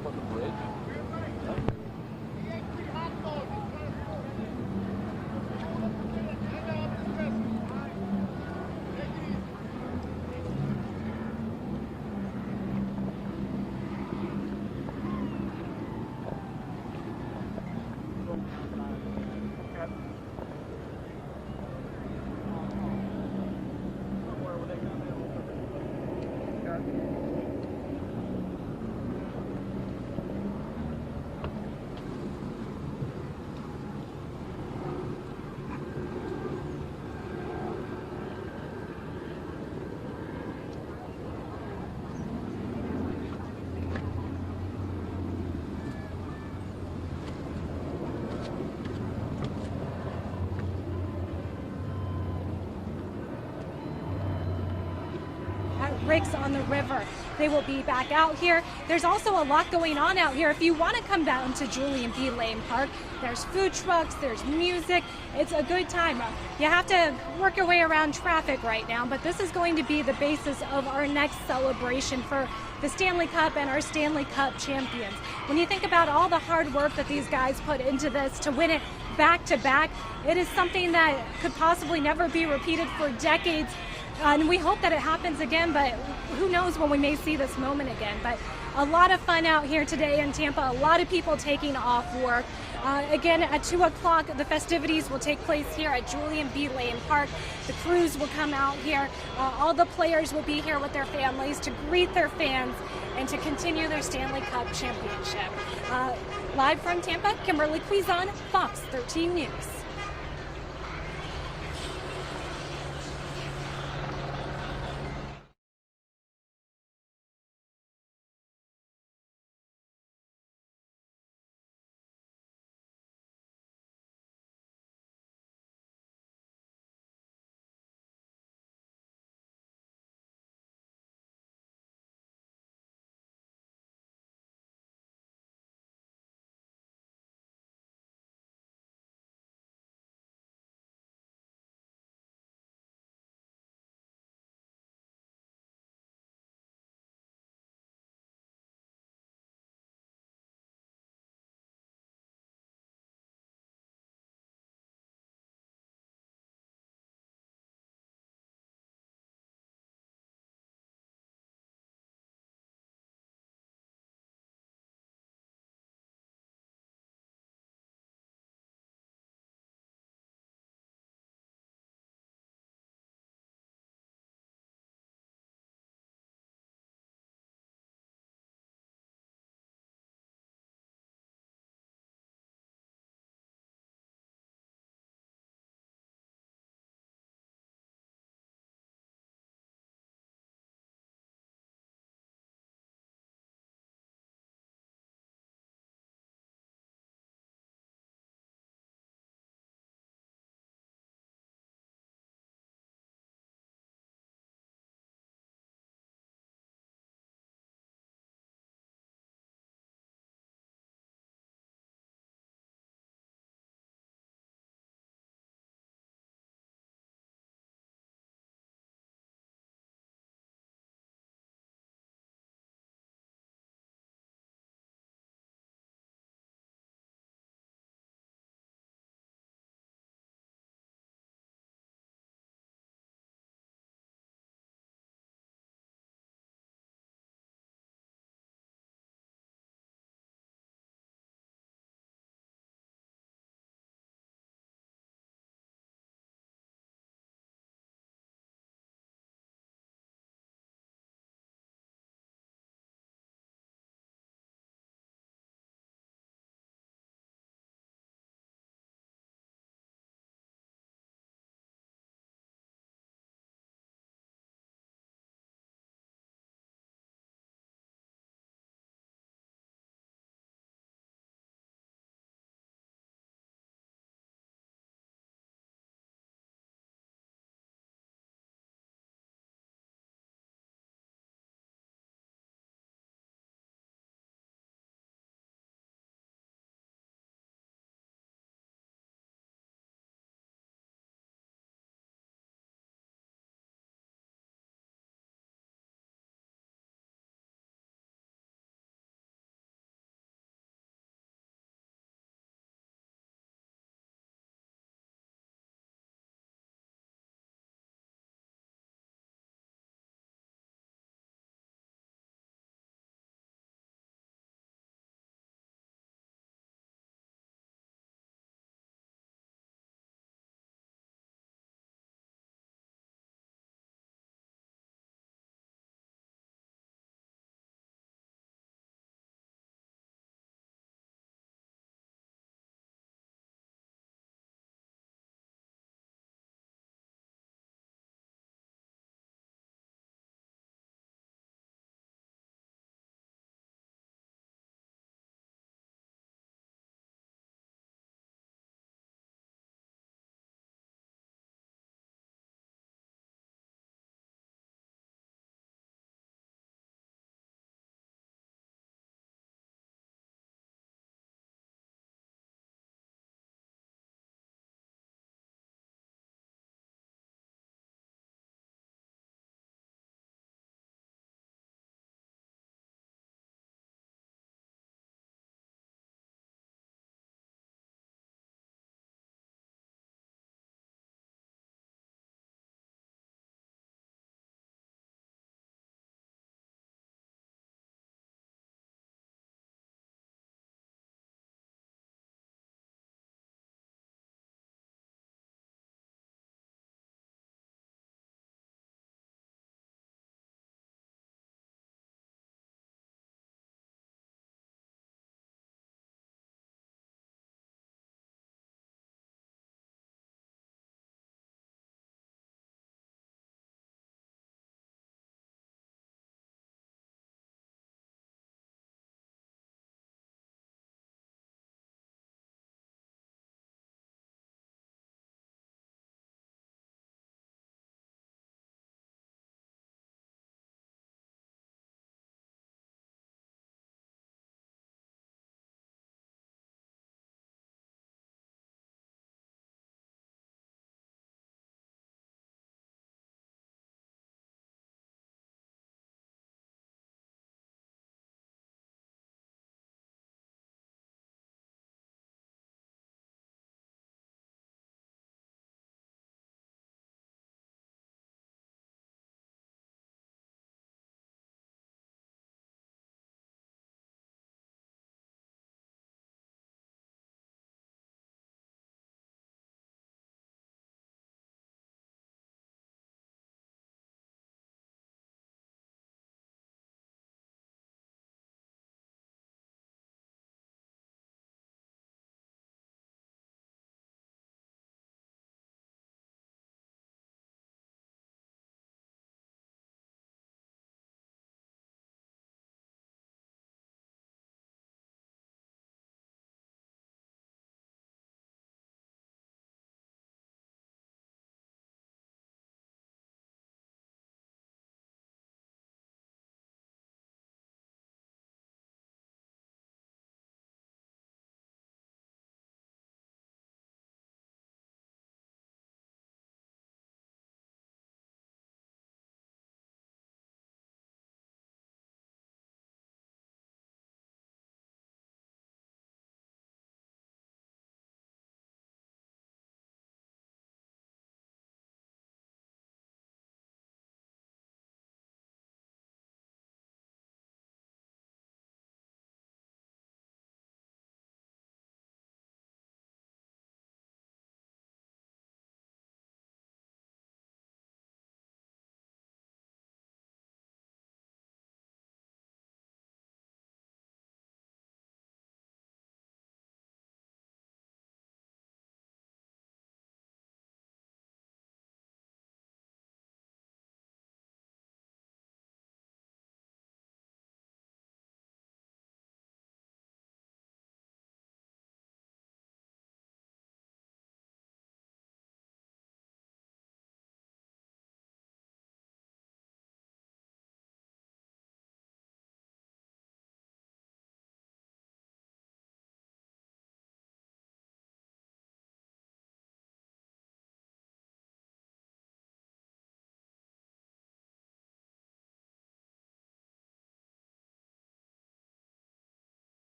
up on the bridge. Rigs on the river. They will be back out here. There's also a lot going on out here. If you want to come down to Julian B. Lane Park, there's food trucks, there's music. It's a good time. You have to work your way around traffic right now, but this is going to be the basis of our next celebration for the Stanley Cup and our Stanley Cup champions. When you think about all the hard work that these guys put into this to win it back to back, it is something that could possibly never be repeated for decades. And we hope that it happens again, but who knows when we may see this moment again. But a lot of fun out here today in Tampa, a lot of people taking off work. Again, at 2 o'clock, the festivities will take place here at Julian B. Lane Park. The crews will come out here. All the players will be here with their families to greet their fans and to continue their Stanley Cup championship. Live from Tampa, Kimberly Quizon, Fox 13 News.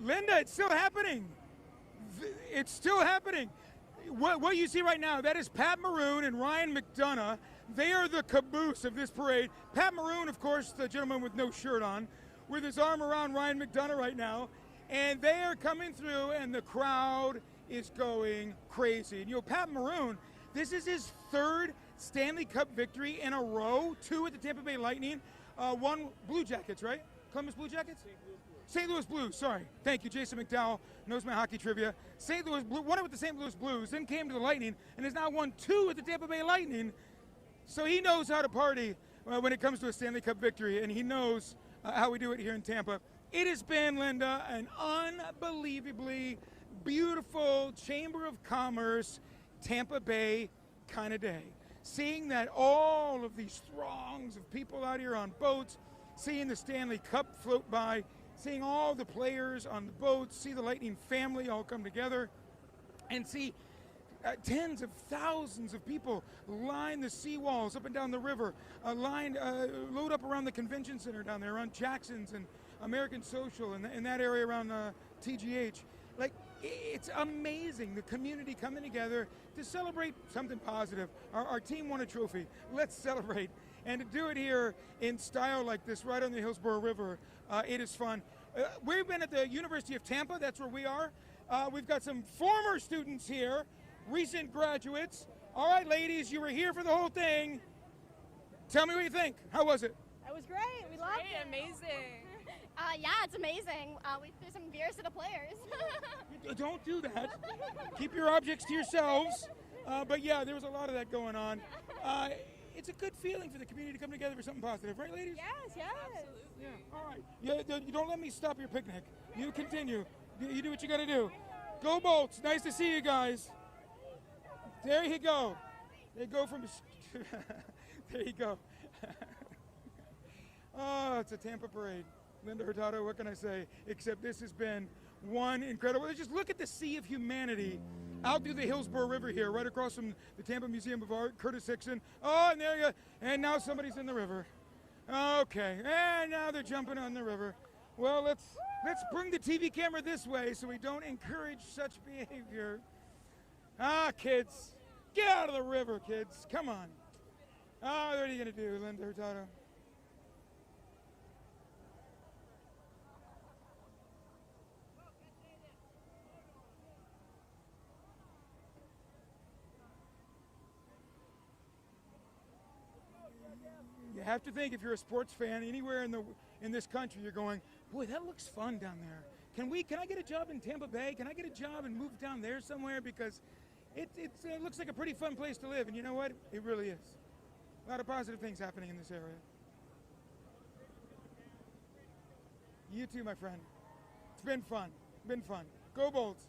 Linda, it's still happening. It's still happening. What you see right now, that is Pat Maroon and Ryan McDonough. They are the caboose of this parade. Pat Maroon, of course, the gentleman with no shirt on, with his arm around Ryan McDonough right now. And they are coming through, and the crowd is going crazy. And Pat Maroon, this is his third Stanley Cup victory in a row, 2 at the Tampa Bay Lightning, 1 Blue Jackets, right? Columbus Blue Jackets? St. Louis Blues, sorry. Thank you, Jason McDowell, knows my hockey trivia. St. Louis Blues, won it with the St. Louis Blues, then came to the Lightning, and has now won 2 at the Tampa Bay Lightning. So he knows how to party when it comes to a Stanley Cup victory, and he knows how we do it here in Tampa. It has been, Linda, an unbelievably beautiful Chamber of Commerce, Tampa Bay kind of day. Seeing that all of these throngs of people out here on boats, seeing the Stanley Cup float by, seeing all the players on the boats, see the Lightning family all come together, and see tens of thousands of people line the seawalls up and down the river, load up around the convention center down there, around Jackson's and American Social, and in that area around TGH. Like, it's amazing, the community coming together to celebrate something positive. Our team won a trophy. Let's celebrate. And to do it here in style like this, right on the Hillsborough River, it is fun. We've been at the University of Tampa. That's where we are. We've got some former students here, recent graduates. All right, ladies, you were here for the whole thing. Tell me what you think. How was it? It was great. We loved it. Amazing. Yeah, it's amazing. We threw some beers to the players. Don't do that. Keep your objects to yourselves. But yeah, there was a lot of that going on. It's a good feeling for the community to come together for something positive, right, ladies? Yes, yes. Absolutely. Yeah. All right. Yeah, you don't let me stop your picnic. You continue. You do what you got to do. Go Bolts. Nice to see you guys. There you go. They go from... there you go. Oh, it's a Tampa parade. Linda Hurtado, what can I say? Except this has been one incredible... Just look at the sea of humanity out through the Hillsborough River here, right across from the Tampa Museum of Art, Curtis Hickson. Oh, and there you go. And now somebody's in the river. Okay, and now they're jumping on the river. Well, let's bring the TV camera this way so we don't encourage such behavior. Ah, kids, get out of the river, kids. Come on. Oh, what are you going to do, Linda Hurtado? You have to think, if you're a sports fan anywhere in this country, you're going, boy, that looks fun down there. Can I get a job in Tampa Bay? Can I get a job and move down there somewhere? Because it looks like a pretty fun place to live. And you know what? It really is. A lot of positive things happening in this area. You too, my friend. It's been fun. Been fun. Go Bolts.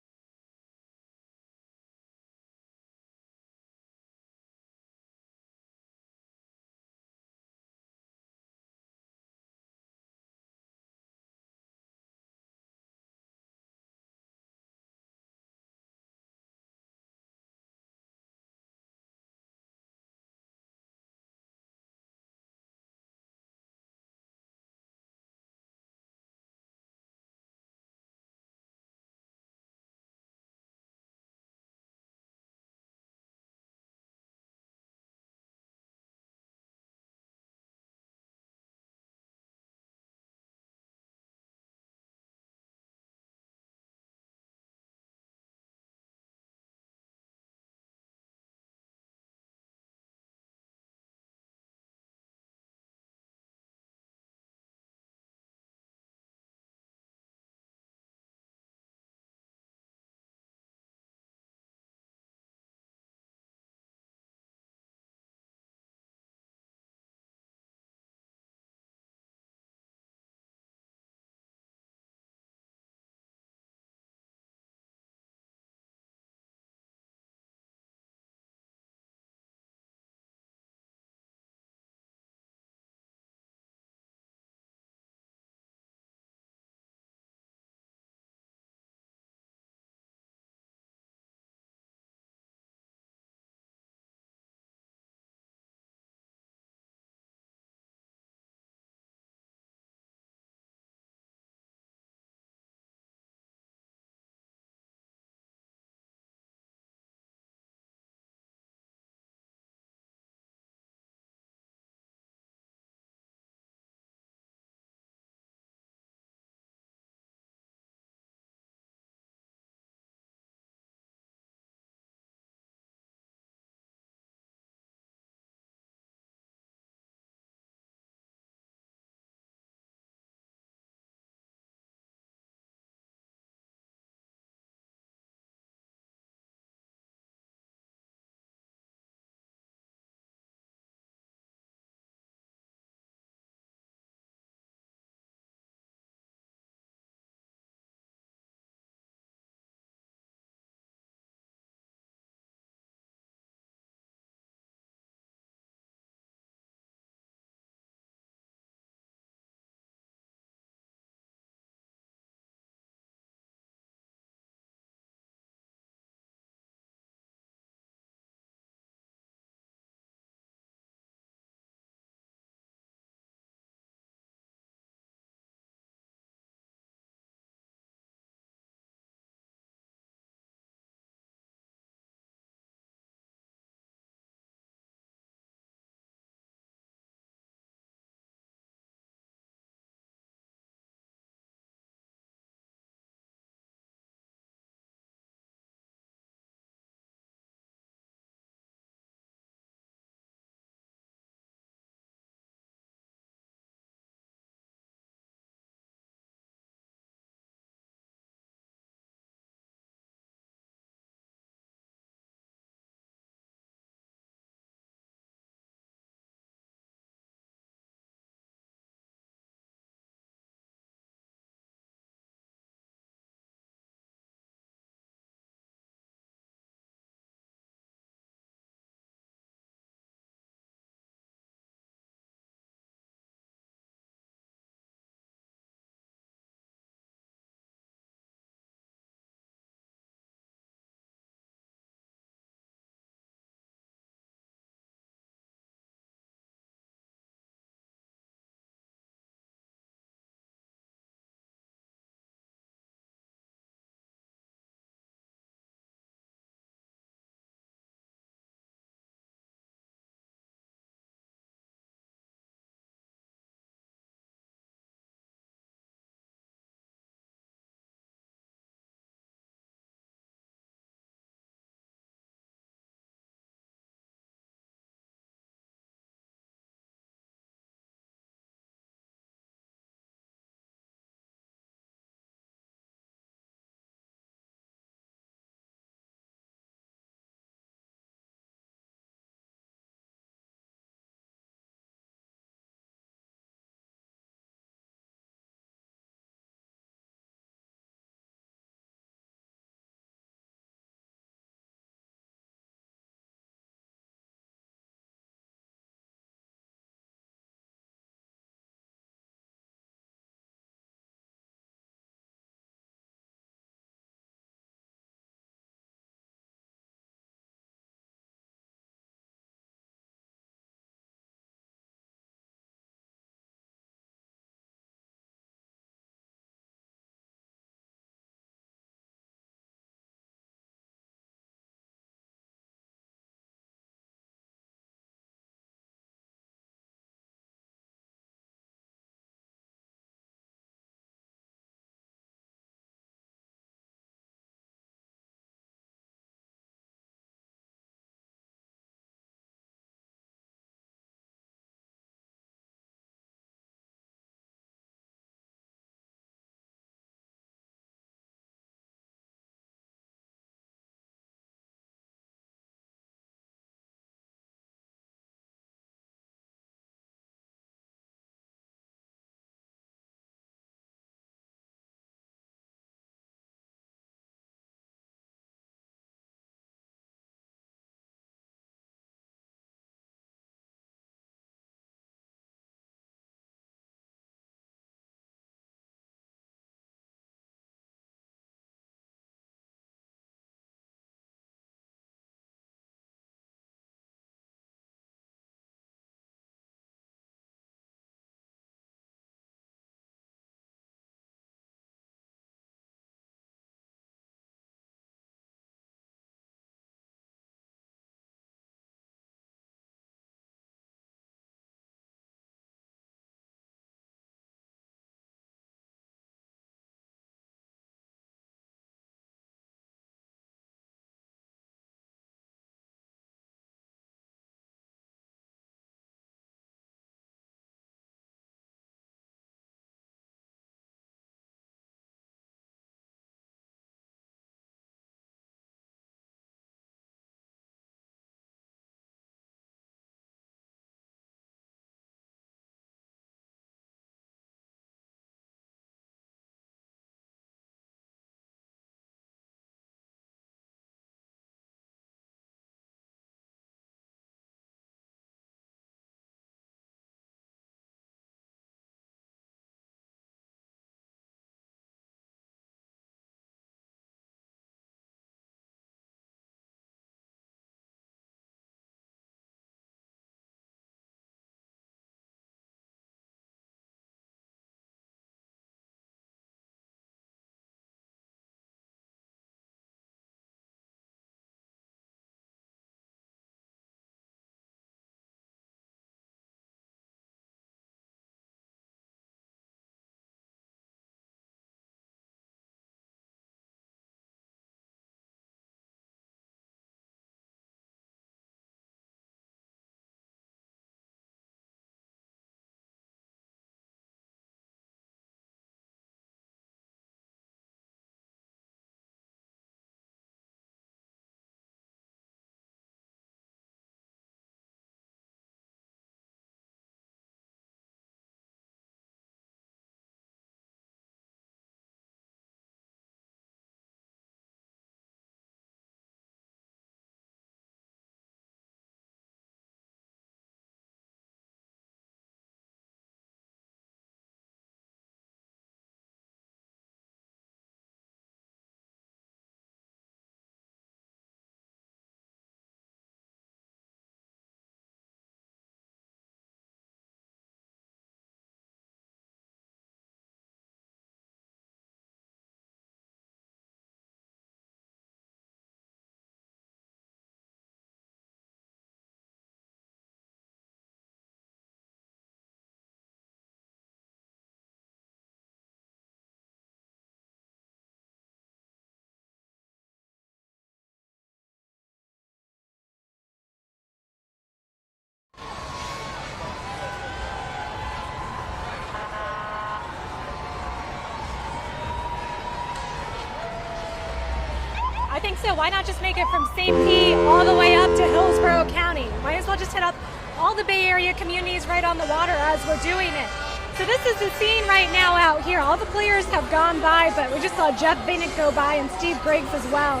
think so. Why not just make it from St. Pete all the way up to Hillsborough County? Might as well just hit up all the Bay Area communities right on the water as we're doing it. So this is the scene right now out here. All the players have gone by, but we just saw Jeff Bennett go by and Steve Griggs as well.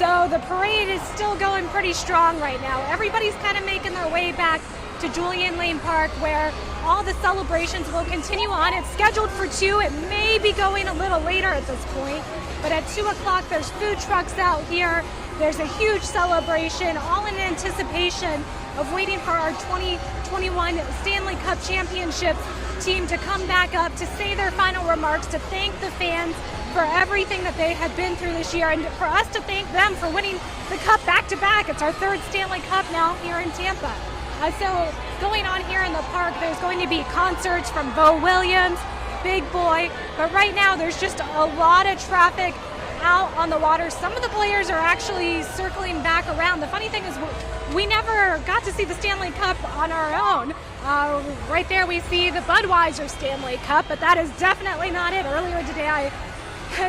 So the parade is still going pretty strong right now. Everybody's kind of making their way back to Julian Lane Park, where all the celebrations will continue on. It's scheduled for 2. It may be going a little later at this point, but at 2 o'clock there's food trucks out here. There's a huge celebration, all in anticipation of waiting for our 2021 Stanley Cup Championship team to come back up to say their final remarks, to thank the fans for everything that they have been through this year, and for us to thank them for winning the cup back-to-back. It's our 3rd Stanley Cup now here in Tampa. So going on here in the park, there's going to be concerts from Bo Williams, Big Boy, but right now there's just a lot of traffic out on the water. Some of the players are actually circling back around. The funny thing is we never got to see the Stanley Cup on our own. Right there we see the Budweiser Stanley Cup, but that is definitely not it. Earlier today I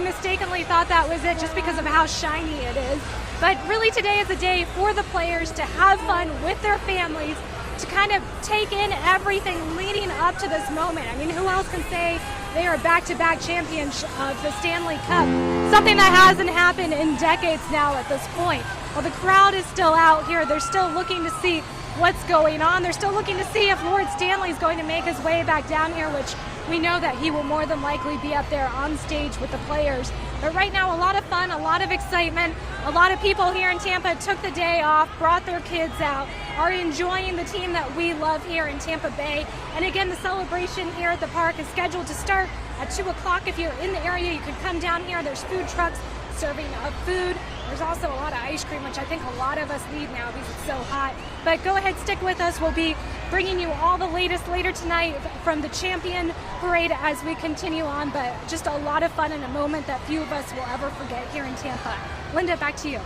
mistakenly thought that was it just because of how shiny it is. But really today is a day for the players to have fun with their families, to kind of take in everything leading up to this moment. I mean, who else can say they are back-to-back champions of the Stanley Cup? Something that hasn't happened in decades now at this point. Well, the crowd is still out here. They're still looking to see what's going on. They're still looking to see if Lord Stanley is going to make his way back down here, which we know that he will more than likely be up there on stage with the players. But right now, a lot of fun, a lot of excitement. A lot of people here in Tampa took the day off, brought their kids out, are enjoying the team that we love here in Tampa Bay. And again, the celebration here at the park is scheduled to start at 2 o'clock. If you're in the area, you can come down here. There's food trucks serving food. There's also a lot of ice cream, which I think a lot of us need now because it's so hot. But go ahead, stick with us. We'll be bringing you all the latest later tonight from the Champion Parade as we continue on. But just a lot of fun and a moment that few of us will ever forget here in Tampa. Linda, back to you.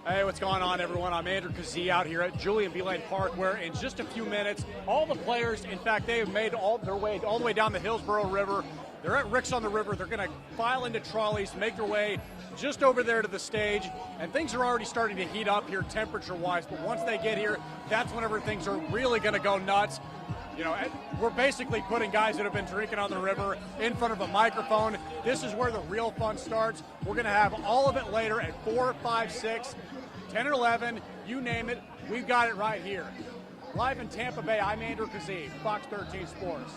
Hey, what's going on, everyone? I'm Andrew Kazee out here at Julian B. Lane Park, where in just a few minutes, all the players, in fact, they have made all the way down the Hillsborough River. They're at Rick's on the River. They're going to file into trolleys, make their way just over there to the stage, and things are already starting to heat up here temperature-wise, but once they get here, that's whenever things are really going to go nuts. You know, we're basically putting guys that have been drinking on the river in front of a microphone. This is where the real fun starts. We're going to have all of it later at 4, 5, 6, 10, or 11, you name it, we've got it right here. Live in Tampa Bay, I'm Andrew Kazee, Fox 13 Sports.